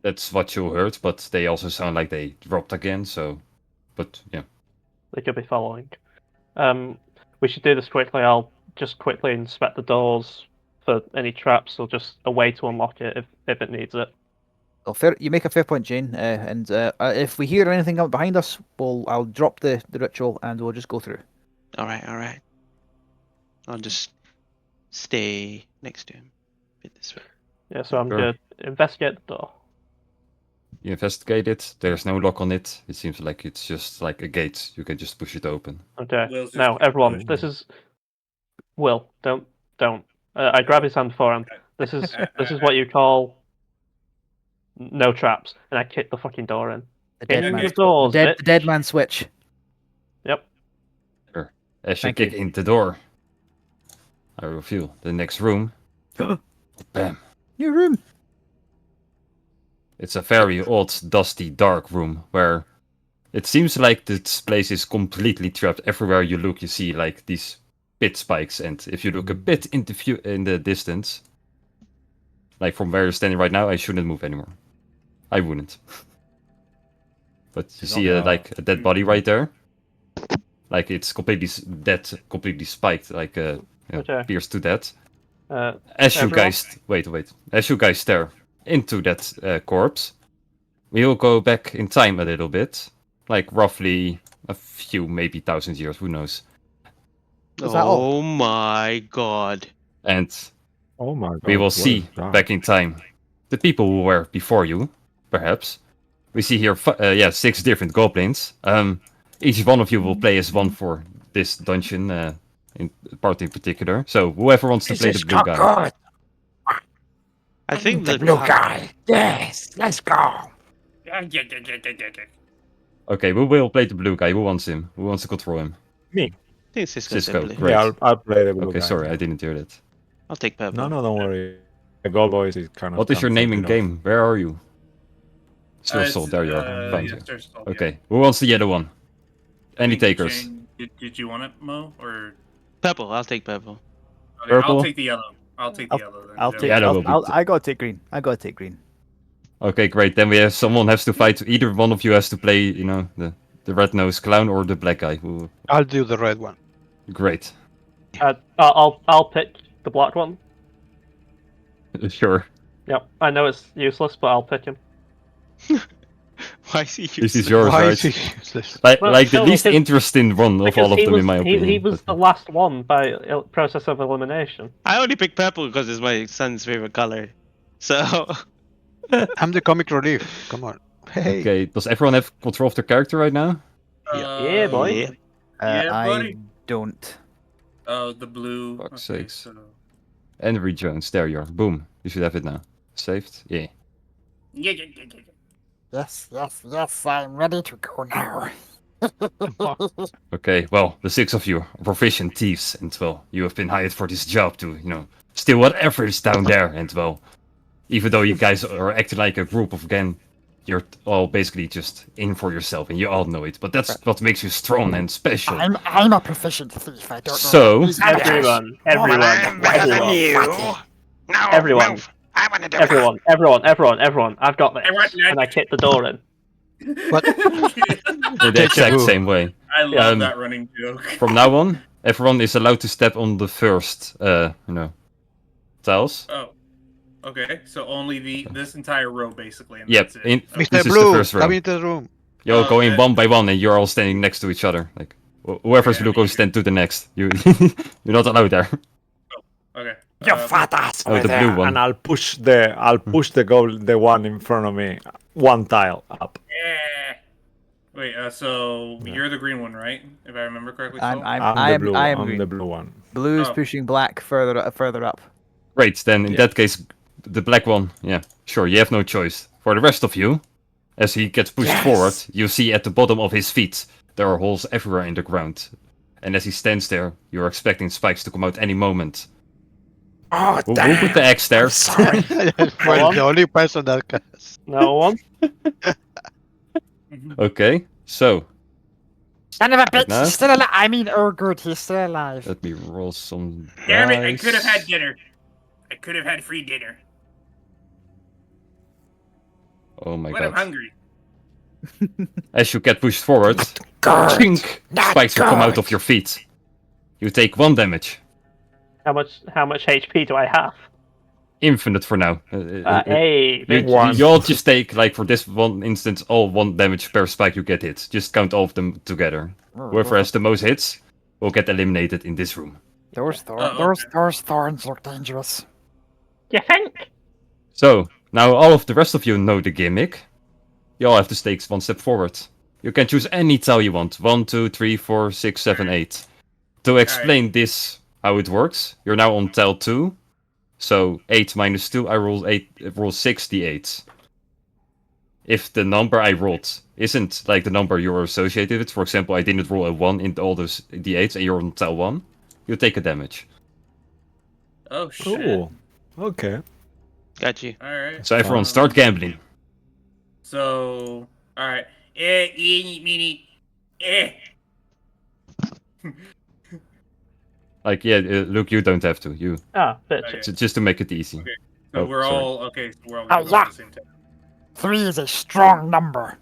That's what you heard, but they also sound like they dropped again, so... But, yeah. They could be following. We should do this quickly. I'll just quickly inspect the doors for any traps or just a way to unlock it if it needs it. Well, fair, you make a fair point, Jane. And if we hear anything out behind us, I'll drop the ritual and we'll just go through. All right. I'll just stay next to him. Bit this way. Yeah, so I'm Sure. gonna investigate the door. You investigate it, there's no lock on it. It seems like it's just like a gate. You can just push it open. Okay. Will's just Now, gonna everyone, push. this is Will. Don't. I grab his hand beforehand. This is what you call no traps, and I kick the fucking door in. The Can dead you man. use doors? The bitch? dead man switch. Yep. As you Thank kick you. in the door, I reveal the next room. Bam. New room. It's a very odd, dusty, dark room where it seems like this place is completely trapped. Everywhere you look, you see like these pit spikes, and if you look a bit in the distance, like from where you're standing right now, I shouldn't move anymore. I wouldn't. But you see, like a dead body right there. Like it's completely dead, completely spiked, like Okay. pierced to death. Everyone? As you guys wait, as you guys stare into that corpse, we will go back in time a little bit, like roughly a few, maybe 1,000 years, who knows? Is that all? Oh my god. And Oh my god. we will what see is that? back in time the people who were before you, perhaps. We see here, 6 different goblins. Each one of you will play as one for this dungeon, in particular. So whoever wants to play the blue guy. I think the guy. Yes, let's go. Okay, we will play the blue guy. Who wants him? Who wants to control him? I think Cisco, Cisco, simply. great. Yeah, I'll play the blue Okay, guy. sorry, I didn't hear that. I'll take purple. No, don't worry. The gold voice is kind of. What is your name in game? Where are you? Sir It's, Soul, there you are. Found yeah, you. Sir Soul, yeah. Okay, who wants the yellow one? Any Thank you, takers? Jane. Did you want it, Mo? Or Purple. I'll take purple. okay, Purple? I'll take the yellow. I'll take the yellow. Then. I'll Joe. take. Yeah, that will be I gotta take green. I gotta take green. Okay, great. Then we have someone has to fight. Either one of you has to play, you know, the red-nosed clown or the black guy. Who? I'll do the red one. Great. I'll pick the black one. Sure. Yep. I know it's useless, but I'll pick him. Why is he This is useless? yours, Why right? is he useless? Like, Well, like the no, least because- interesting one of Because all of he them, was, in my opinion. he was the but- last one by process of elimination. I only picked purple because it's my son's favorite color. So I'm the comic relief. Come on. Hey. Okay, does everyone have control of their character right now? Yeah, boy. yeah. Yeah, I buddy. don't. Oh, the blue. Fuck's Okay, sakes. so... Henry Jones, there you are. Boom. You should have it now. Saved? Yeah. Yeah. Yes, I'm ready to go now. Okay, well, the 6 of you are proficient thieves, and well, you have been hired for this job to, you know, steal whatever is down there, and well, even though you guys are acting like a group of gang, you're all basically just in for yourself, and you all know it, but that's what makes you strong and special. I'm a proficient thief. I don't know. So- these others. Everyone. Everyone. No, Everyone. move. I want to do it. Everyone. I've got this. And I kick the door in. What? In the Deja exact vu. same way. I love Um, that running joke. From now on, everyone is allowed to step on the first, tiles. Oh. Okay, so only this entire row basically. And Yep, that's it. in- Okay. This Mr. is the Blue, first row. come into the room. You're going Okay. one by one, and you're all standing next to each other. Like, whoever's Yeah, gonna go stand to the next. You're not allowed there. Okay. You fat ass Oh, over the there. blue one. And I'll push the one in front of me one tile up. Yeah. Wait, so you're the green one, right? If I remember correctly. I'm Sol? I'm green. the blue one. Blue is Oh. pushing black further up. Great, then in Yeah. that case, the black one, yeah, sure, you have no choice. For the rest of you, as he gets pushed forward, you see at the bottom of his feet, there are holes everywhere in the ground. And as he stands there, you're expecting spikes to come out any moment. Oh, Who damn. put the axe there? I'm sorry. Well, the only person that can. No one. Okay, so, Son of a bitch, now? he's still alive. I mean, oh good, he's still alive. let me roll some Damn it! I dice. could have had dinner. I could have had free dinner. Oh my But I'm god. hungry. As you get pushed forward, Good. chink, Not spikes will come out good. of your feet. You take 1 damage. How much HP do I have? Infinite for now. Hey, You, bitch. you all just take, like for this one instance, all 1 damage per spike you get hit. Just count all of them together. Whoever has the most hits will get eliminated in this room. Those okay. those thorns look dangerous. You think? So, now all of the rest of you know the gimmick. You all have to take 1 step forward. You can choose any tile you want. 1, 2, 3, 4, 6, 7, 8. To explain this, how it works, you're now on tile 2. So 8 minus 2, I roll 6 d8s. If the number I rolled isn't like the number you're associated with, for example, I didn't roll a 1 in all those d8s and you're on tile 1, you take a damage. Oh shit! Cool. Okay. Got you. All right. So everyone start gambling. So, all right. Meanie. Like, yeah, Luke, you don't have to. You Ah, bitch. Okay. just to make it easy. Okay. So Oh, we're sorry. all okay. So we're all Oh, gonna go yeah. at the same time. 3 is a strong number.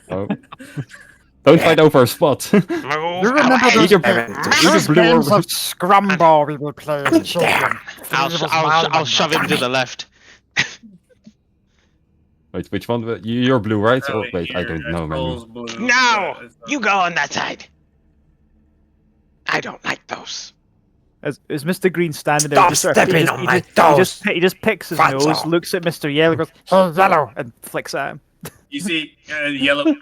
Oh. Don't fight over a spot. You remember those Either those blue or games of scrum ball we would play as children? I'll, Three was I'll, my I'll shove him number. to the left. Wait, which one? You're blue, right? Oh, Oh, wait, I don't know, man. Sol's blue, No! but it's- You go on that side. I don't like those. Is Mr. Green standing there? Stop just sort of- stepping on my toes, he just picks his fatso. nose, looks at Mr. Yellow, goes, Hey, yellow. and flicks at him. You see, yellow.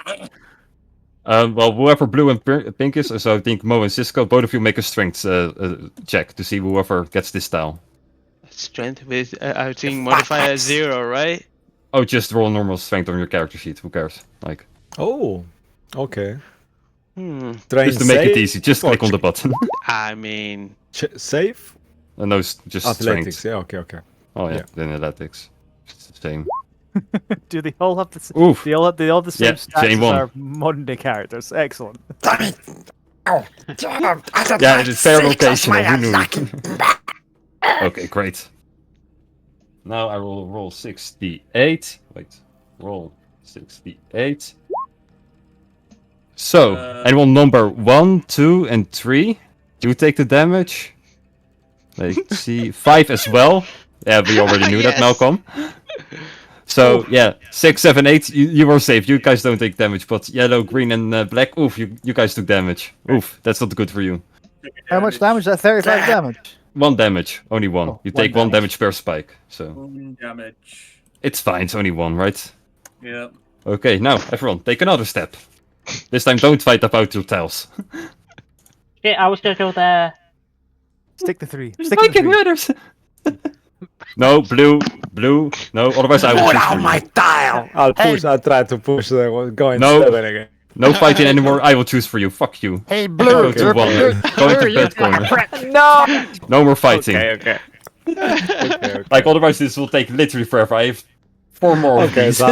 Well, whoever blue and pink is, so I think Mo and Cisco, both of you make a strength check to see whoever gets this tile. Strength with, I think, modifier 0, right? Oh, just roll normal strength on your character sheet. Who cares? Like, Oh. Okay. Hmm. just to make it easy, just click on the button. I mean, Save? No, just Athletics. strength. Yeah. Okay. Oh yeah, Yeah. then athletics. It's the same. Do they all have the same? Oof. They all have the same Yeah, stats Jane as won. our modern day characters. Excellent. Damn it. Oh, damn. I don't Yeah, like it's fair 6 as my rotation, who knew? unlucky. Okay, great. Now I will roll 68. Wait, roll 68. So, anyone number 1, 2, and 3? You take the damage. Let's see, 5 as well. Yeah, we already knew that, Yes. Malcolm. So, yeah, 6, 7, 8, you were safe. You guys don't take damage, but yellow, green, and black, oof, you guys took damage. Oof, that's not good for you. How much damage? That 35 damage. 1 damage, only 1. Oh, You 1 take 1 damage. damage per spike, so Damage. it's fine. It's only 1, right? Yep. Okay, now everyone, take another step. This time, don't fight about your tiles. Shit, I was gonna go there. Stick the 3. Stick to the 3. Raiders. No, blue. No, otherwise I will Put choose for out my you. dial. I'll try to push the one going No. 7 again. No fighting anymore. I will choose for you. Fuck you. Hey, Go Blue. to 1. Go into bed corner. No. No more fighting. Okay. Okay. Like otherwise, this will take literally forever. I have 4 more. of Okay, these. so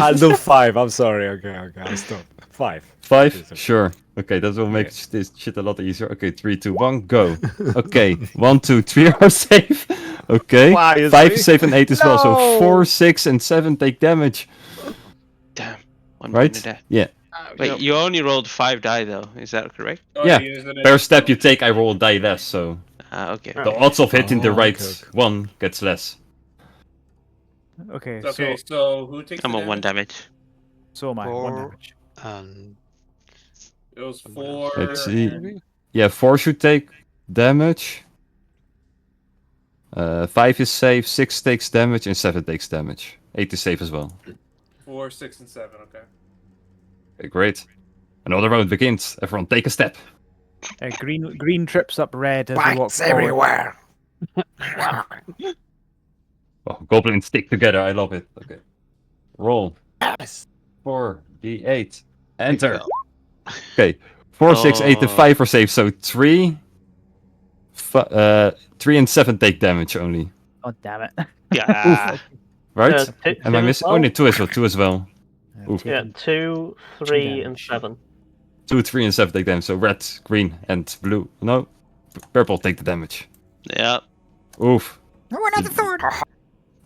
I'll do 5. I'm sorry. Okay, I'll stop. 5. 5? Sure. Okay, that will make this shit a lot easier. Okay, 3, 2, 1, go. Okay, 1, 2, 3 are safe. Okay, Why is 5 me? is safe and 8 as well. So No. 4, 6, and 7 take damage. damn. One Right? minute there. Yeah. Wait, you only rolled 5 die though, is that correct? Oh, Yeah. use it in- Per step you take, I roll a die less. So Okay. the odds of hitting the Oh, right okay. one gets less. Okay, Okay, so who takes I'm the on 1 damage. so am I. 1 4. damage. And It was 4. Let's see. and Yeah, 4 should take damage. 5 is safe, 6 takes damage, and 7 takes damage. 8 is safe as well. 4, 6, and 7. Okay. Okay, great. Another round begins. Everyone, take a step. Green trips up red as we walk Bites forward. everywhere. Oh, goblins stick together. I love it. Okay. Roll. Yes. 4d8. Enter. Okay. 4, 6, 8, and Oh. 5 are safe. So 3, 3 and 7 take damage only. Oh damn it! Yeah. Right? Two Am I as missing? well? Only 2 as well. 2 as well. Oof. Yeah, 2, 3, and 7. 2, 3, and 7 take damage. So red, green, and blue. No. Purple take the damage. Yep. Oof. Oh, another thorn.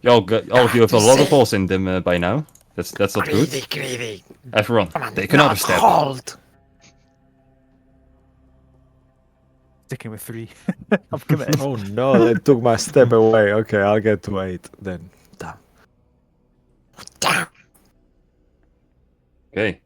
All of you have a lot of holes in them by now. That's not good. Greedy. Everyone, Come on, take another not step. cold. Sticking with 3. I'm committed. Oh no, they took my step away. Okay, I'll get to 8 then. Damn. Damn. Okay.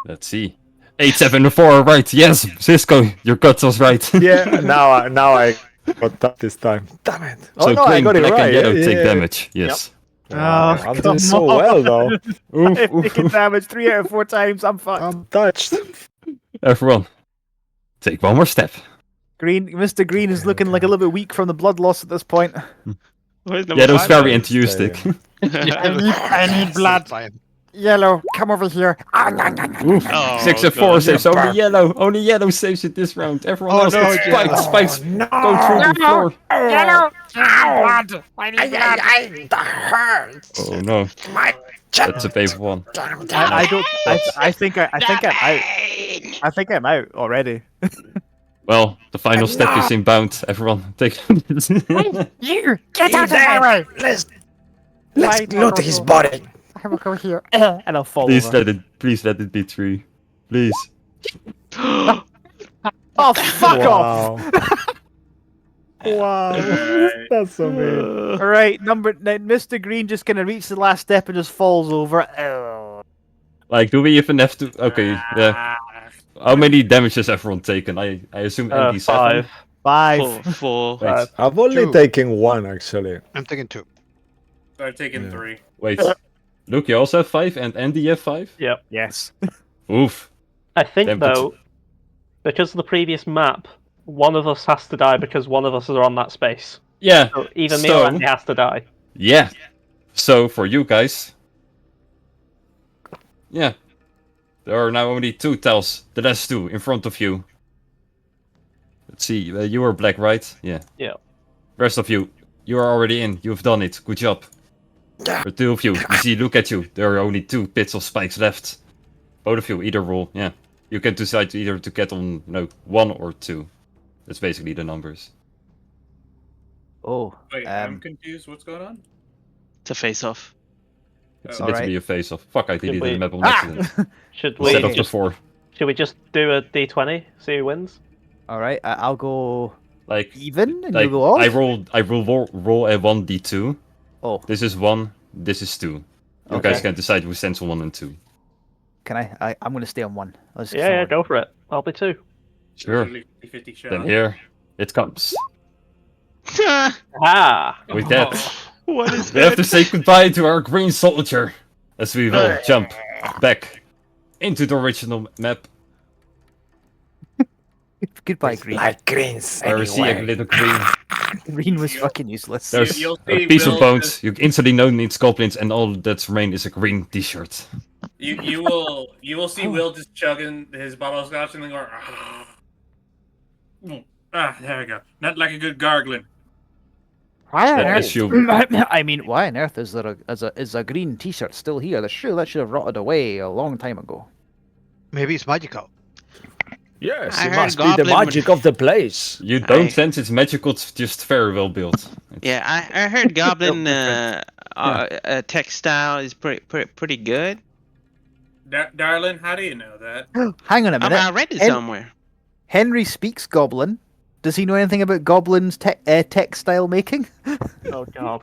Let's see. 8, 7, and 4. Right. Yes, Cisco, your gut was right. Yeah, now I got that this time. Damn it. So Oh no, I green, got it black, right. and yellow yeah, take yeah. damage. Yes. Wow, Oh, I'm come doing so on. well though. Oof, I've oof, taken oof. damage 3 out of 4 times. I'm fucked. I'm touched. Everyone, take one more step. Mr. Green is looking like a little bit weak from the blood loss at this point. Where's number Yellow's 5 very now? enthusiastic. I need blood. Fine. Yellow, come over here. Oof. Oh, 6 and 4 God. saves. Only yellow. Only yellow saves it this round. Everyone Oh, else no, gets Yellow. spikes. No. Go through the floor. Yellow. Blood. I need blood. That hurts. Oh no, My chest. that's a painful one. Down, down. I don't. I think I'm out. I think I'm out already. Well, the final step is inbound. Everyone, take. You get out of my way. Let's loot his body. I will go here. And I'll fall Please over. please let it be 3. Please. Oh, fuck off! Wow. Wow. That's so mean. All right, Mr. Green just gonna reach the last step and just falls over. Like, do we even have to? Okay, yeah. How many damage has everyone taken? I assume ND 7. 5. 4. Wait, I've only 2. taken 1 actually. I'm taking 2. I've taken Yeah. 3. wait. Luke, you also have 5, and Andy you have 5. Yes. Oof. I think, Damn, but- though, because of the previous map, one of us has to die because one of us is on that space. Yeah. So either me So- or Andy has to die. Yeah. So for you guys, yeah, there are now only 2 tiles. The last 2 in front of you. Let's see. You were black, right? Yeah. Yeah. Rest of you, you are already in. You've done it. Good job. Yeah. For 2 of you, you see, look at you. There are only 2 pits of spikes left. Both of you, either roll. Yeah. You can decide either to get on, 1 or 2. That's basically the numbers. Oh. Wait, I'm confused. What's going on? It's a face off. It's Oh. literally a face off. Fuck, I deleted we- the map on Ah! accident. Should Instead we of the just 4. do a d20? See who wins? All right. I'll go Like, even, and like you go off. I roll a 1d2. Oh, This is 1, this is 2. You Okay. guys can decide who stands on 1 and 2. can I? I'm gonna stay on 1. Let's just Yeah, stay yeah, on go for it. I'll be 2. Sure. Usually 50-50 shot. Then here it comes. Ah! With that, What is we have that? to say goodbye to our green soldier as we will jump back into the original map Goodbye, Green. Like greens where we see a anyway. little green. Green was fucking useless. There's You'll a see piece of Will bones. just- You instantly know needs goblins, and all that's remained is a green t-shirt. You will see Will just chugging his bottle of scotch and then going. There we go. Not like a good gargling. Why on That earth? issue. I mean, why on earth is there is a green T-shirt still here? That should have rotted away a long time ago. Maybe it's magical. Yes, I it heard must be the Goblin would- magic of the place. You don't I- sense it's magical. It's just very well built. Yeah, I heard Goblin different. textile is pretty good. Darlin, how do you know that? Hang on a minute. I read it And- somewhere. Henry speaks Goblin. Does he know anything about Goblin's textile making? Oh god.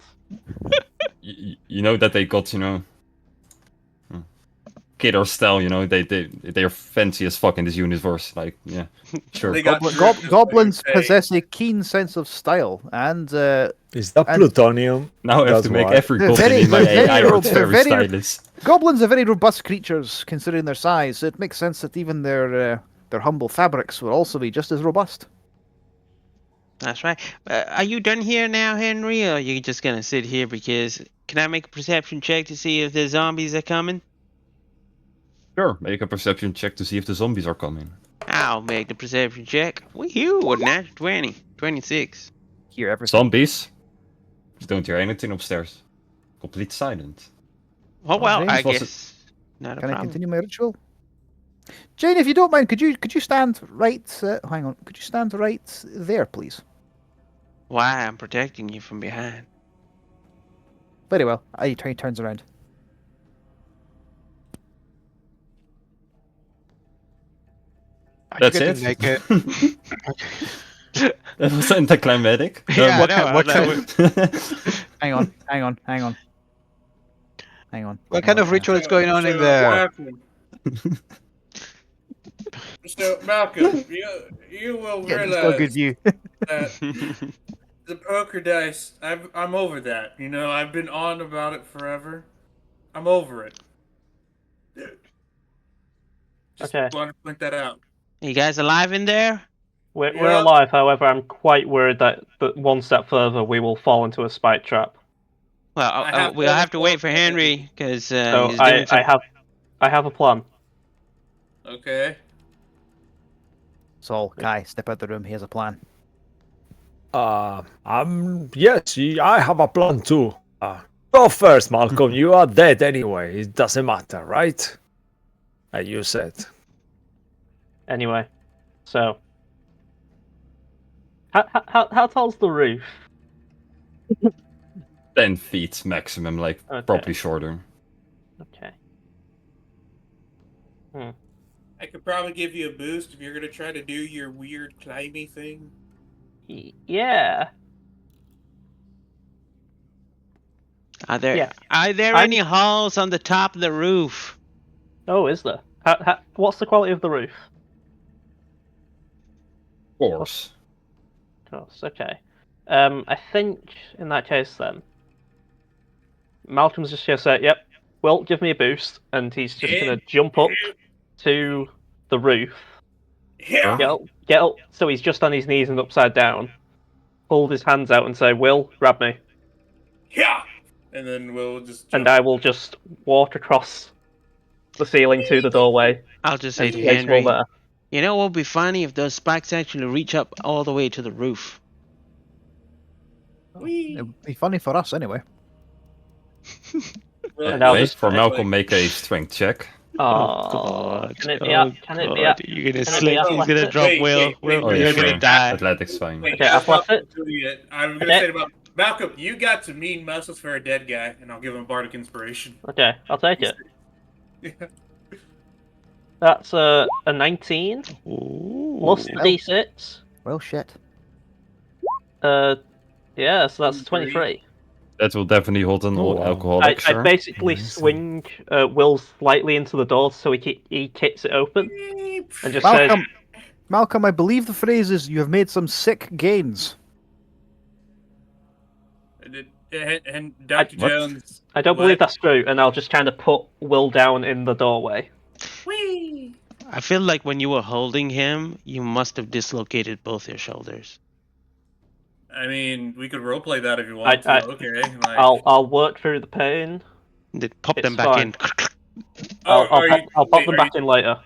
You know that they got, kidder style, you know, they're fancy as fuck in this universe. Like, yeah, sure. They got Goblins shrimp, goblins hey. possess a keen sense of style, and Is that And- plutonium? Now I have That's to make why. every They're goblin very- in my they're very AI ro- art they're very very- stylish. goblins are very robust creatures considering their size. So it makes sense that even their humble fabrics will also be just as robust. That's right. Are you done here now, Henry, or are you just gonna sit here? Because can I make a perception check to see if the zombies are coming? Sure, make a perception check to see if the zombies are coming. I'll make the perception check. Woohoo! A natural 20. 26. Hear everything. Zombies? Don't hear anything upstairs. Complete silent. Oh well, James, I was it- guess not a Can I problem. continue my ritual? Jane, if you don't mind, could you stand right? Hang on. Could you stand right there, please? Why? I'm protecting you from behind. Very well. He turns around. Are That's you it. getting naked? That was anticlimactic. Yeah, what I know, what I was Hang on. Hang on. Hang on. Hang on. What hang kind on, of ritual is going on in there? So Malcolm, you will Yeah, it's still a good realize view. that the poker dice. I'm over that. You know, I've been on about it forever. I'm over it. Just Okay. want to point that out. You guys alive in there? We're Yeah. alive, however, I'm quite worried that one step further we will fall into a spike trap. Well, I have we'll have to to wait for inform Henry because So he's doing some. I have a plan. Okay. Saul, Kai, step out the room. He has a plan. Yes, I have a plan too. Go first, Malcolm. You are dead anyway. It doesn't matter, right? You said. Anyway, so how tall's the roof? 10 feet maximum, like Okay. probably shorter. Okay. I could probably give you a boost if you're gonna try to do your weird climby thing. Yeah. Are there Yeah. are there any holes on the top of the roof? Oh, is there? What's the quality of the roof? Of course. Okay. I think in that case then, Malcolm's just gonna say, "Yep, well, give me a boost," and he's just gonna jump up to the roof. Yeah. Get up, so he's just on his knees and upside down. Hold his hands out and say, "Will, grab me," Yeah. And then we'll just. and jump. I will just walk across the ceiling to the doorway. I'll just say And to place Henry, Will there. you know what would be funny if those spikes actually reach up all the way to the roof. Whee! It would be funny for us anyway. Well, And I'll Wait just- for Malcolm, make a strength check. Oh, can it be Can it be at? You're gonna can it be athletic? drop Wait, Will. wait, Will, Oh, yeah, you're sure. gonna die. Athletics fine. Wait, Okay, that's not athletic. doing it. I'm gonna Okay. say about Malcolm. You got some mean muscles for a dead guy, and I'll give him bardic inspiration. Okay, I'll take it. Yeah. That's a 19 plus the d6. Well, shit. Yeah, so that's 23. That will definitely hold an Oh, wow. alcoholic, I sure. basically Nice. swing Will slightly into the door so he kicks it open and just Malcolm, says, Malcolm, I believe the phrase is "you have made some sick gains." And Dr. What? Jones. "I don't What? believe that's true," and I'll just kind of put Will down in the doorway. Whee! I feel like when you were holding him, you must have dislocated both your shoulders. I mean, we could roleplay that if you want I- to. Okay. Like, I'll work through the pain. Then pop It's them back fine. in. oh, I'll pop them back in later.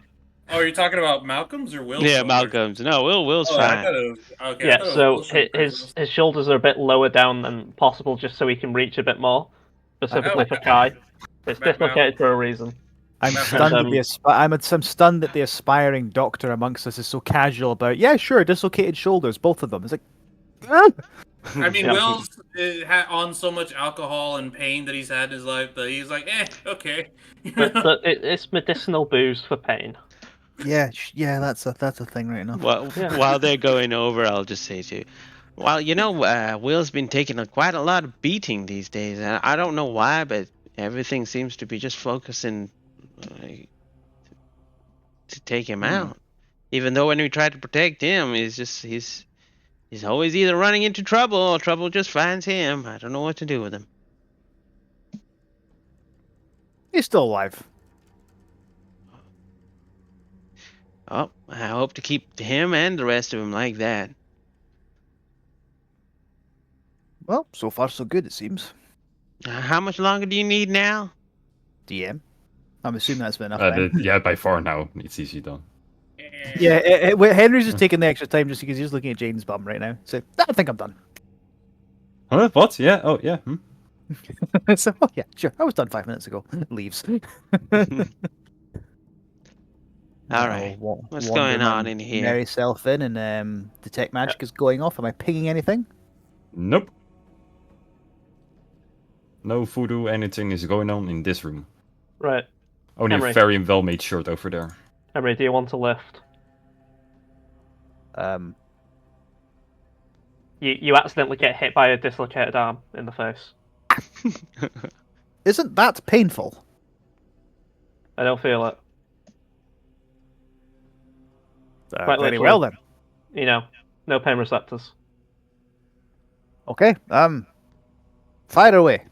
Oh, are you talking about Malcolm's or Will's? Yeah, shoulders? Malcolm's. No, Will's Oh, I fine. thought it was, okay, I Yeah, thought it was so Will's shoulders. his shoulders are a bit lower down than possible, just so he can reach a bit more, specifically for Kai. It's Mal- dislocated for a reason. I'm Malcolm. stunned that I'm stunned that the aspiring doctor amongst us is so casual about. Yeah, sure, dislocated shoulders, both of them. It's like, ah! I mean, Yeah. Will's on so much alcohol and pain that he's had in his life that he's like, okay. But it's medicinal booze for pain. yeah, that's a thing right now. Well, Yeah. while they're going over, I'll just say to you, well, you know, Will's been taking quite a lot of beating these days, and I don't know why, but everything seems to be just focusing like, to take him out. Even though when we try to protect him, he's always either running into trouble or trouble just finds him. I don't know what to do with him. He's still alive. Oh, I hope to keep him and the rest of them like that. Well, so far so good, it seems. How much longer do you need now? DM. I'm assuming that's been enough time. Yeah, by far now. It's easy done. Yeah, Henry's just taking the extra time just because he's looking at Jane's bum right now. So, I think I'm done. Huh? What? Yeah. Oh, yeah. So, oh, yeah, sure. I was done 5 minutes ago. Leaves. All right. What's going on in here? Merry self in and detect magic is going off. Am I pinging anything? Nope. No voodoo, anything is going on in this room. Right. Only Henry. a very well-made shirt over there. Henry, do you want to lift? You accidentally get hit by a dislocated arm in the face. Isn't that painful? I don't feel it. Very literally. well then. You know, no pain receptors. Okay. Fire away.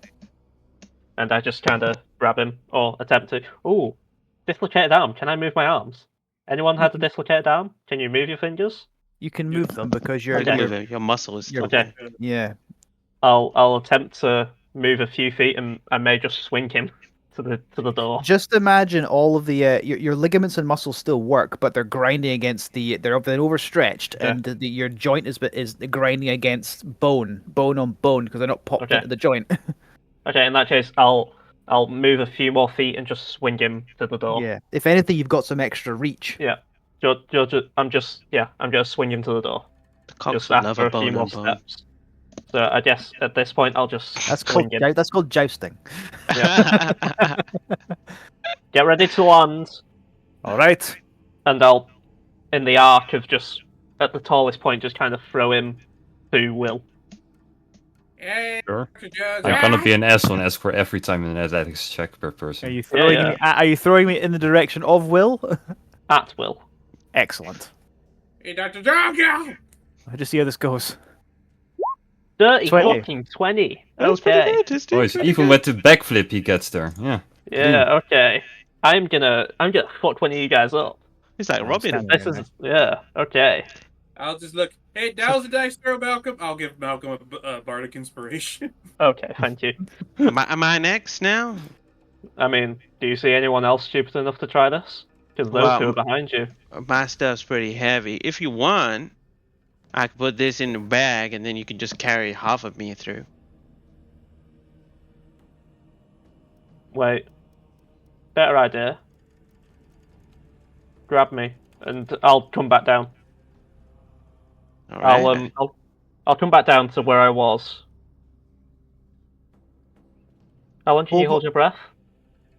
And I just kind of grab him or attempt to. Ooh, dislocated arm. Can I move my arms? Anyone had a dislocated arm? Can you move your fingers? You can move them because you're. You can Okay. move it. Your muscle is still Okay. there. Yeah. I'll attempt to move a few feet and I may just swing him to the door. Just imagine all of the your ligaments and muscles still work, but they're grinding against they're overstretched, Yeah. and your joint is grinding against bone on bone because they're not popped Okay. into the joint. Okay, in that case, I'll move a few more feet and just swing him to the door. Yeah. If anything, you've got some extra reach. Yeah. I'm gonna swing him to the door. The cops Just would love after a a few bone more on bone. steps. So I guess at this point I'll just That's swing called him. that's called jousting. Get ready to land, All right. and I'll, in the arc of just at the tallest point, just kind of throw him to Will. Sure. Congrats. I'm gonna be an asshole and ask for every time an athletics check per person. Are you throwing yeah. me? Are you throwing me in the direction of Will? At Will. Excellent. Hey, Dr. Drago! I just see how this goes. Dirty 20. fucking 20. That was pretty Okay. good. Just Boys, pretty even good. with the backflip he gets there. Yeah. Yeah. Okay. I'm gonna fuck one of you guys up. He's like Robin. This is okay. I'll just look. Hey, that was a dice throw, Malcolm. I'll give Malcolm a bardic inspiration. Okay, thank you. Am I next now? I mean, do you see anyone else stupid enough to try this? Because those Well, two are behind you. My stuff's pretty heavy. If you want, I could put this in the bag and then you can just carry half of me through. Wait. Better idea. Grab me, and I'll come back down. All right. I'll come back down to where I was. How long can you hold your breath?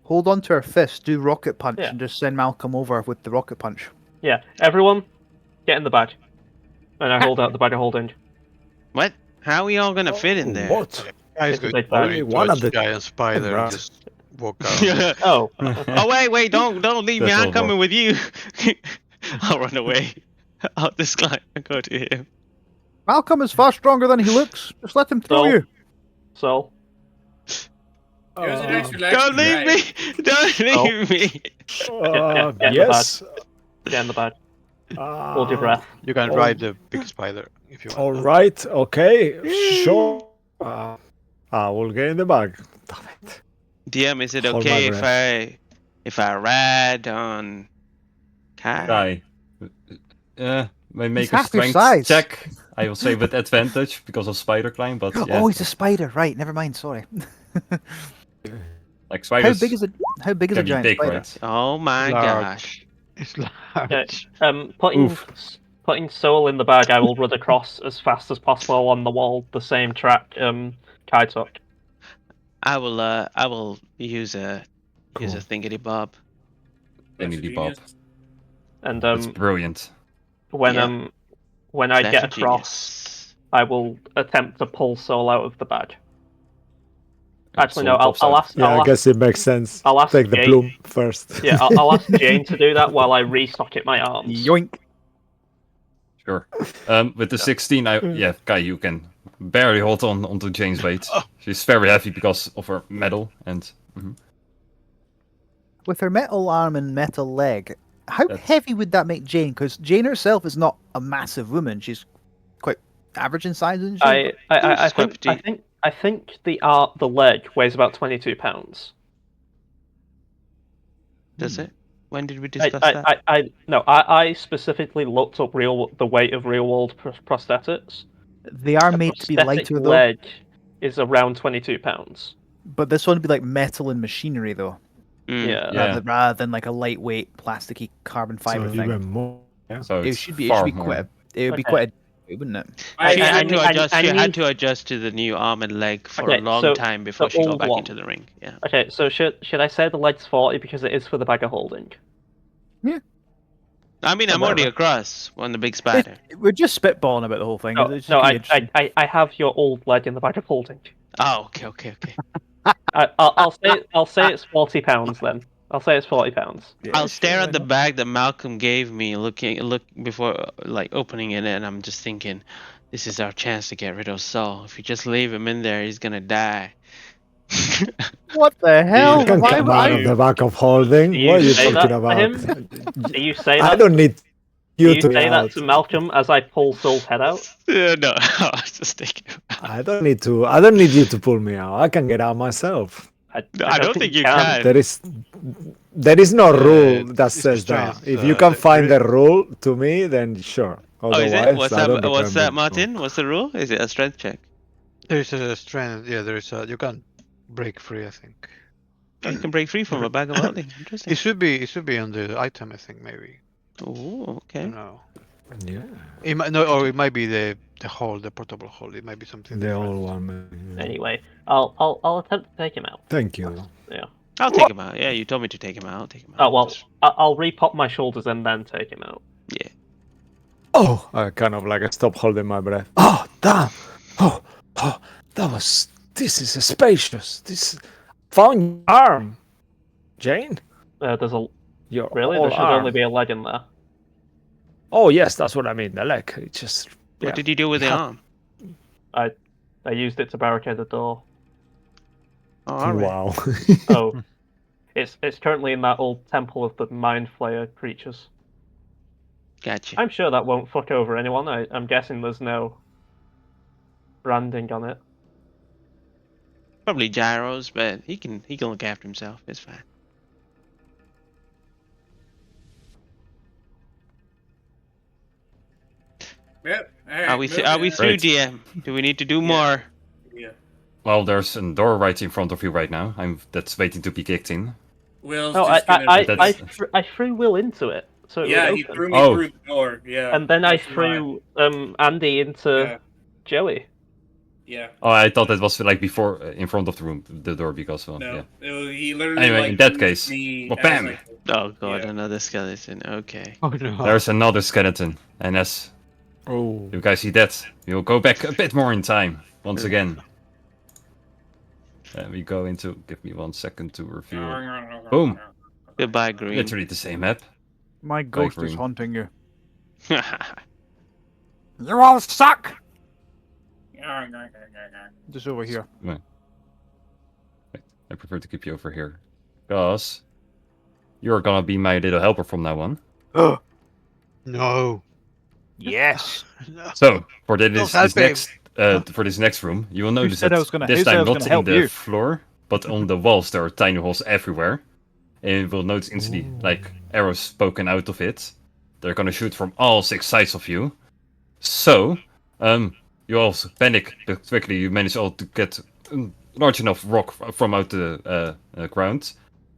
Hold on to her fist, do rocket punch, Yeah. and just send Malcolm over with the rocket punch. Yeah, everyone, get in the bag. And I hold out the bag of holding. What? How are we all gonna fit in there? What? Guys, It's a good. big bag. Only one of the giant spider Right. just walk out. Oh. Oh wait, don't leave me. That's I'm all coming more. with you. I'll run away. I'll just go to him. Malcolm is far stronger than he looks. Just let him throw So- you. So, Here's an extra leg. Don't leave me! Don't leave me! get in the yes. get in the bag. Hold your breath. You can ride the big spider if you want. All right. Okay. Sure. I will get in the bag. Damn it. DM, is it Hold my okay if I ride on Kai? Die. May make He's a half your strength size. check. I will say with advantage because of spider climb, but yeah. Oh, he's a spider. Right. Never mind. Sorry. Like How spiders big is a can be giant big, spider? right? Oh my Large. gosh. It's Okay. large. Putting Soul in the bag, I will run across as fast as possible on the wall, the same track Kai took. I will use a thingy bob. Any bob. And That's brilliant. when Yeah. when I Flash get of across, genius. I will attempt to pull Soul out of the bag. Actually, So no. tops I'll out. ask. Yeah, I'll I ask. guess it makes sense. I'll ask Take the Jane. plume first. Yeah, I'll ask Jane to do that while I restock my arms. Yoink. Sure. With the 16, Kai, you can barely hold on onto Jane's weight. She's very heavy because of her metal and. With her metal arm and metal leg, how That's- heavy would that make Jane? Because Jane herself is not a massive woman. She's quite average in size, isn't she? I think the leg weighs about 22 pounds. Does it? When did we discuss that? I specifically looked up the weight of real world prosthetics. They are A made to be prosthetic lighter, though. leg is around 22 pounds. But this one would be like metal and machinery, though, Mm. Yeah. Yeah. rather than like a lightweight, plasticky carbon fiber So thing. even more. Yeah. So It it's should be far quite more. it would be Okay. quite a, wouldn't it? She I had to need- adjust. I She had need- to adjust to the new arm and leg for Okay, a long so time before the she got old back one. into the ring. Yeah. Okay, so should I say the leg's 40 because it is for the bag of holding? I mean, I'm Whatever. already across on the big spider. We're just spitballing about the whole thing. No, It's just no, gonna be I interesting. have your old leg in the bag of holding. Oh, okay. I'll say it's £40 then. I'll say it's £40. Yeah, I'll sure, stare why at the not? bag that Malcolm gave me, look before like opening it, and I'm just thinking, this is our chance to get rid of Saul. If you just leave him in there, he's gonna die. What the hell? You can Why come would out I- of the back of holding. Do you What are you say talking that about? to him? Do you say that? I don't need Do you you to be say that out. to Malcolm as I pull Saul's head out? No, I was just thinking. I don't need to. I don't need you to pull me out. I can get out myself. I don't think you can. There is no rule that it's says strength, that. If you can there find is- the rule to me, then sure. Oh, Otherwise, is it? What's I don't that? What's remember. that, Martin? What's the rule? Is it a strength check? There is a strength. Yeah, there is a. You can break free. I think Oh, you can break free from a bag of holding. Interesting. it should be. It should be on the item. I think maybe. Oh, I okay. don't know. Yeah, It might, no, or it might be the hold, the portable hold. It might be something. the different. old one. Maybe. Anyway, I'll attempt to take him out. Thank you. Yeah. I'll take him out. Yeah, you told me to take him out. I'll take him out. Oh well, Just- I'll repop my shoulders and then take him out. yeah. Oh, I kind of like stop holding my breath. Oh, damn. Oh, that was. This is spacious. This found your arm, Jane. There's a Your really whole there should arm. only be a leg in there. Oh yes, that's what I mean. The leg. It just. What yeah. did you do with the Yeah. arm? I used it to barricade the door. Oh, all right. Wow. Oh, it's currently in that old temple of the mind flayer creatures. Gotcha. I'm sure that won't fuck over anyone. I'm guessing there's no branding on it. Probably gyros, but he can look after himself. It's fine. Yep. All right, Are we moving through, Right. DM? Do we need to do more? Yeah. Well, there's a door right in front of you right now. That's waiting to be kicked in. Will's No, just gonna. I threw Will into it, so it yeah, would he open. threw me Oh. through the door. Yeah. And then I that's why. threw Andy into Yeah. Joey. Yeah. Oh, I thought that was like before in front of the room, the door, because well, No. yeah. He literally. Anyway, like, in that used case, me well, as, bam! like, Oh god, Yeah. another skeleton. Okay. Oh no. There's another skeleton, and as Oh. you guys see that, we'll go back a bit more in time once again. And we go into. Give me 1 second to review. Boom. Goodbye, Green. Literally the same map. My ghost is green. haunting you. You all suck! Just over here. I prefer to keep you over here, because you're gonna be my little helper from now on. No. Yes. No. So for Don't this help him. next for this next room, you will notice said that I was gonna- this who said I time was not gonna in help the you? floor, but on the walls there are tiny holes everywhere, and you will notice instantly like arrows poking out of it. They're gonna shoot from all 6 sides of you. So, you all panic, but quickly you manage all to get a large enough rock from out the ground.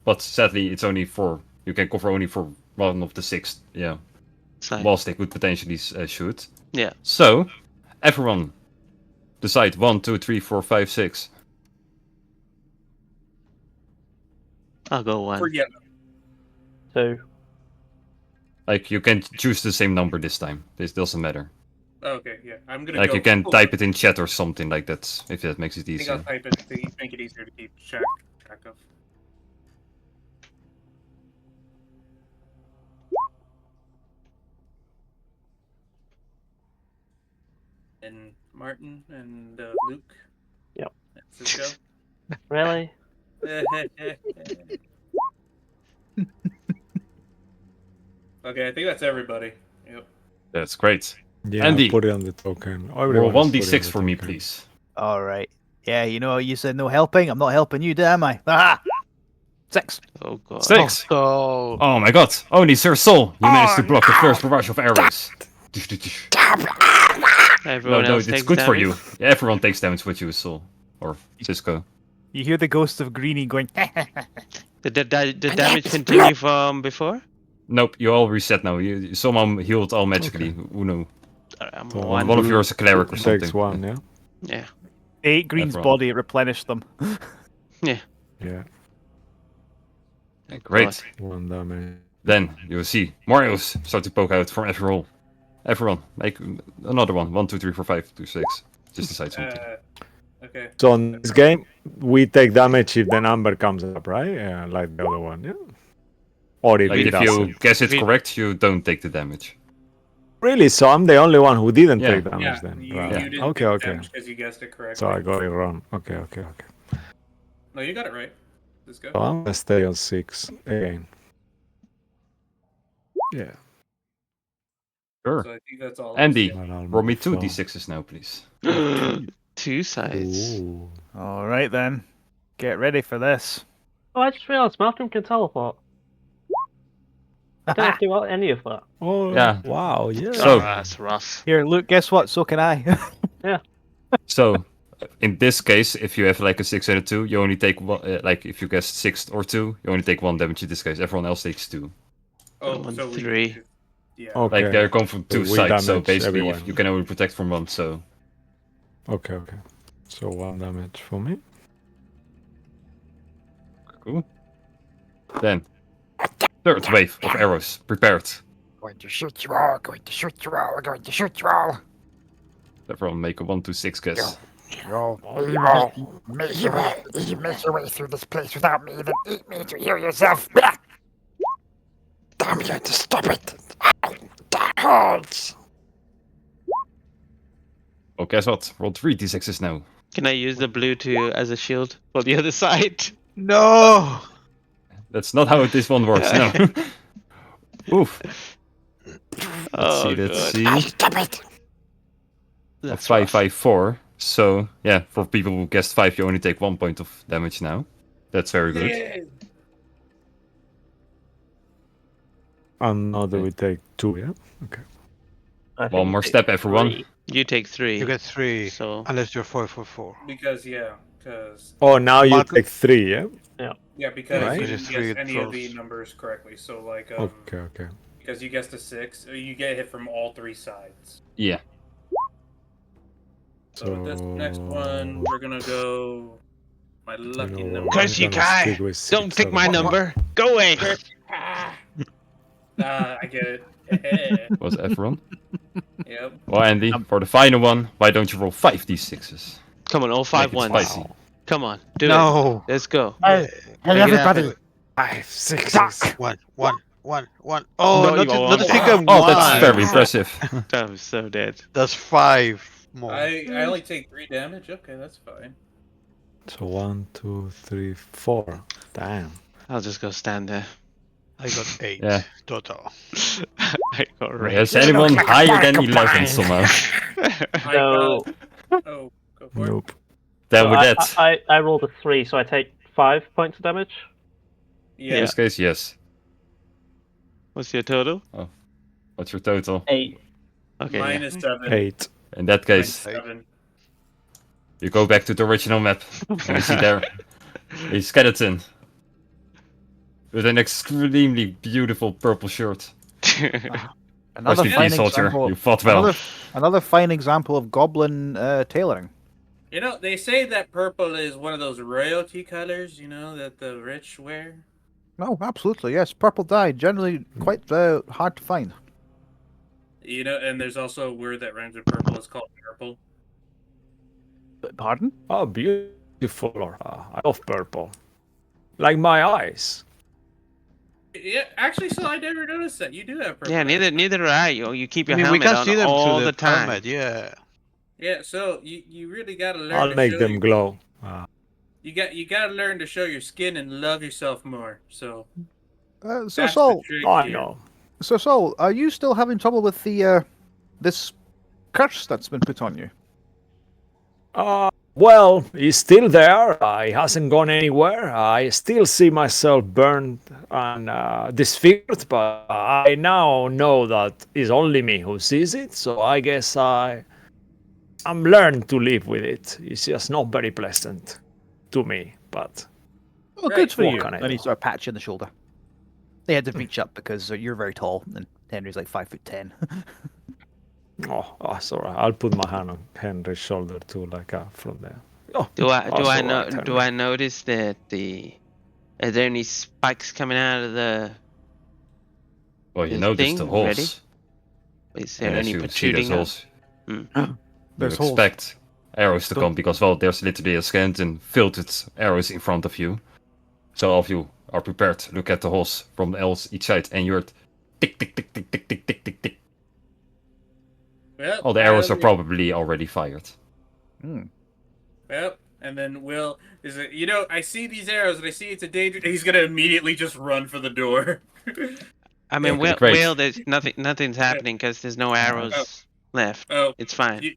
But sadly, it's only for you can cover only for one of the 6 Side. walls they could potentially shoot. Yeah. So, everyone, decide 1, 2, 3, 4, 5, 6. I'll go one. Forget. So Like you can choose the same number this time. This doesn't matter. Okay, yeah. I'm gonna Like go. you can full- type it in chat or something like that, if that makes it I think I'll easier. type it to make it easier to keep track of. And Martin and Luke. Yep. Let's go. Really? Okay, I think that's everybody. Yep. That's great. Yeah, Andy. put it on the token. Roll Everyone is putting 1d6 on for the me, token. please. All right. Yeah, you know, you said no helping. I'm not helping you, am I? Ah! 6. Oh god. 6. So Oh my god. Only Sir Soul, you managed to block the first barrage of arrows. Everyone No, else it's takes good for damage? you. Yeah, everyone takes damage with you, Soul. Or Cisco. You hear the ghost of Greenie going. Did the damage continue from before? Nope, you all reset now. Someone healed all magically. Okay. Who knew? I'm So one. One of you is a cleric or Takes something. one, yeah? Yeah. 8 Green's Everyone. body replenished them. Yeah. Yeah, Yeah, great. 1 damage. Then you will see Mario's start to poke out from every roll. Everyone, make another one. 1, 2, 3, 4, 5, 2, 6. Just decide something. Okay. So in this game, we take damage if the number comes up, right? Yeah, like the other one, yeah? Or if Like it if you doesn't. guess it If it- correct, you don't take the damage. Really? So I'm the only one who didn't Yeah. take damage Yeah, then? you, Right. you didn't Okay, take okay. damage because you guessed it correctly. So I got it wrong. Okay. No, you got it right. Let's go. So I'm gonna stay on 6 again. Yeah. Sure. So I think that's all. Andy, But I'll roll me move 2 on. d6s now, please. 2 sides. Ooh. All right, then. Get ready for this. Oh, I just realised Malcolm can teleport. I don't have to do any of that. Oh, Yeah. wow, yeah. So- that's rough. Here, Luke, guess what? So can I. So, in this case, if you have like a 6 and a 2, you only take one. Like if you guess 6 or 2, you only take 1 damage in this case. Everyone else takes 2. Oh, I'm on so 3. Yeah. Okay. Like they're going from 2 we sides, so damage basically everyone. you can only protect from 1. So Okay. So 1 damage for me. cool. Then third wave of arrows prepared. Going to shoot you all, going to shoot you all, going to shoot you all. Everyone make a 1 to 6 guess. You make your way through this place without me, then eat me to heal yourself. Damn you to stop it. Ow, that hurts. Oh, guess what? Roll 3 d6s now. Can I use the blue to as a shield for the other side? no. That's not how this one works. No. Oof. Let's see. Let's God. see. Stop it. A That's 5, rough. 5, 4. So yeah, for people who guessed 5, you only take 1 point of damage now. That's very good. Another we take 2, yeah? Okay. I think One more it's step, everyone. 3. You take 3. You get 3 So unless you're 4. Because Oh, now you Marco- because take 3, yeah? Right. you Which is didn't 3 guess any of the throws. numbers correctly. So like Okay. because you guessed a 6, you get hit from all 3 sides. Yeah. So with this next one, we're gonna go my lucky You know number. what, Curse I'm you, gonna Kai! stick with don't 6 take my other than- number. Go away. I get it. Was everyone? Yep. Well, Andy, for the final one, why don't you roll 5 d6s? Come on, all 5 Make it ones. spicy. Come on, do it. No. Let's go. Hey, Make it everybody. 5, 6. Duck. 1. Oh, No, you not won't. a single one. Oh, that's very impressive. I'm so dead. That's 5 more. I only take 3 damage. Okay, that's fine. So 1, 2, 3, 4. Damn. I'll just go stand there. I got 8 Yeah. total. I got raped. Is anyone look like a higher than porcupine. 11 somehow? I So, got. Oh, go for it. Nope. Then so with I, that, I rolled a 3, so I take 5 points of damage. in Yeah. this case, yes. What's your total? What's your total? 8. Okay. Minus 7. 8. In that Minus case, 7. you go back to the original map, and you see there a skeleton with an extremely beautiful purple shirt. Another Rest in fine peace, soldier. example. You fought well. Another fine example of goblin tailoring. You know, they say that purple is one of those royalty colors, that the rich wear. No, absolutely, yes. Purple dye, generally quite hard to find. You know, and there's also a word that rhymes with purple. It's called purple. Pardon? Oh, beautiful, Laura. I love purple. Like my eyes. Yeah, actually, so I never noticed that. You do have purple. Yeah, eyes. neither do I. You keep I your mean, we helmet can on see them all through the the time. helmet. Yeah. Yeah, so you really gotta learn I'll to make show them your, glow. you gotta learn to show your skin and love yourself more. So So that's Saul, the trick I here. know. so Saul, are you still having trouble with the this curse that's been put on you? Well, he's still there. He hasn't gone anywhere. I still see myself burned and disfigured, but I now know that it's only me who sees it. So I guess I'm learned to live with it. It's just not very pleasant to me, but Oh, Right. good for What you. can I And he do? sort of pats you on the shoulder. They had to reach up because you're very tall, and Henry's like 5'10". sorry. I'll put my hand on Henry's shoulder too, like from there. Oh, Do I that's all right, do Henry. I notice that are there any spikes coming out of the Well, you the notice thing the already? holes. Is there And as any you see protruding those out? holes, you There's holes. expect arrows to Don't- come because, well, there's literally a skeleton filled with arrows in front of you. So all of you are prepared to look at the holes from the else each side, and you're tick, tick, tick, tick, tick, tick, tick, tick, tick. Well, All the arrows are probably already fired. Well, and then Will is it? You know, I see these arrows and I see it's a danger. He's gonna immediately just run for the door. I mean, Okay, great. Will, there's nothing's happening because there's no arrows left. Oh, It's fine.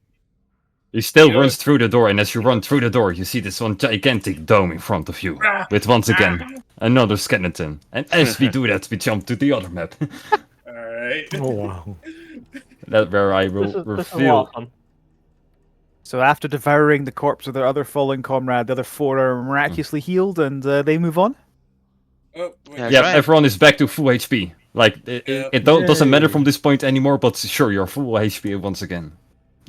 He still You know runs what? through the door, and as you run through the door, you see this one gigantic dome in front of you, with once again another skeleton. And as we do that, we jump to the other map. All right. Oh wow. That where I will This is a lot reveal. of fun. So after devouring the corpse of their other fallen comrade, the other four are miraculously healed, and they move on. Oh, wait. That's Yeah, right. everyone is back to full HP. Like it doesn't matter from this point anymore, but sure, you're full HP once again.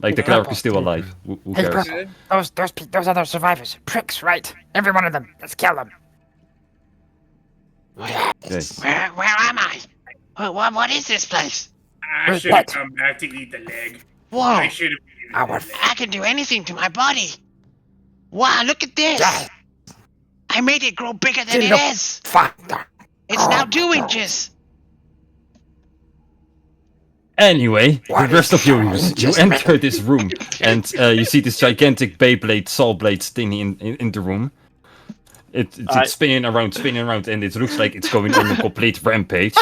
Like the cleric is still alive. Who Hey, cares? Purple. Those other survivors. Pricks, right? Every one of them. Let's kill them. Yes. Where am I? What is this place? I should have come back to eat the leg. Whoa! I should have. I can do anything to my body. Wow! Look at this. I made it grow bigger than it is. It's now 2 inches. Anyway, the rest of you enter this room, and you see this gigantic Beyblade saw blade thingy in the room. It's spinning around, and it looks like it's going on a complete rampage.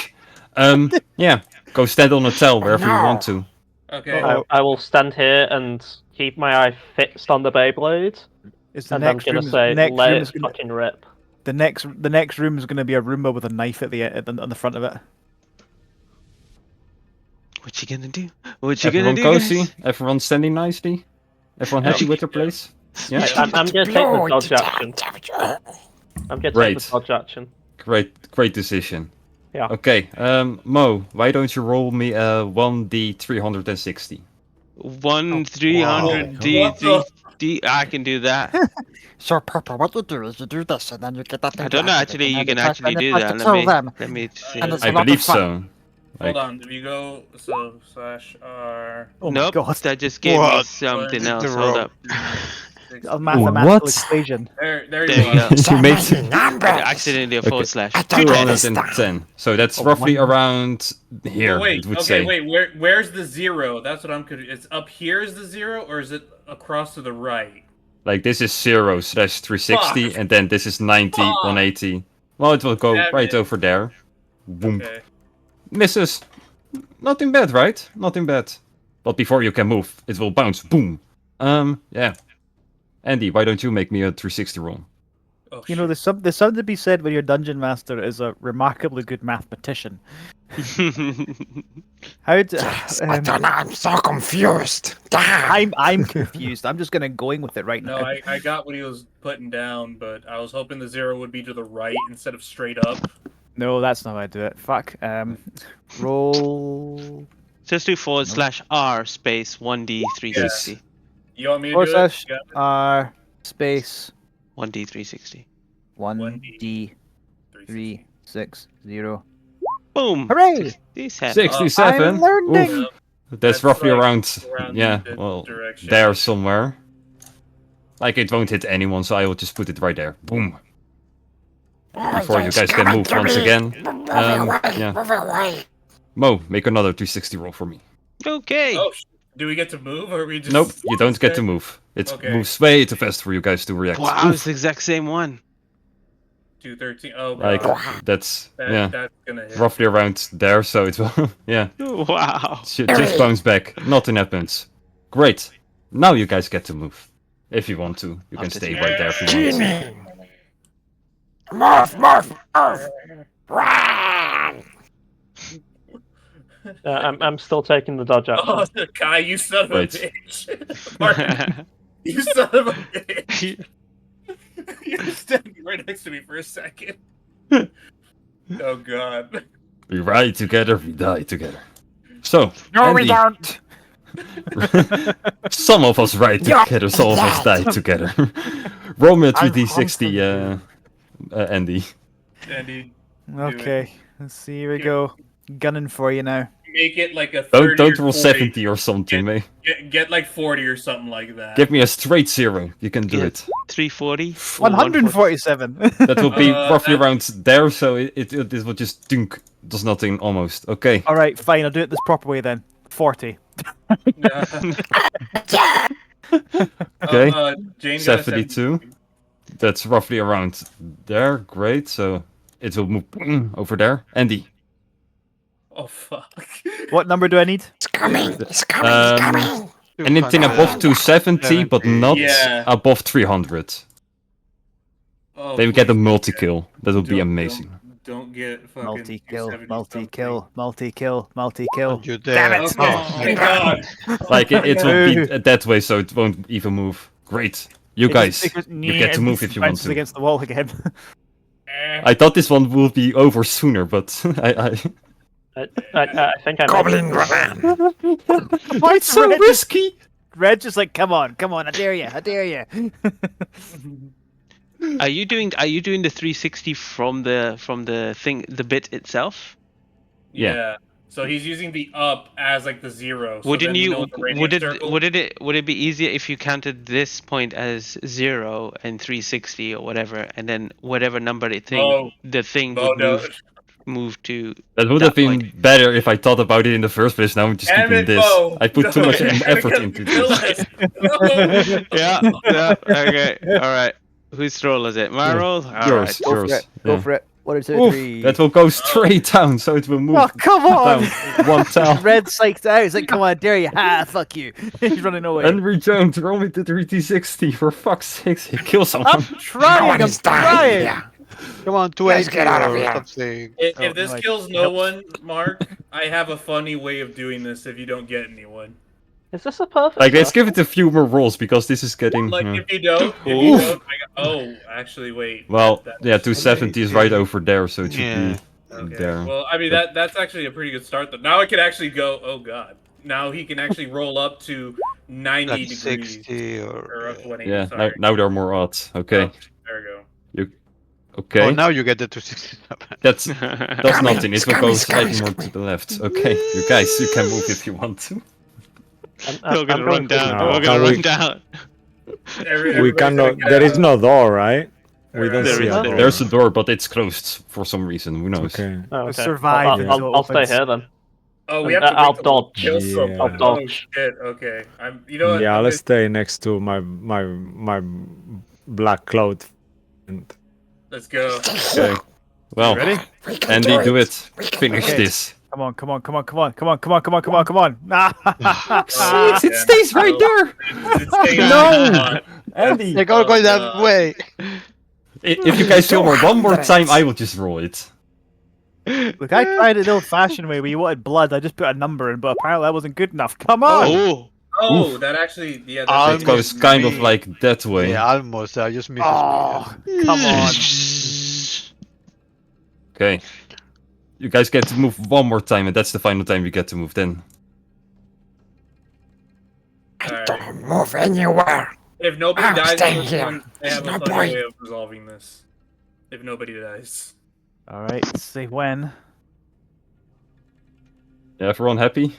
Yeah, go stand on a towel wherever you want to. Okay. I will stand here and keep my eye fixed on the Beyblade, Is the and I'm next gonna room? say, Next let room it is gonna, fucking rip. the next room is going to be a Roomba with a knife at on the front of it. What you gonna do? What you Everyone gonna do, cozy? guys? Everyone standing nicely? Everyone happy with their place? Yeah, I'm gonna take the dodge action. I'm gonna take Great. the dodge action. great decision. Yeah. Okay, Mo, why don't you roll me a 1d360? 1-300 D. What the- I can do that. So, Purple, what you do is you do this, and then you get that thing. I don't know. activated, Actually, and you then can try- actually and then do try that. to kill them. Let me see. And it's I a lot of believe fun. so. Like, Hold on. If you go /R. Oh my Nope, god! that just gave me What? something The else. Hold rope. up. A mathematical What? equation. There There you you go. go. you made I accidentally a forward slash. I don't know this 210. So that's roughly around here, Oh, wait. it would Okay. say. Wait. Where's the 0? That's what I'm confused. It's up here is the 0, or is it across to the right? Like this is 0/360, Fuck. and then this is 90, Fuck. 180. Well, it will go Damn right it. over there. Boom. Okay. Misses. Nothing bad, right? Nothing bad. But before you can move, it will bounce. Boom. Yeah. Andy, why don't you make me a 360 roll? Oh, You know, there's something to be said when your dungeon master is a remarkably good mathematician. How do, I don't know. I'm so confused. Damn. I'm confused. I'm just gonna go in with it right No, now. I got what he was putting down, but I was hoping the 0 would be to the right instead of straight up. No, that's not how I do it. Fuck. Roll. Just do /R space 1D360. You want me to Forward do slash it? Yeah. R space 1D360. 1D 360. 360. Boom. Hooray! 67. 67. I'm learning. Oof. That's roughly like around yeah, this well, direction. there somewhere. Like it won't hit anyone, so I will just put it right there. Boom. Before you guys can move once again. Yeah. Move away. Mo, make another 360 roll for me. Okay. Oh, do we get to move, or we just? Nope, you don't get to stay? move. It Okay. moves way too fast for you guys to react. Wow, Oof. it's the exact same one. 213. Oh Like god. that's That's yeah, gonna hit. roughly around there. So it will yeah, Wow. just bounce back. Nothing happens. Great. Now you guys get to move. If you want to, you can stay right there if you want. Jimmy. Morph. Run. I'm still taking the dodge Oh, action. Kai, you son of Right. a bitch! Martin, you son of a bitch! You're standing right next to me for a second. Oh god. We ride together, we die together. So, No, we Andy, don't. some of us ride You're together, some of us die dead. together. Roll me a I'm 3d60, Andy. Andy, Okay, let's see. Here we go. Gunning for you now. make it like a 30 Don't or roll 40. 70 or something, mate. Get like 40 or something like that. Give me a straight 0. You can do Yeah. it. 340. 147. That will be roughly that's- around there, so it will just dunk. Does nothing almost. Okay. All right, fine. I'll do it this proper way then. 40. Okay. Jane got a 72. That's roughly around there. Great. So it will move over there. Andy. Oh fuck. What number do I need? It's coming. Anything above 270, but not Yeah. above 300. Oh, Then we get a please multi-kill. That would be don't- amazing. Don't get fucking Multi-kill, 270 multi-kill, multi-kill, multi-kill. You Damn dead. it. something. Oh, thank God. Like it will be that way, so it won't even move. Great. You guys, you get to move if you want bounces to. against the wall again. I thought this one will be over sooner, but I I think I Goblin Ram. Why it's so risky. Red just like, come on, I dare you. Are you doing the 360 from the thing, the bit itself? Yeah. So he's using the up as like the 0. So Wouldn't then we you know the radius would it circle- would it be easier if you counted this point as 0 and 360 or whatever, and then whatever number the thing Oh, would no. move to That would have been point. better if I thought about it in the first place. Now I'm just Damn keeping it, this. Bo. I put too No, much you're effort gonna into kill this. us. No. Yeah. Okay. All right. Whose roll is it? My roll. All Yours. right. Go for it. Go Yeah. for it. 1, 2, Oof, 3. that will go straight down, so it will move Oh, come on! down one town. Red psyched out. He's like, come on, I dare you. Ha, fuck you. He's running away. And rejoined, roll me the 3d60 for fuck's sake. Kill someone. I'm trying. I'm trying. Come on, 280 Let's get out of or here. something. If this no, I- kills no one, Mark, I have a funny way of doing this if you don't get anyone. Is this a perfect? Like, let's circle? give it a few more rolls because this is getting. Like, yeah. if you don't, actually, wait. Well, that- yeah, 270 is right over there, so it should Yeah. be Okay. there. Well, I mean that's actually a pretty good start. Though now I can actually go. Oh god. Now he can actually roll up to 90 Like degrees 60 or or. up to 180. Yeah, now, sorry. now there are more odds. Okay, Oh, there we go. okay. Oh, now you get the 267. That's nothing. It will go slightly more to the left. Okay, you guys, you can move if you want to. We're gonna run down. No, We're can gonna we- run down. We Everybody's cannot. gonna get There is out. no door, right? We don't There see is a a door. door. There's a door, but it's closed for some reason. Who knows? Okay. Oh, okay. Survive I'll, until it I'll stay opens. here then. Oh, we have to I'll wait till we dodge. kill Yeah. someone. I'll Oh dodge. shit. Okay. You know what? Yeah, I'm let's gonna- stay next to my black cloud. And Let's go. Okay. Well, Ready? We can Andy, do it. Finish Okay. this. Come on. Ah, See, it Yeah. stays right there. It's staying No! on. Andy, They gotta go Oh, that God. way. if you guys feel more one more time, I will just roll it. Look, I tried it the old-fashioned way where you wanted blood. I just put a number in, but apparently that wasn't good enough. Come on! Oh. Oh, that actually, yeah. That Almost It goes kind of me. like that way. Yeah, almost. I just missed Oh, come on. Okay. You guys get to move one more time, and that's the final time you get to move then. I don't move anywhere. If nobody I'm dies, staying in this here. one, they have There's a no funny point. way of resolving this. If nobody dies. All right, let's see when. Yeah, everyone happy?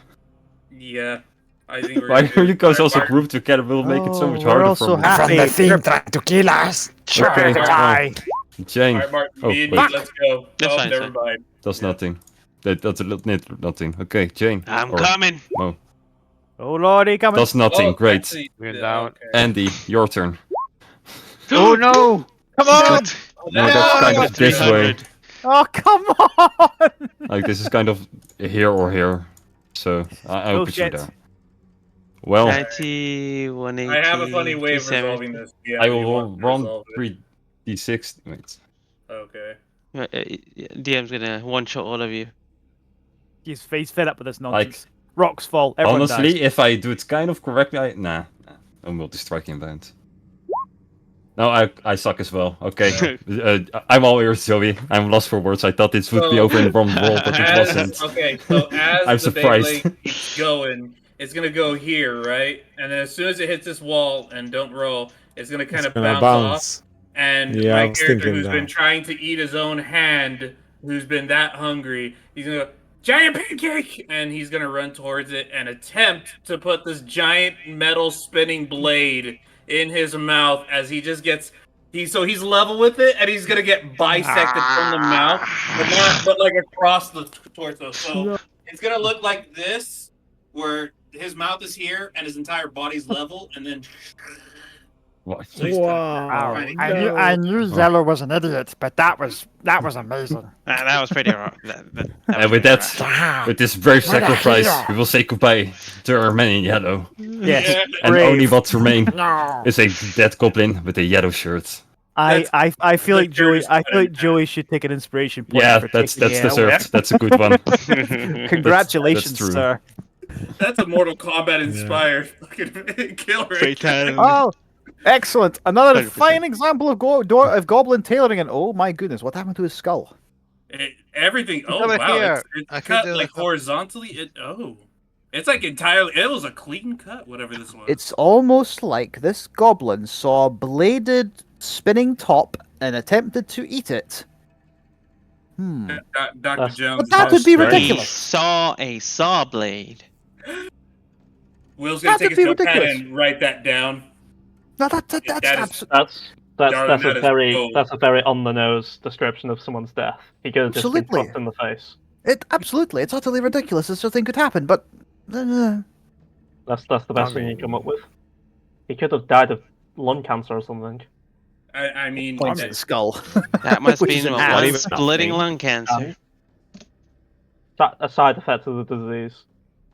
Yeah, I think we're. Why gonna are you guys do- also Mark- grouped together? We'll make it so much we're harder all for so me. happy. From the thing trying to kill us. Sure Okay, to well, die. Jane. All right, Mark. Oh, Me and wait. you, let's go. That's Oh, fine, never mind. That's Yeah. nothing. That's a little nothing. Okay, Jane. I'm Or coming. Mo. Oh lordy, coming. That's nothing. Oh, Great. actually, We're yeah, down. okay. Andy, your turn. Oh no! Come on! No, that's kind No! of this way. 300. Oh come on! Like this is kind of here or here. So I hope it's you Bullshit. there. Well, 90, 180, I have a funny way of 270. resolving this. Yeah, I you will want to run resolve it. 3d6. Wait. Okay. DM's gonna one-shot all of you. He's fed up with this nonsense. Rocks fall. Everyone Honestly, dies. if I do it kind of correctly, nah. I'm multi-striking bound. No, I suck as well. Okay. I'm all ears, Joey. I'm lost for words. I thought this would be So- over in one roll, but it wasn't. Okay, so as I'm the surprised. Beyblade keeps going, it's gonna go here, right? And then as soon as it hits this wall and don't roll, it's gonna kind It's of gonna bounce off. And Yeah, I my was character thinking who's been that. trying to eat his own hand, who's been that hungry, he's gonna go, giant pancake! And he's gonna run towards it and attempt to put this giant metal spinning blade in his mouth as he just gets he's level with it and he's gonna get bisected from the mouth, but like across the torso. So it's gonna look like this, where his mouth is here and his entire body's level, and then What? so he's Wow. kinda- I knew Zello was an idiot, but that was amazing. That was pretty rough. And with that, Damn. with this brave What a sacrifice, hero. we will say goodbye to our men in yellow. Yes. Yeah. And Brave. only what remain No. is a dead goblin with a yellow shirt. I feel the like Joey. curious I feel like one. Joey should take an inspiration point. Yeah, for that's taking the deserved. That's a good one. Congratulations, true. sir. That's a Mortal Kombat inspired fucking kill right there. Fatality. Oh, excellent! Another 100%. fine example of goblin tailoring. And oh my goodness, what happened to his skull? Everything. Oh Over wow, here. it's I could cut do like the- horizontally. It's like entirely. It was a clean cut, whatever this was. It's almost like this goblin saw a bladed spinning top and attempted to eat it. Dr. That's- Jones. But that would be Right. He ridiculous. saw a saw blade. Will's gonna That take would his be notepad ridiculous. and write that down. No, that's That is- absolutely. Darling, that is That's a very on the nose description of someone's death. He could have just been Absolutely. fucked in the face. Absolutely, it's utterly ridiculous. This sort of thing could happen, but That's the best thing you can come up with. He could have died of lung cancer or something. I mean, points at the skull. That must Which be is an one ass. splitting lung cancer. A side effect of the disease.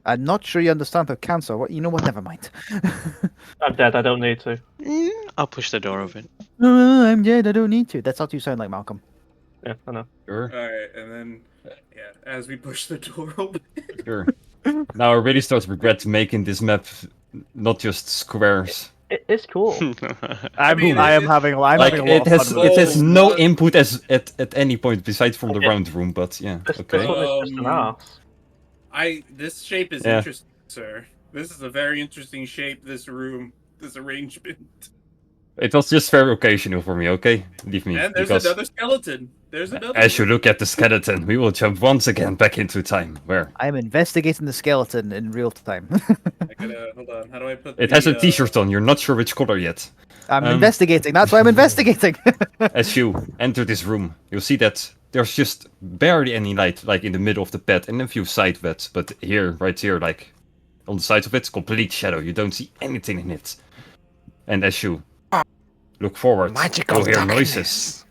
I'm not sure you understand the cancer. What? You know what? Never mind. I'm dead. I don't need to. I'll push the door open. No, I'm dead. I don't need to. That's what you sound like, Malcolm. Yeah, I know. Sure, all right, and then as we push the door open. sure. Now I really start to regret making this map not just squares. It's cool. I'm mean, having a lot Like of it has fun with it has Oh, no God. input at any point besides from the Okay. round room, but yeah, This okay. one is just an ass. This shape is Yeah. interesting, sir. This is a very interesting shape. This room, this arrangement, It was just very occasional for me, okay? Leave me. and there's Because another skeleton. There's another. as you look at the skeleton, we will jump once again back into time. Where I'm investigating the skeleton in real time. I gotta hold on. How do I put? it has the, a T-shirt on. You're not sure which color yet. I'm Um, investigating. That's why I'm investigating. As you enter this room, you'll see that there's just barely any light, like in the middle of the bed, and a few side beds. But here, right here, like on the sides of it, complete shadow. You don't see anything in it. And as you look forward, Magical you'll hear darkness. noises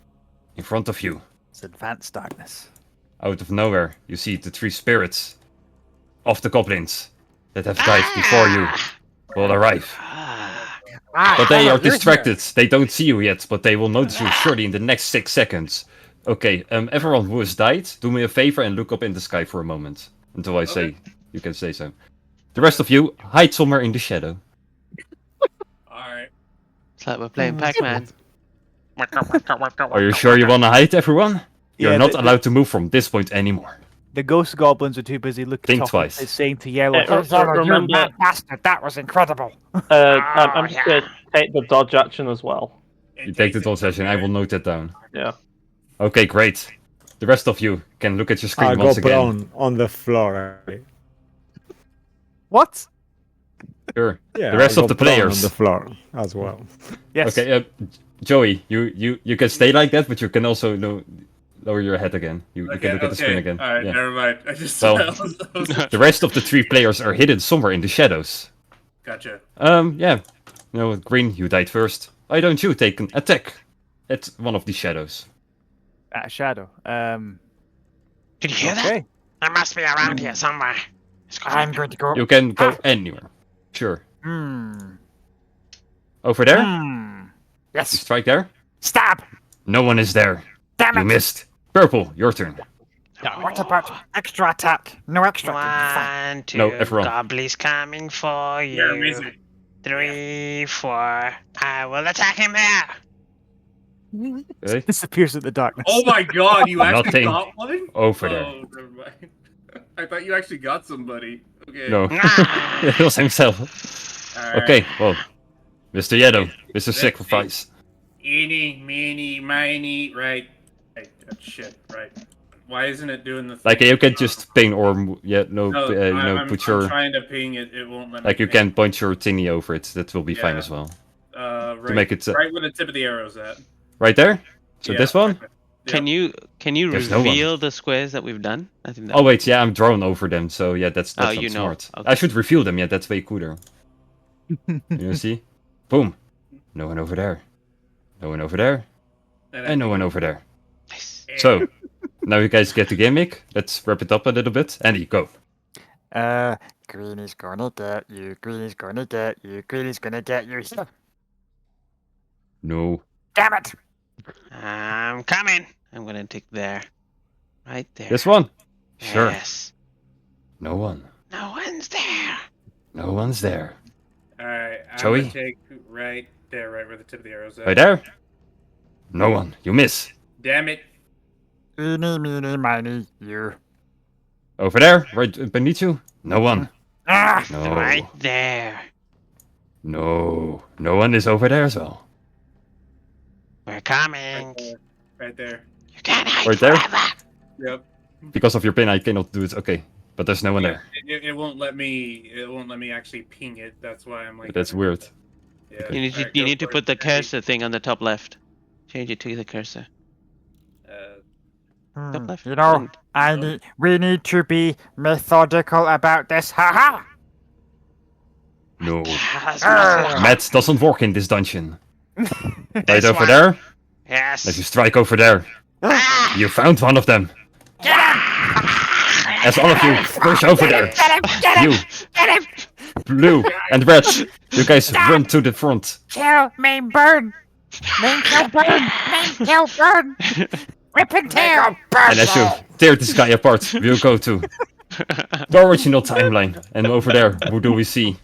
in front of you. It's advanced darkness. Out of nowhere, you see the three spirits of the goblins that have died before you will arrive. But they are distracted. They don't see you yet, but they will notice you surely in the next 6 seconds. Okay, everyone who has died, do me a favor and look up in the sky for a moment. Until I say you can say so. The rest of you, hide somewhere in the shadow. All right. It's like we're playing Pac-Man. Are you sure you want to hide, everyone? You're Yeah, not the- allowed to move from this point anymore. The ghost goblins are too busy looking. Think twice. Saying to Yellow. Yeah, Oh, Zello, you remember- mad bastard. That was incredible. I'm just gonna take the dodge action as well. You take the dodge session, I will note that down. Yeah. Okay, great. The rest of you can look at your I screen go once again. prone on the floor. What? Sure. Yeah, The rest I of the got prone on players. the floor as well. Mm. as well. Okay, On the floor as well. Yes. Okay, Joey, you can stay like that, but you can also lower your head again. You can look at the screen again. All right, Yeah. never mind. I just Well, I was The rest of the 3 players are hidden somewhere in the shadows. gotcha. Yeah. Green, you died first. Why don't you take an attack at one of the shadows? Shadow. Did you hear that? Okay. I must be around here somewhere. I'm going to go. You can go anywhere. Sure. Hmm. Over there? Hmm. You Yes. strike there? Stab. No one is there. Damn You it. missed. Purple, your turn. What about extra attack? No extra attack. 1, 2, No, everyone. goblins coming for Yeah, you. amazing. 3, 4, I will attack him there. Okay. Disappears in the darkness. Oh my god, you actually Nothing got one? over there. Oh, never mind. I thought you actually got somebody. Okay. No. Ah. It was himself. All right. Okay, well. Mr. Yellow, Mr. Let's Sacrifice. Eeny, meeny, miny, right. Hey, shit, right. Why isn't it doing the thing? Like, you can just ping or, No, I'm put your... trying to ping it. It won't let me. Like, you ping. can point your thingy over it. That will be fine Yeah. as well. Right, make it, right where the tip of the arrow's at. Right there? So Yeah, this one? right there. Can you There's no one. reveal the squares that we've done? I think that Oh wait, yeah, I'm drawn over them, so yeah, that's Oh, not you know. smart. Okay. I should reveal them, yeah, that's way cooler. You see? Boom. No one over there. No one over there. And no one over there. Nice. So, now you guys get the gimmick. Let's wrap it up a little bit. Andy, go. Green is gonna get you. Green is gonna get you. Green is gonna get you. No. Damn it. I'm coming. I'm gonna take there. Right there. This one? Sure. Yes. No one. No one's there. No one's there. Alright, I'm Joey? gonna take right there, right where the tip of the arrow's at. Right there? No one. You miss. Damn it. Eeny, meeny, miny, you. Over there? Right beneath you? No one. Ah! No. Right there. No. No one is over there as well. We're Right coming. there. Right there. You can't hide Right there? forever. Yep. Because of your pin, I cannot do it. Okay. But there's no one there. It won't let me. It won't let me actually ping it. That's why I'm like. That's weird. Yeah. You need to, Alright, you go need to for put it. the cursor thing on the top left. Change it to the cursor. Top left. You know, And- we need to be methodical about this. Haha! No. Yes, Matt doesn't work in this dungeon. Right This over one. there? Yes. Let you strike over there. Ah! You found one of them. Get him! As all of you push over there. Get him! Get him! You, Get him! blue, and red. You guys run to the front. Kill, main burn! Main kill, burn! Main kill, burn! Rip and tear! Burn! And as you tear this guy apart, we'll go to the original timeline. And over there, who do we see?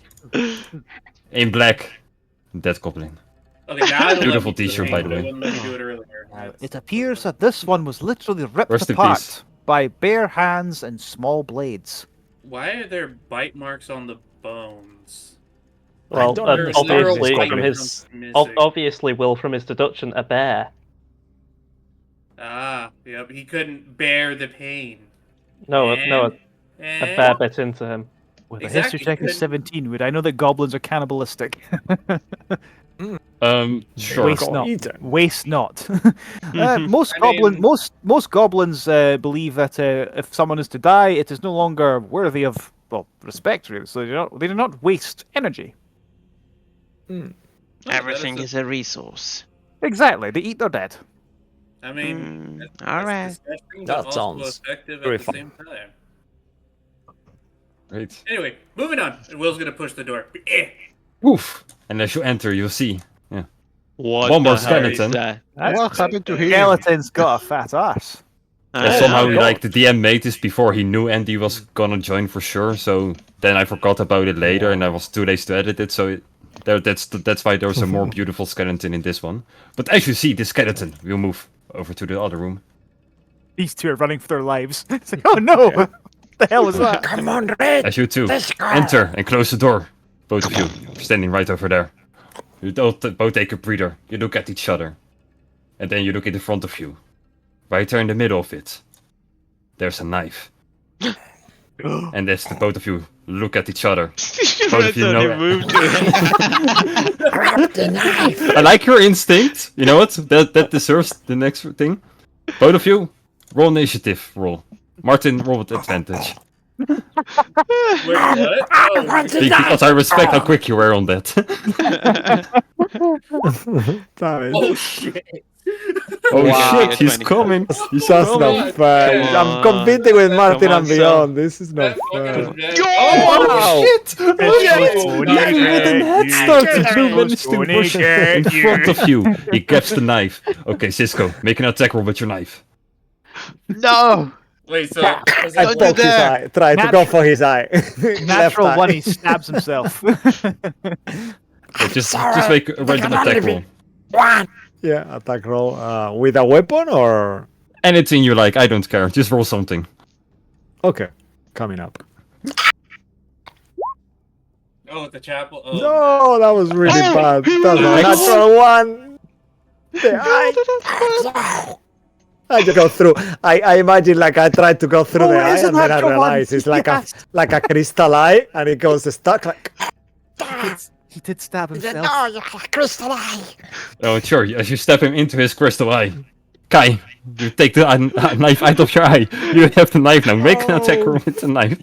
In black, Dead Goblin. Okay, now it'll Beautiful let me do t-shirt, it. by the way. It wouldn't let me do it earlier. It appears that this one was literally ripped Rest in apart peace. by bare hands and small blades. Why are there bite marks on the bones? Well, don't and understand obviously this from goblin. his Missing. obviously Will from his deduction a bear. Ah, yep. He couldn't bear the pain. No, a bear And bit into him. With Exactly, a history check of couldn't- 17, would I know that goblins are cannibalistic? Sure. Waste not. Eaten. Waste not. Most I mean- most goblins believe that if someone is to die, it is no longer worthy of respect. Really. So they do not waste energy. Oh, Everything that is a resource. Exactly. They eat their dead. I mean, Mm, that's all right. disgusting, That but also sounds effective very at the fun. same time. Great. Anyway, moving on. Will's gonna push the door. Woof. And as you enter, you'll see. What One more the hell is skeleton. that? What happened to him? Skeleton's got a fat ass. And Oh, somehow, yeah. like, the DM made this before he knew Andy was gonna join for sure, so then I forgot about it later, and I was too late to edit it, so that's why there's a more beautiful skeleton in this one. But as you see, this skeleton, we'll move over to the other room. These two are running for their lives. It's like, oh no! What the hell was that? Come on, Red! As you two Let's go! enter and close the door, both of you standing right over there. You both take a breather, you look at each other, and then you look in the front of you. Right there in the middle of it, there's a knife. And as the both of you look at each other, That's both of you how know. they move to it. Grab the knife. I like your instinct. You know what? That deserves the next thing. Both of you, roll initiative. Roll. Martin, roll with advantage. Wait, what? Oh, Because I respect how quick you were on that. Damn it. oh shit. Oh Wow. shit, he's 20. coming. He's That's coming. not fair. Come I'm on. competing with Martin Come on, and beyond. This is not That fucker fair. is dead. Oh Wow. shit! Oh shit! Oh, Yeah, no. with an head start. The blue managed to push in Get front of you. He grabs the knife. Okay, Cisco, make an attack roll with your knife. No! Wait, so was I that Don't you poked his dare. eye. Try to go for his eye. Left Natural eye. one, he stabs himself. Yeah, just make a random attack roll. One. Yeah, attack roll. With a weapon or? Anything you like, I don't care. Just roll something. Okay, coming up. Oh, at the chapel. Oh, No, that was really Oh, bad. he That's a was- natural one. The eye. I just go through. I imagine like I tried to go through the eye, it's a and then I natural one. realized it's like Yes. a crystal eye, and it goes stuck like. He did stab He said, himself. no, you crystal eye. Oh, sure. As you step him into his crystal eye, Kai, you take the knife out of your eye. You have the knife now. Make an attack roll with the knife.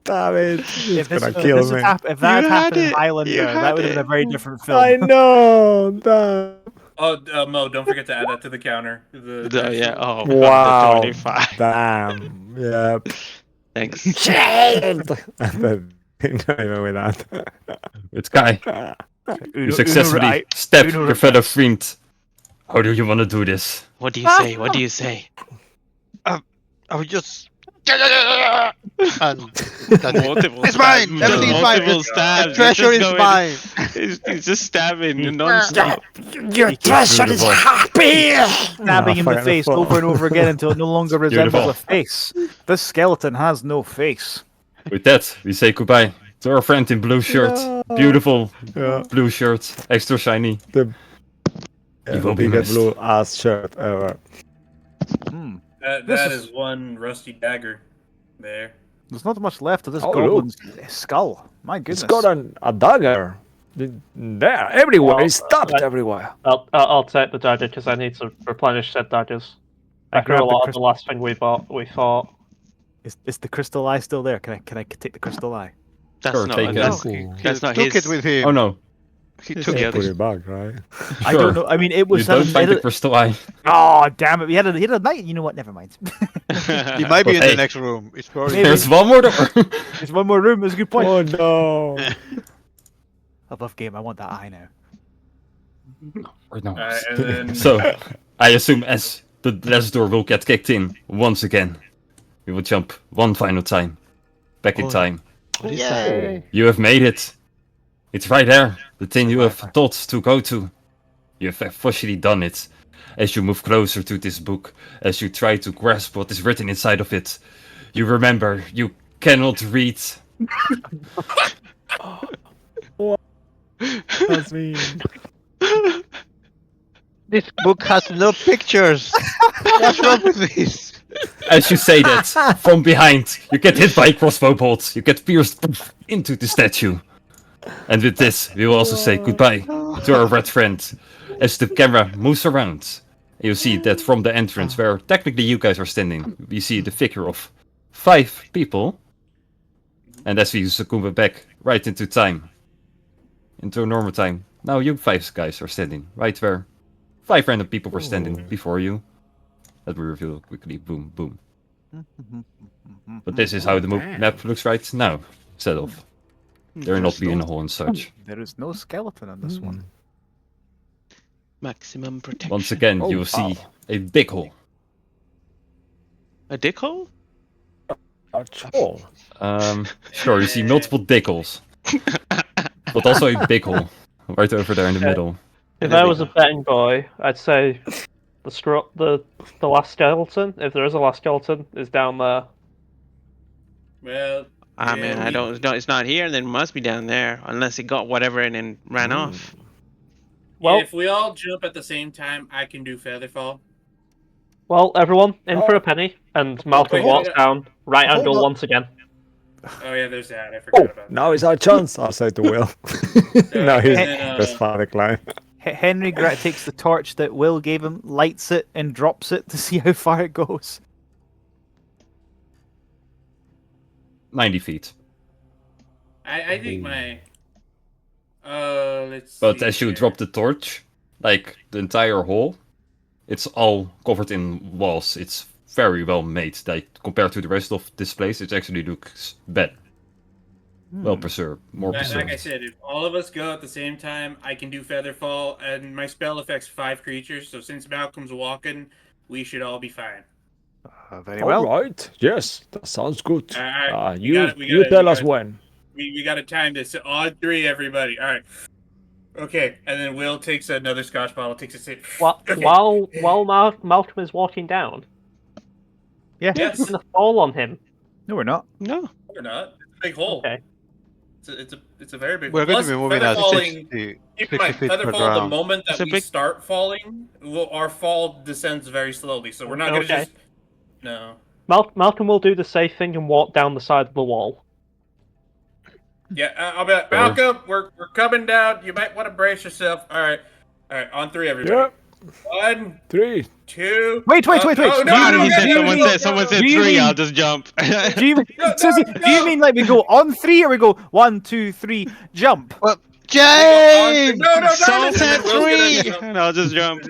Damn it! It's If, this, gonna if, kill this me. had if that You had had happened in it. Highlander, You that had would have been a it. very different film. I know. Damn. oh, Mo, don't forget to add that to the counter. Yeah. Oh, Wow. 25. Damn. Yeah. Thanks. Shame. Not even with that. It's Kai. You successfully stabbed your fellow friend. How do you want to do this? What do you say? What do you say? I was just. And that's it. Multiple It's mine! stabs. Everything's mine! Multiple stabs. The treasure is mine! He's just stabbing non-stop. Your treasure is happy. Stabbing him in the fucking face fuck. over and over again until it no longer resembles Beautiful. a face. This skeleton has no face. With that, we say goodbye to our friend in blue shirt. Beautiful Yeah. blue shirt, extra shiny. The, You will be biggest missed. blue ass shirt ever. Hmm. That This is is- one rusty dagger there. There's not much left of this Oh, goblin's skull. My It's goodness. got a dagger. There, everywhere. Well, It's stabbed I- everywhere. I'll take the dagger because I need to replenish said daggers. I I grew a grabbed the lot of the crystal- last thing we fought. Is the crystal eye still there? Can I take the crystal eye? That's Sure, not. take it. That's, Ooh. that's not took his. it with him. Oh no, He It's took the it. other- Put it back, right? I sure. don't know. I mean, it You was. don't find the it, crystal eye. oh damn it! He had a night. You know what? Never mind. He might be But in hey. the next room. It's probably. Maybe. There's one more door. There's one more room. That's a good point. Oh no! I love game. I want that eye now. Or no. Alright, and then So, I assume as the last door will get kicked in once again, we will jump one final time back in Oh. time. What is that? You have made it. It's right there. The thing you have thought to go to. You have officially done it. As you move closer to this book, as you try to grasp what is written inside of it, you remember you cannot read. That's me. This book has no pictures. What's wrong with this? As you say that, from behind, you get hit by a crossbow bolt. You get pierced into the statue. And with this, we will also say goodbye to our red friend. As the camera moves around, you see that from the entrance, where technically you guys are standing, we see the figure of 5 people. And as we zoom back right into time, into normal time, now you 5 guys are standing right where 5 random people were standing before you. That we reveal quickly. Boom, boom. But this is how the map looks right now. Instead of there not being a hole and such. There is no skeleton on this one. Maximum protection. Once again, Oh, you will see wow. a big hole. A dick hole? Oh, Sure, you see multiple dick holes, but also a big hole right over there in the middle. If I was a betting boy, I'd say the last skeleton, if there is a last skeleton, is down there. well, I mean, yeah, I don't. No, it's not here. Then it must be down there, unless it got whatever and then ran off. Well, if we all jump at the same time, I can do featherfall. Well, everyone in for a penny, and Malcolm Wait, walks wait, down, right hold angle on. once again. Oh yeah, there's that. I forgot about that. Now is our chance, I say to Will. No, he's and then, that's far decline. Henry takes the torch that Will gave him, lights it, and drops it to see how far it goes. 90 feet. I think my. Let's But see as you here. drop the torch, like the entire hole, it's all covered in walls. It's very well made. Like compared to the rest of this place, it actually looks better. Well preserved, more Like preserved. I said, if all of us go at the same time, I can do Featherfall, and my spell affects 5 creatures. So since Malcolm's walking, we should all be fine. Very All well. right. Yes, that sounds good. Alright, we You gotta- you tell we us gotta- when. We got to time this. On 3, everybody. All right. Okay, and then Will takes another Scotch bottle, takes a sip. Okay. While Malcolm is walking down, Yeah. Yes. we're gonna fall on him. No, we're not. No. Or not. It's a big hole. Okay. It's a very big. We're going to Plus, be moving at featherfalling- 60, Keep 60 in mind, feet per Featherfall, the ground. moment that It's a we big- start falling, our fall descends very slowly. So we're not going to Okay. just. No. Malcolm will do the safe thing and walk down the side of the wall. Yeah, I'll be like, Malcolm, we're coming down. You might want to brace yourself. All right, on 3, everybody. Yeah. 1, 3. 2. Wait. Oh, no, Do no, you no, mean- no, Someone said Do you 3. mean- I'll just jump. Do you, Susie, do you mean like we go on 3 or we go 1, 2, 3, jump? James! No, Someone no, said Will's gonna 3! jump. And I'll just jump.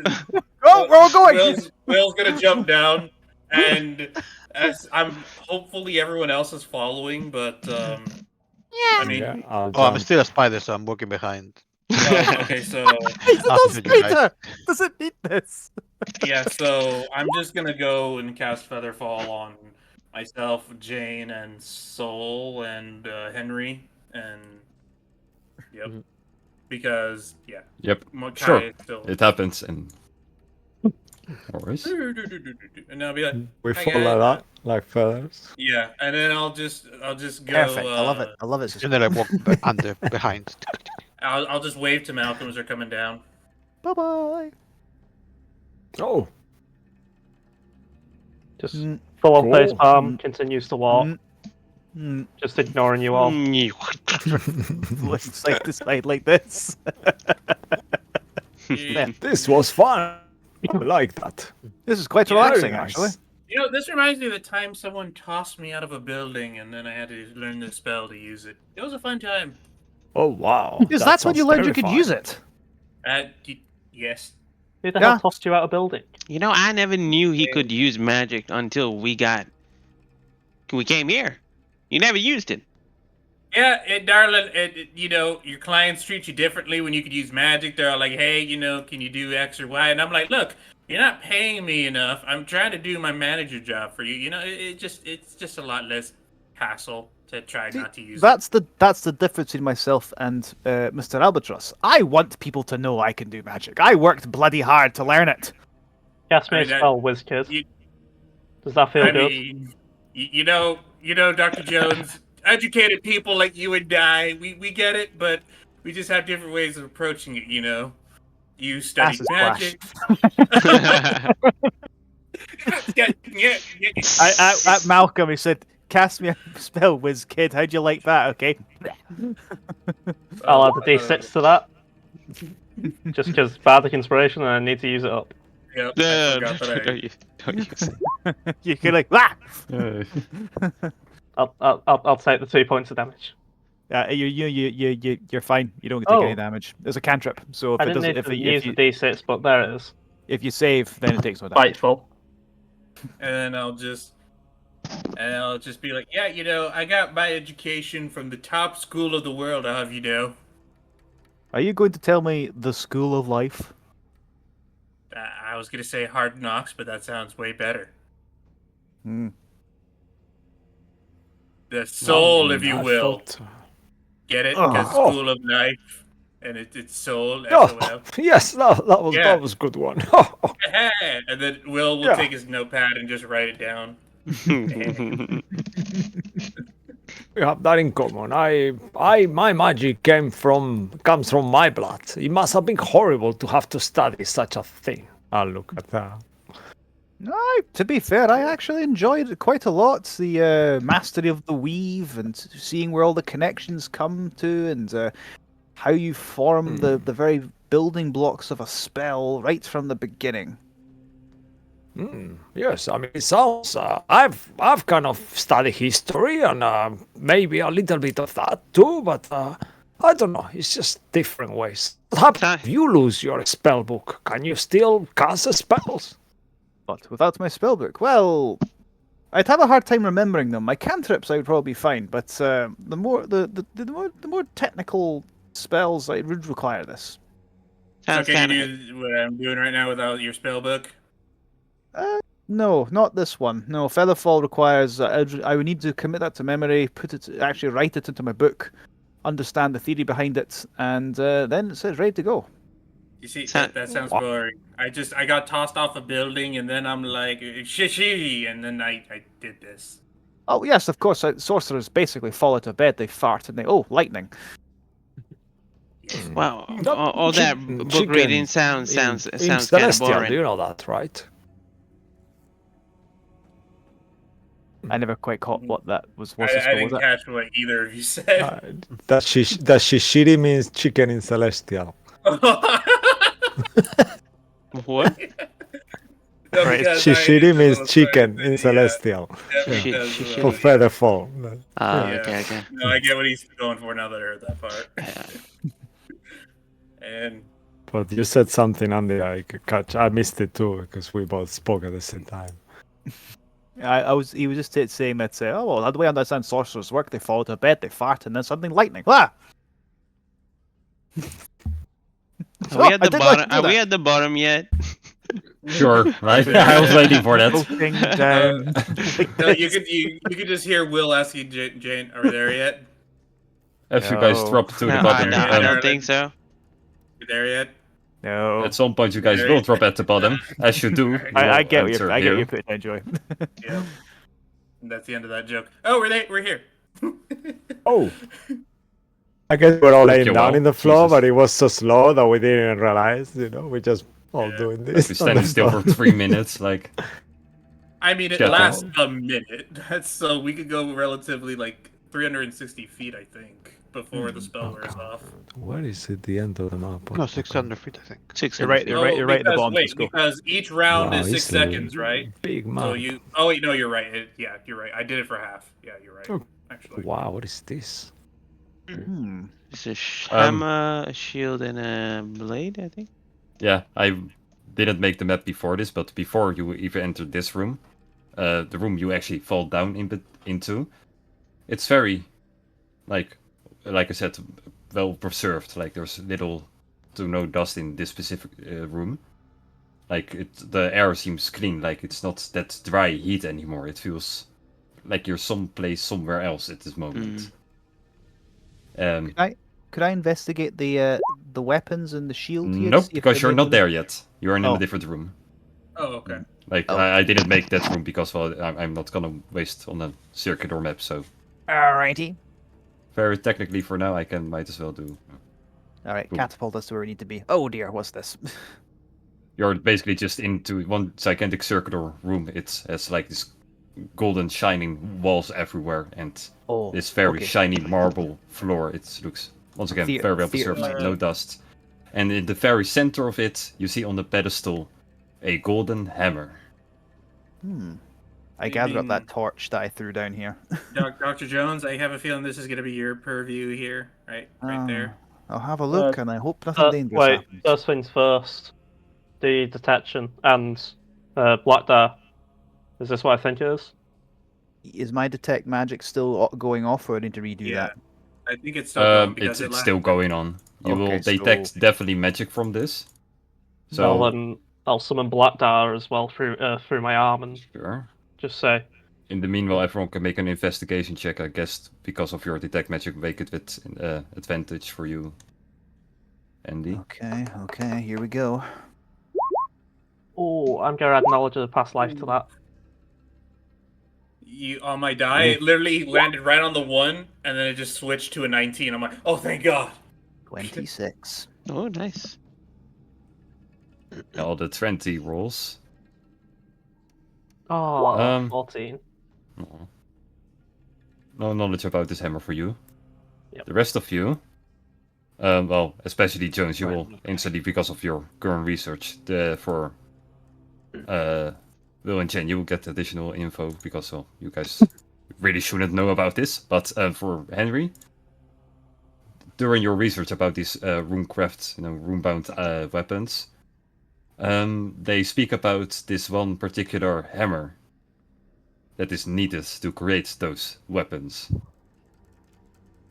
Go, we're all going. Will's gonna jump down, and as I'm hopefully everyone else is following, but I mean, Yeah, I'll Oh, I'm jump. still a spider, so I'm walking behind. okay, so He's a After little you guys. spider. Doesn't need this. yeah, so I'm just gonna go and cast Featherfall on myself, Jane, and Soul, and Henry, and yep, because yeah, Yep, Kai sure. is still. It happens, and always. And I'll be like, We "Hi, fall guys." like that, like feathers. Yeah, and then I'll just go. Perfect. I love it. I love it. And then I walk under, behind. I'll just wave to Malcolm as they're coming down. Bye bye. Oh, Just Mm. full on Cool. face palm, continues to walk, just ignoring you all. Let's like this side like this. Yeah. this was fun. I like that. This is quite Yeah, relaxing, Very nice. actually. You know, this reminds me of the time someone tossed me out of a building and then I had to learn the spell to use it. It was a fun time. Oh wow. Because that that's when you sounds learned you could terrifying. use it. Yes. Who the Yeah. hell tossed you out of building? You know, I never knew he could use magic until we came here. You never used it. Yeah, darling, you know, your clients treat you differently when you could use magic. They're all like, hey, you know, can you do X or Y? And I'm like, look, you're not paying me enough. I'm trying to do my manager job for you. You know, it's just a lot less hassle to try not to use it. That's the difference between myself and Mr. Albatross. I want people to know I can do magic. I worked bloody hard to learn it. Cast me I a mean, that- spell, whiz kid. you- Does that feel I good? mean, you know, Dr. Jones, educated people like you and I, we get it, but we just have different ways of approaching it, you know? You study Acid magic. yeah. At Malcolm, he said, "Cast me a spell, whiz kid. How'd you like that? Okay." I'll add the d6 to that. Just because bardic inspiration and I need to use it up. Yep, I forgot that I- Don't use it. You could like, ah! I'll take the 2 points of damage. You're fine. You don't take any Oh. damage. There's a cantrip, so if I it didn't doesn't, need if, to it- use if the you d6, but there it is. if you save, then it takes no damage. Spiteful. And then I'll just be like, yeah, you know, I got my education from the top school of the world, I'll have you know. Are you going to tell me the school of life? I was gonna say hard knocks, but that sounds way better. Hmm. The soul, if you I will. thought- Get it? Oh. Because school of life, and it's soul. Oh, SOL. yes, that Yeah. was a good one. And then Will Yeah. take his notepad and just write it down. We have that in common. My magic comes from my blood. It must have been horrible to have to study such a thing. I'll look at that. To be fair, I actually enjoyed it quite a lot. The mastery of the weave and seeing where all the connections come to, and how you form the very building blocks of a spell right from the beginning. Yes, I mean, it sounds. I've kind of studied history and maybe a little bit of that too, but I don't know. It's just different ways. What happens if you lose your spell book? Can you still cast spells? But without my spellbook, well, I'd have a hard time remembering them. My cantrips I would probably be fine, but the more technical spells I would require this. So can you do what I'm doing right now without your spell book? No, not this one. No, Featherfall requires. I would need to commit that to memory, actually write it into my book, understand the theory behind it, and then it says ready to go. You see, that sounds boring. I got tossed off a building, and then I'm like, shishi, and then I did this. Oh yes, of course. Sorcerers basically fall out of bed, they fart, and they lightning. Wow, all that book reading sounds kind of boring. Do you know that, right? I never quite caught what that was. I didn't catch what either of you said. That shishiri means chicken in Celestial. What? No, Right. because Shishiri means chicken in Celestial. For Featherfall. Okay. No, I get what he's going for now that I heard that part. And But you said something, Andy, I could catch. I missed it too because we both spoke at the same time. He was just saying that. Oh well, the way I understand sorcerers work, they fall out of bed, they fart, and then something lightning. Ah! Are we at the bottom? Are we at the bottom yet? Sure, right? I was waiting for that. no, you could just hear Will asking Jane, "Are we there yet?" If you guys drop to the bottom, I don't think so. You there yet? No. At some point, you guys will drop at the bottom, as you do. I get what you're putting down, Joy. Yeah. And that's the end of that joke. Oh, we're here. Oh. I guess we're all laying Okay, down well, in the floor, Jesus. but it was so slow that we didn't realize, we're just all doing this. We're standing still for 3 minutes, like. I mean, it Shut lasts up. a minute. That's so we could go relatively like 360 feet, I think, before the spell wears off. Where is it, the end of the map? No, 600 feet, I think. 600. You're right at the because, bottom. wait, because each round Wow, is 6 it's a seconds, right? Big map. So you. Oh wait, no, you're right. Yeah, you're right. I did it for half. Yeah, you're right. Oh, Actually. Wow, what is this? It's a hammer, a shield, and a blade, I think. Yeah, I didn't make the map before this, but before you even enter this room, the room you actually fall down into, it's very, like I said, well preserved. Like there's little to no dust in this specific room. Like the air seems clean. Like it's not that dry heat anymore. It feels like you're someplace somewhere else at this moment. Could I investigate the weapons and the shield here? Nope, because you're not there yet. You're in Oh. a different room. Oh, okay. Like I didn't make that room because I'm not gonna waste on a circuit or map. So Alrighty. very technically for now, I might as well do. All right, Cool. catapult us to where we need to be. Oh dear, what's this? You're basically just into one gigantic circular room. It has like this golden shining walls everywhere and this very shiny marble floor. It looks once again very well preserved, no dust. And in the very center of it, you see on the pedestal a golden hammer. I gather up that torch that I threw down here. Dr. Jones, I have a feeling this is going to be your purview here, right there. I'll have a look, and I hope nothing dangerous Wait, happens. first things first. The detection and Black Dare. Is this what I think it is? Is my detect magic still going off, or I need to redo that? I think it's still going because It's still going on. You will Okay, detect definitely magic from this. So I'll summon Black Dare as well through my arm and sure. just say. In the meanwhile, everyone can make an investigation check, I guess, because of your detect magic, make it with advantage for you, Andy. Okay, here we go. Oh, I'm gonna add knowledge of the past life to that. On my die, it literally landed right on the 1, and then it just switched to a 19. I'm like, oh, thank God. 26. Oh, nice. All the 20 rolls. Oh, 14. No knowledge about this hammer for you. Yep. The rest of you, well, especially Jones, you will instantly, because of your current research, for Will and Jen, you will get additional info because you guys really shouldn't know about this. But for Henry, during your research about these runecraft, rune-bound weapons, they speak about this one particular hammer that is needed to create those weapons.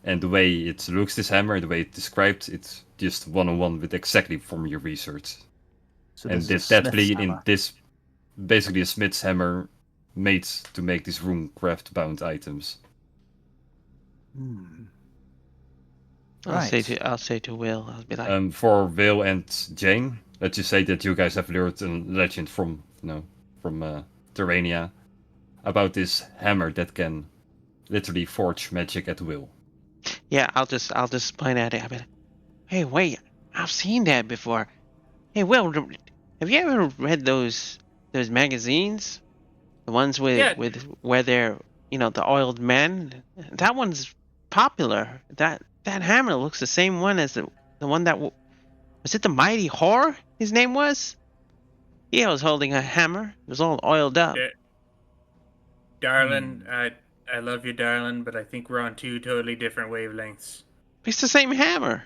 And the way it looks, this hammer, the way it's described, it's just one-on-one with exactly from your research. So And this is that Smith's play in hammer. this, basically a smith's hammer made to make these runecraft bound items. I'll say to Will, I'll be like, For Will and Jane, let's just say that you guys have learned a legend from Terrania about this hammer that can literally forge magic at will. yeah, I'll just point at it. I'll be like, hey, wait, I've seen that before. Hey, Will, have you ever read those magazines? The ones with where they're the oiled men. That one's popular. That hammer looks the same one as the one that was it the Mighty Whore? His name was. He was holding a hammer. It was all oiled up. Darling, I love you, darling, but I think we're on two totally different wavelengths. It's the same hammer.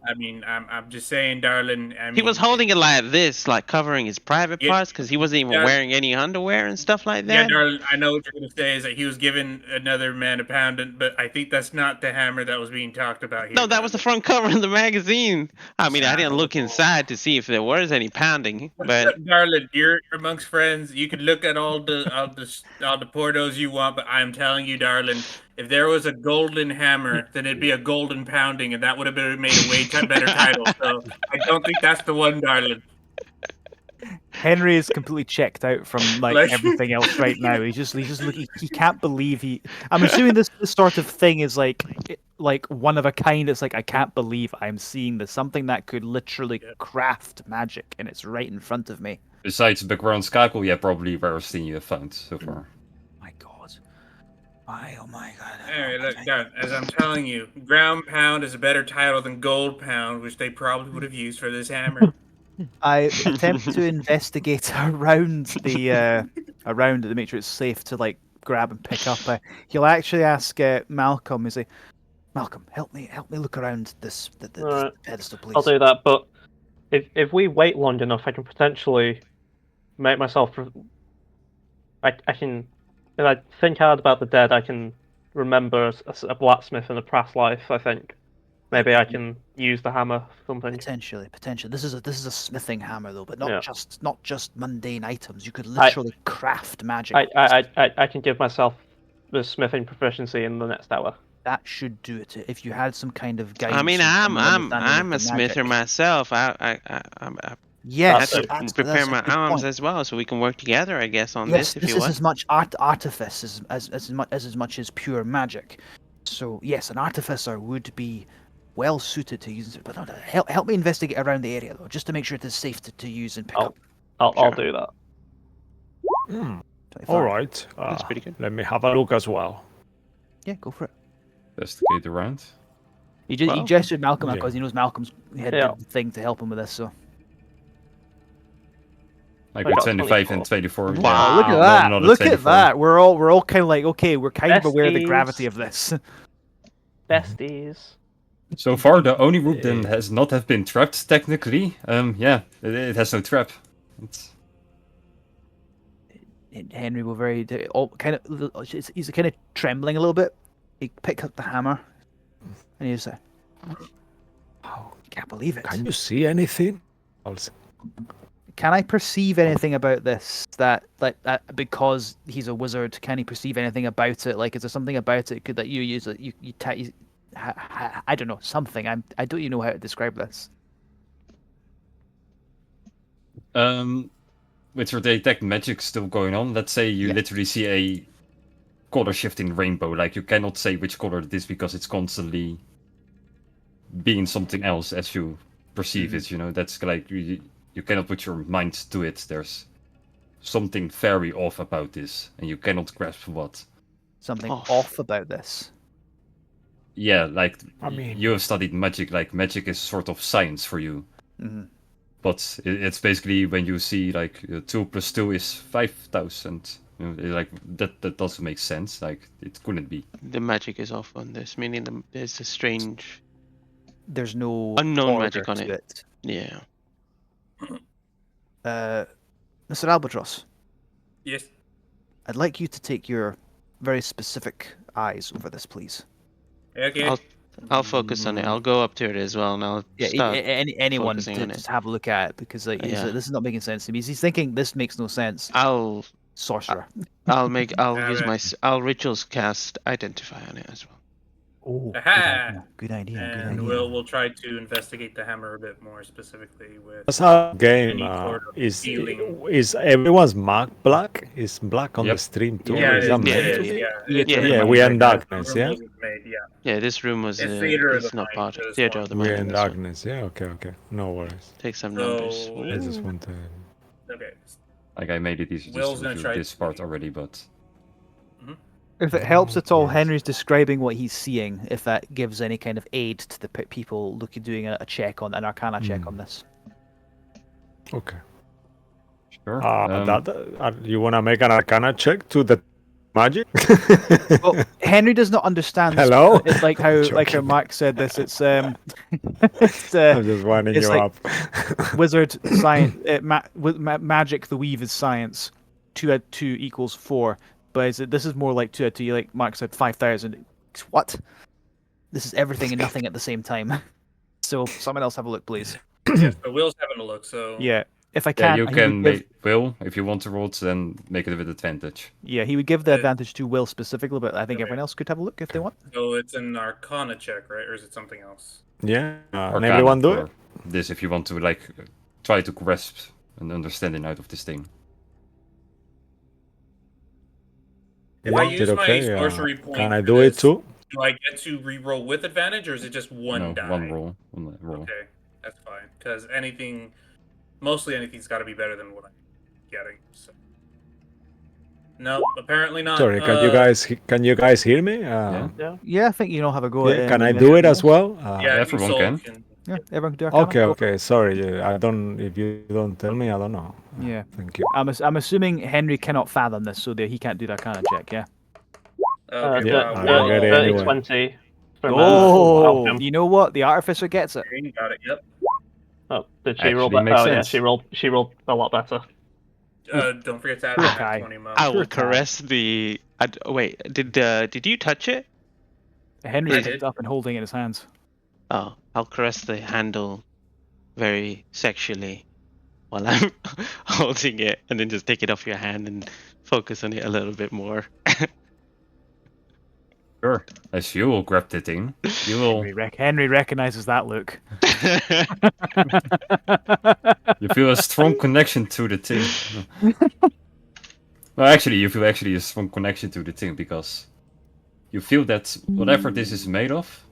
I mean, I'm just saying, darling. He was holding it like this, like covering his private parts, because he wasn't even wearing any underwear and stuff like that. Yeah, darling, I know what you're going to say is that he was giving another man a pounding, but I think that's not the hammer that was being talked about here. No, that was the front cover of the magazine. I mean, I didn't look inside to see if there was any pounding, but darling, you're amongst friends. You can look at all the portos you want, but I'm telling you, darling, if there was a golden hammer, then it'd be a golden pounding, and that would have been made a way better title. So I don't think that's the one, darling. Henry is completely checked out from everything else right now. He's just looking. He can't believe he. I'm assuming this sort of thing is like one of a kind. It's like, I can't believe I'm seeing this. Something that could literally craft magic, and it's right in front of me. Besides background Skakel, yeah, probably rarest thing you have found so far. My God. Oh my God. Anyway, look, Dad, as I'm telling you, ground pound is a better title than gold pound, which they probably would have used for this hammer. I attempt to investigate around around it to make sure it's safe to grab and pick up. He'll actually ask Malcolm. Is he? Malcolm, help me look around the pedestal, please. I'll do that, but if we wait long enough, I can potentially make myself. I can, if I think hard about the dead, I can remember a blacksmith in a past life. I think maybe I can use the hammer for something. Potentially. This is a smithing hammer though, but not just mundane items. You could literally craft magic. I can give myself the smithing proficiency in the next hour. That should do it. If you had some kind of guidance. I mean, I'm a smither myself. I yes, have to prepare my arms as well, so we can work together, I guess, on this. If this you is want. as much artifice as much as pure magic. So yes, an artificer would be well suited to use it. But help me investigate around the area though, just to make sure it is safe to use and pick up. I'll do that. All right. That's pretty good. Let me have a look as well. Yeah, go for it. Investigate around. He gestured Malcolm because he knows Malcolm's had the thing to help him with this. So. I got 25 and 24. Wow! Look at that! Look at that! We're all kind of like, okay, we're kind of aware of the gravity of this. Besties. So far, the only room then has not have been trapped technically. It has no trap. Henry will he's kind of trembling a little bit. He picks up the hammer, and he's like, "Can't believe it." Can you see anything? Can I perceive anything about this? That because he's a wizard, can he perceive anything about it? Like, is there something about it that you use that you I don't know, something. I don't even know how to describe this. With your detect magic still going on, let's say you literally see a color shifting rainbow. Like, you cannot say which color it is because it's constantly being something else as you perceive it. That's like you cannot put your mind to it. There's something very off about this, and you cannot grasp what. Something Off. off about this. Yeah, like I mean- you have studied magic. Like magic is sort of science for you, Hmm. but it's basically when you see like 2 + 2 is 5,000. Like that doesn't make sense. Like it couldn't be. The magic is off on this, meaning there's a strange, There's no unknown order magic on to it. Yeah. Mr. Albatross, Yes. I'd like you to take your very specific eyes over this, please. Okay. I'll focus on it. I'll go up to it as well, and I'll Yeah, start anyone focusing to on it. just have a look at it, because like, he's Yeah. like, this is not making sense to me. He's thinking this makes no sense. I'll Sorcerer. I'll Have use it. my I'll rituals cast identify on it as well. Oh, Aha! good idea. Good And idea. we'll try to investigate the hammer a bit more specifically with. That's our game. Any sort of feeling. Is everyone's mark black? Is black on the Yep. stream too? Yeah, Is it that is, meant it to is, be? yeah. Yeah, we are in Like, darkness, the room yeah? wasn't made, yeah. Yeah, this room was It's Theater of it's the not Mind, part so of it's Theater fine. of the We're Mind. in this one. darkness, yeah? Okay. No worries. Take some So, numbers. I just want to... Okay. Like I made it easy Will's to gonna do try this to- part already, but If it helps at all, Yes. Henry's describing what he's seeing. If that gives any kind of aid to the people doing a check on an Arcana check on this. Okay. sure. You want to make an Arcana check to the magic? Well, Henry does not understand. this. Hello? It's like how Joking. Mark said this. It's it's I'm just winding it's you like up. wizard science. Magic. The weave is science. 2 add 2 equals 4. But this is more like 2 add 2. Like Mark said, 5,000. What? This is everything and nothing at the same time. So someone else have a look, please. Yes, but Will's having a look, so. Yeah, if I yeah, can, you he would can give- make Will if you want to roll, then make it with advantage. Yeah, he would give the Uh, advantage to Will specifically, but I think okay. everyone else could have a look if they want. So it's an Arcana check, right? Or is it something else? Yeah, and Arcana everyone do for it? this if you want to like try to grasp an understanding out of this thing. If I Is use it my okay? sorcery point Can I for do it this, too? Do I get to re-roll with advantage, or is it just one No, die? one roll. One roll. Okay, that's fine. Because mostly anything's got to be better than what I'm getting. So. No, apparently not. Sorry, can you guys hear me? Yeah, I think you all have a go at Yeah, it. can I and do it then- as well? Yeah, everyone you can. Yeah, everyone can do Arcana. Okay, Go for it. okay. Sorry, I don't. If you don't tell me, I don't know. Yeah. Thank you. I'm assuming Henry cannot fathom this, so he can't do the Arcana check, yeah? Okay, Yeah, wow, I well, get it Dirty anyway. 20. From, Oh, Malcolm. you know what? The Artificer gets it. Jane got it. Yep. Oh, did she roll Actually better? makes Oh, yeah, sense. she rolled a lot better. Don't forget to add Poor that guy. 20 mo. I will Sure, Tom. caress the. Wait, did you touch it? Henry I picked did. it up and holding it in his hands. Oh, I'll caress the handle very sexually while I'm holding it, and then just take it off your hand and focus on it a little bit more. Sure. As you will grab the thing, you will. Henry recognizes that look. You feel a strong connection to the thing. Well, actually, you feel a strong connection to the thing because you feel that whatever this is made of,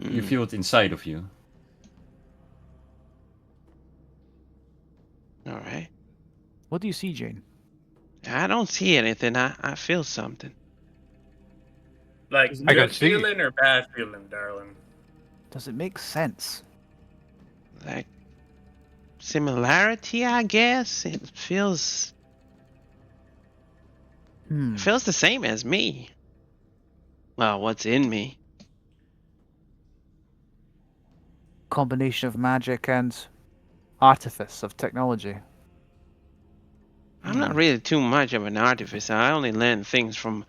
you feel it inside of you. All right. What do you see, Jane? I don't see anything. I feel something. Like, I can good see. feeling or bad feeling, darling? Does it make sense? Like similarity, I guess. It feels the same as me. Well, what's in me? Combination of magic and artifice of technology. I'm not really too much of an artificer. I only learned things from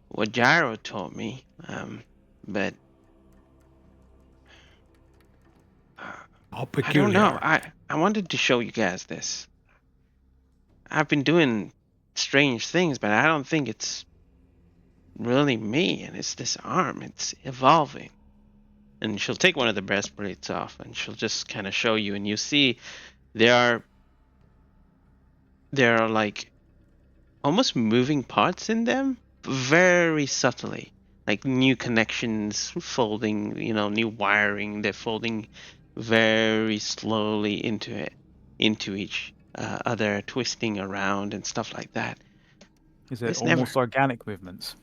what Gyro taught me. But How I peculiar. don't know. I wanted to show you guys this. I've been doing strange things, but I don't think it's really me. And it's this arm. It's evolving. And she'll take one of the breastplates off, and she'll just kind of show you, and you see there are like almost moving parts in them, very subtly, like new connections folding, new wiring. They're folding very slowly into each other twisting around and stuff like that. Is it It's never- almost organic movements?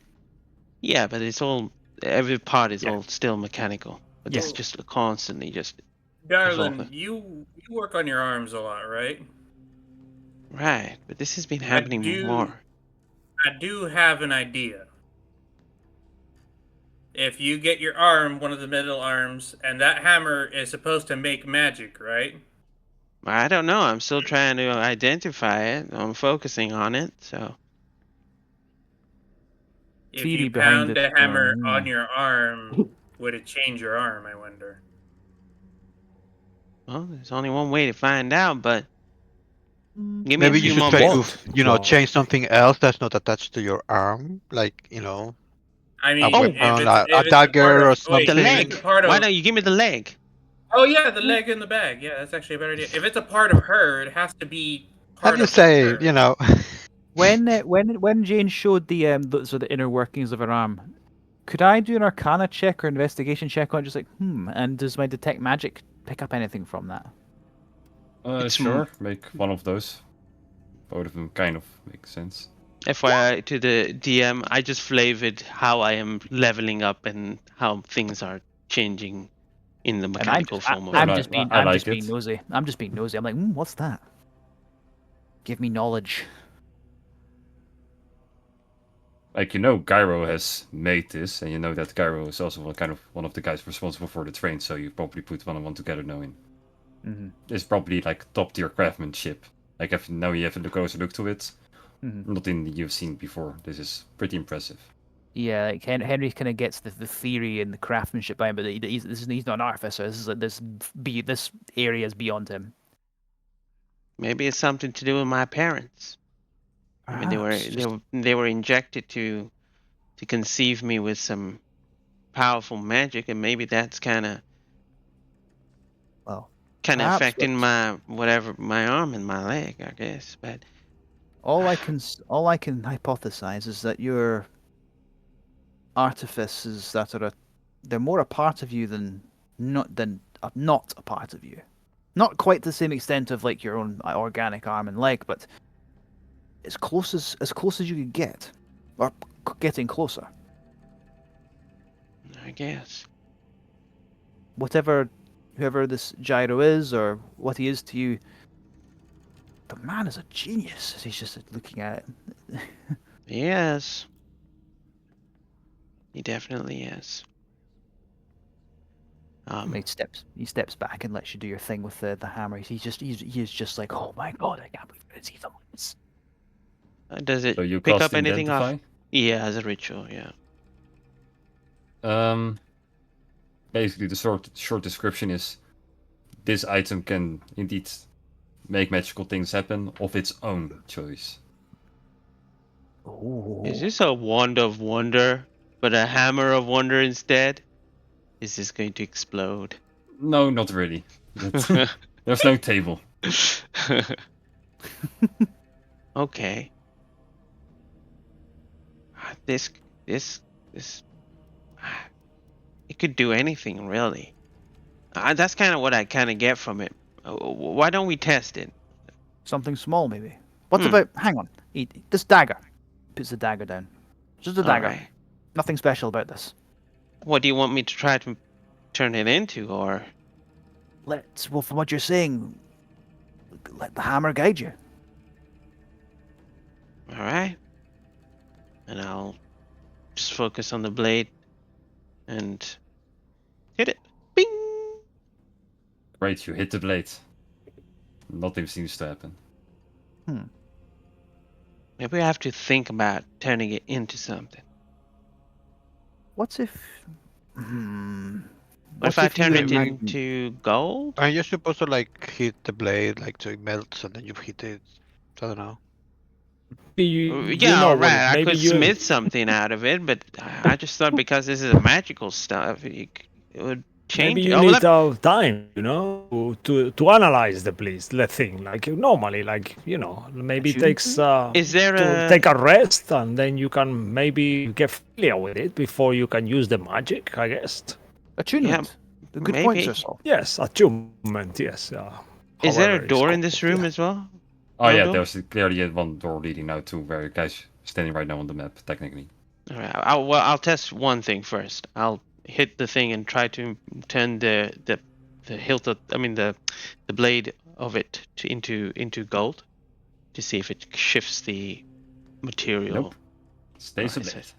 Yeah, but it's all every part is Yeah. all still mechanical. But it's Yes. just constantly just Darlin, evolving. you work on your arms a lot, right? Right. But this has been happening more. I do have an idea. If you get your arm, one of the middle arms, and that hammer is supposed to make magic, right? I don't know. I'm still trying to identify it. I'm focusing on it. So If Theory you behind pound it, the hammer hmm. on your arm, would it change your arm, I wonder? well, there's only one way to find out. But give me Maybe a you few should more try to, minutes. change something else that's not attached to your arm, like I a mean, weapon, a if it's a part dagger or of wait, The something. if it's a leg. part Why of don't you give me the leg? oh yeah, the leg in the bag. Yeah, that's actually a better idea. If it's a part of her, it has to be How part do you of say, her. When Jane showed the inner workings of her arm, could I do an Arcana check or investigation check on just like and does my detect magic pick up anything from that? Sure, make one of those. Both of them kind of make sense. FYI to the DM, I just flavored how I am leveling up and how things are changing in the And mechanical form of I I'm like just being it. nosy. I'm just being nosy. I'm like, what's that? Give me knowledge. Like, you know, Gyro has made this, and you know that Gyro is also one of the guys responsible for the train, so you probably put one and one together knowing. Mm-hmm. It's probably like top tier craftsmanship. Like, now you have a closer look to it. Mm-hmm. Nothing you've seen before. This is pretty impressive. Yeah, like Henry kind of gets the theory and the craftsmanship behind, but he's not an artificer. This area is beyond him. maybe it's something to do with my parents. I mean, they were injected to conceive me with some powerful magic, and maybe that's kind of perhaps affecting my arm and my leg, I guess. But all I can hypothesize is that your artifices they're more a part of you than not a part of you. Not quite the same extent of like your own organic arm and leg, but as close as you could get, or getting closer. I guess. Whoever this Gyro is, or what he is to you, the man is a genius. He's just looking at it. Yes. He definitely is. He steps back and lets you do your thing with the hammer. He is just like, oh my god, I can't believe it's even this. Does it So you pick cast up anything Identify? off? Yeah, as a ritual, yeah. Basically, the short description is this item can indeed make magical things happen of its own choice. Ooh. Is this a wand of wonder, but a hammer of wonder instead? Is this going to explode? No, not really. There's no table. Okay. This, it could do anything really. That's kind of what I kind of get from it. Why don't we test it? Something small, maybe. What about? Hang on. This dagger. Puts the dagger down. Just a dagger. Alright. Nothing special about this. What do you want me to try to turn it into, or? Well, from what you're saying, let the hammer guide you. All right. And I'll just focus on the blade and hit it. Bing! Right, you hit the blade. Nothing seems to happen. Maybe I have to think about turning it into something. What if? What if I turn it into gold? Are you supposed to like hit the blade like so it melts and then you hit it? I don't know. Yeah, all right. I could smith something out of it, but I just thought because this is a magical stuff, it would change. Maybe you need time, to analyze the thing. Like normally, maybe it takes. Is there to take a rest, and then you can maybe get familiar with it before you can use the magic. I guess. Attunement. The good points are solved. Yes, attunement. Yes. Is there a door in this room as well? Oh No yeah, door? there's clearly one door leading now to where you guys standing right now on the map, technically. All right. I'll test one thing first. I'll hit the thing and try to turn the hilt of, I mean the blade of it into gold to see if it shifts the material. Nope. Stays a Alright, so blade.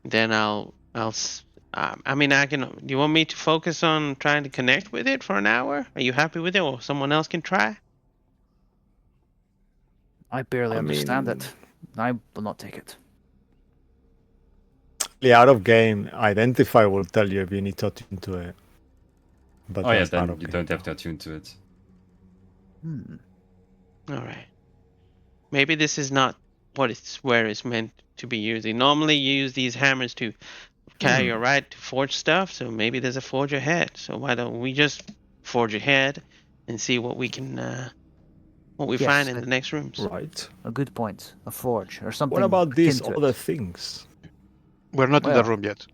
then I mean, I can. Do you want me to focus on trying to connect with it for an hour? Are you happy with it, or someone else can try? I barely I understand mean- it. I will not take it. The out of game identify will tell you if you need to attune to it. But Oh yeah, that's out then of you game don't have now. to attune to it. Hmm. All right. Maybe this is not where it's meant to be used. Normally, you use these hammers to carry your right to forge stuff. So maybe there's a forge ahead. So why don't we just forge ahead and see what we can what we Yes, find in good. the next rooms? Right. A good point. A forge or something. What about these akin to other it. things? We're not in the Well, room yet.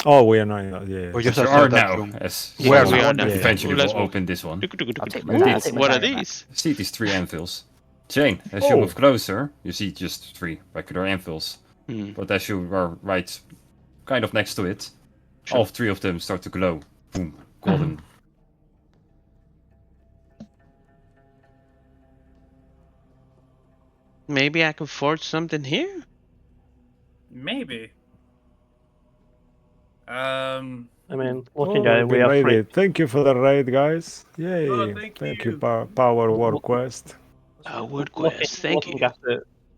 Oh, we are not. Yeah. We're But just you outside are that now, room. as Yeah, Where Solomon we are one? now. Yeah. eventually Let's will move. open this one. I'll take Indeed. I'll take my What are dagger back. these? See these 3 anvils. Jane, as you Oh. move closer, you see just 3 regular anvils. Hmm. But as you are right kind of next to it, Sure. all 3 of them start to glow. Boom. Golden. Maybe I can forge something here. Maybe. I mean, looking Oh, at it, we've we been have 3. raided. Thank you for the raid, guys. Yay. Oh, thank you, you. Power L- War l- Quest. Word Looking, quest. Thank you.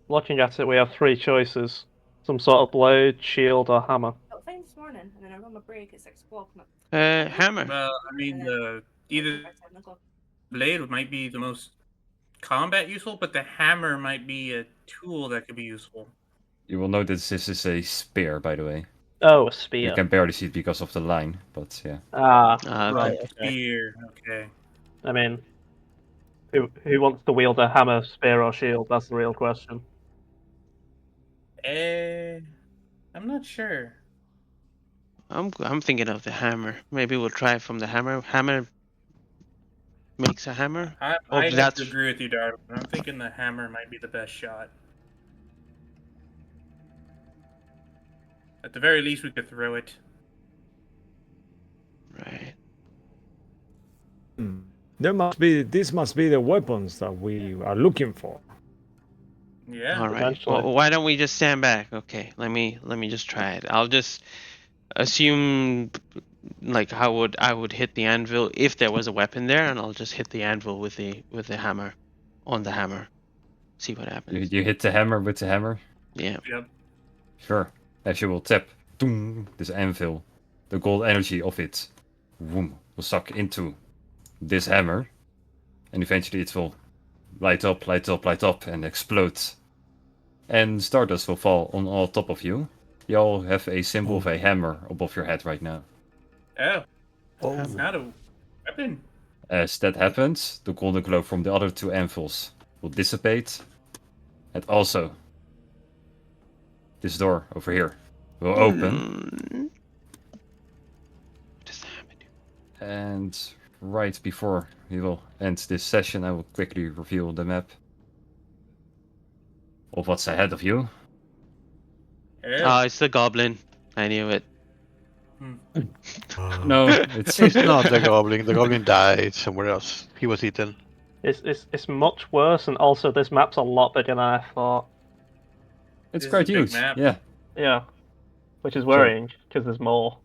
looking at it, we have 3 choices: some sort of blade, shield, or hammer. This morning, and then I was on my break at 6 o'clock. Hammer. Well, I mean, either blade might be the most combat useful, but the hammer might be a tool that could be useful. You will notice this is a spear, by the way. Oh, a You spear. can barely see it because of the line, but yeah. Okay. Right. Okay. Spear. Okay. I mean, who wants to wield a hammer, spear, or shield? That's the real question. I'm not sure. I'm thinking of the hammer. Maybe we'll try from the hammer. Hammer makes a hammer. I Oh, have that's to agree with you, Darwin. I'm thinking the hammer might be the best shot. At the very least, we could throw it. right. This must be the weapons that we are looking for. Yeah. All right. Potentially. Well, why don't we just stand back? Okay. Let me just try it. I'll just assume like how I would hit the anvil if there was a weapon there, and I'll just hit the anvil with the hammer on the hammer. See what happens. You hit the hammer with the hammer? Yeah. Yep. Sure. As you will tap doom, this anvil, the gold energy of it will suck into this hammer, and eventually it will light up, and explode. And stardust will fall on all top of you. You all have a symbol of a hammer above your head right now. Oh, Oh. that's not a weapon. As that happens, the golden glow from the other 2 anvils will dissipate, and also this door over here will open. What does the hammer do? And right before we will end this session, I will quickly reveal the map of what's ahead of you. Oh. It's the goblin. I knew it. No, it's It's not the goblin. The goblin died somewhere else. He was eaten. It's much worse, and also this map's a lot bigger than I thought. it's This is quite a big huge. map. Yeah. Yeah, which is worrying because there's more.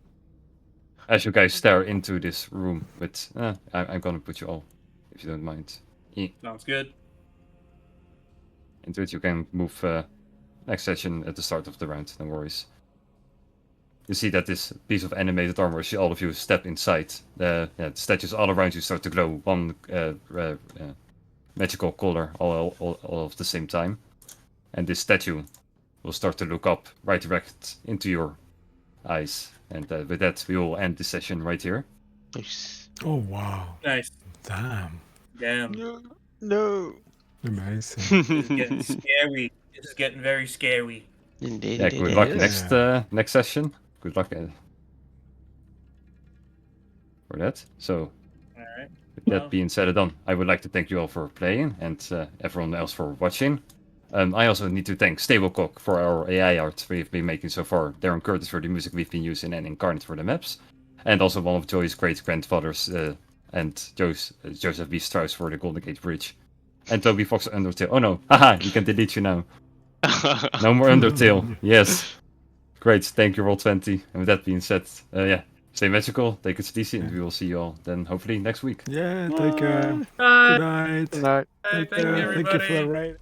As you guys stare into this room with, I'm gonna put you all, if you don't mind, Sounds good. into it. You can move next session at the start of the round. No worries. You see that this piece of animated armor, as all of you step inside, the statues all around you start to glow one magical color all of the same time. And this statue will start to look up right direct into your eyes. And with that, we will end the session right here. Nice. Oh, wow. Nice. Damn. Damn. No. Amazing. This is getting scary. This is getting very scary. Indeed. Yeah, good luck is. next session. Good luck for that. So, All right. with that being said and done, I would like to thank you all for playing and everyone else for watching. I also need to thank Stablecock for our AI art we've been making so far, Darren Curtis for the music we've been using, and Incarnate for the maps. And also one of Joey's great-grandfathers and Joseph B. Strauss for the Golden Gate Bridge. And Toby Fox Undertale. Oh no, haha, you can delete you now. No more Undertale, yes. Great, thank you, Roll20. And with that being said, stay magical, take it easy, and we will see you all then hopefully next week. Yeah, take care. Bye. Good night. Good night. Hey, Take thank you, care. everybody. Thank you for the raid.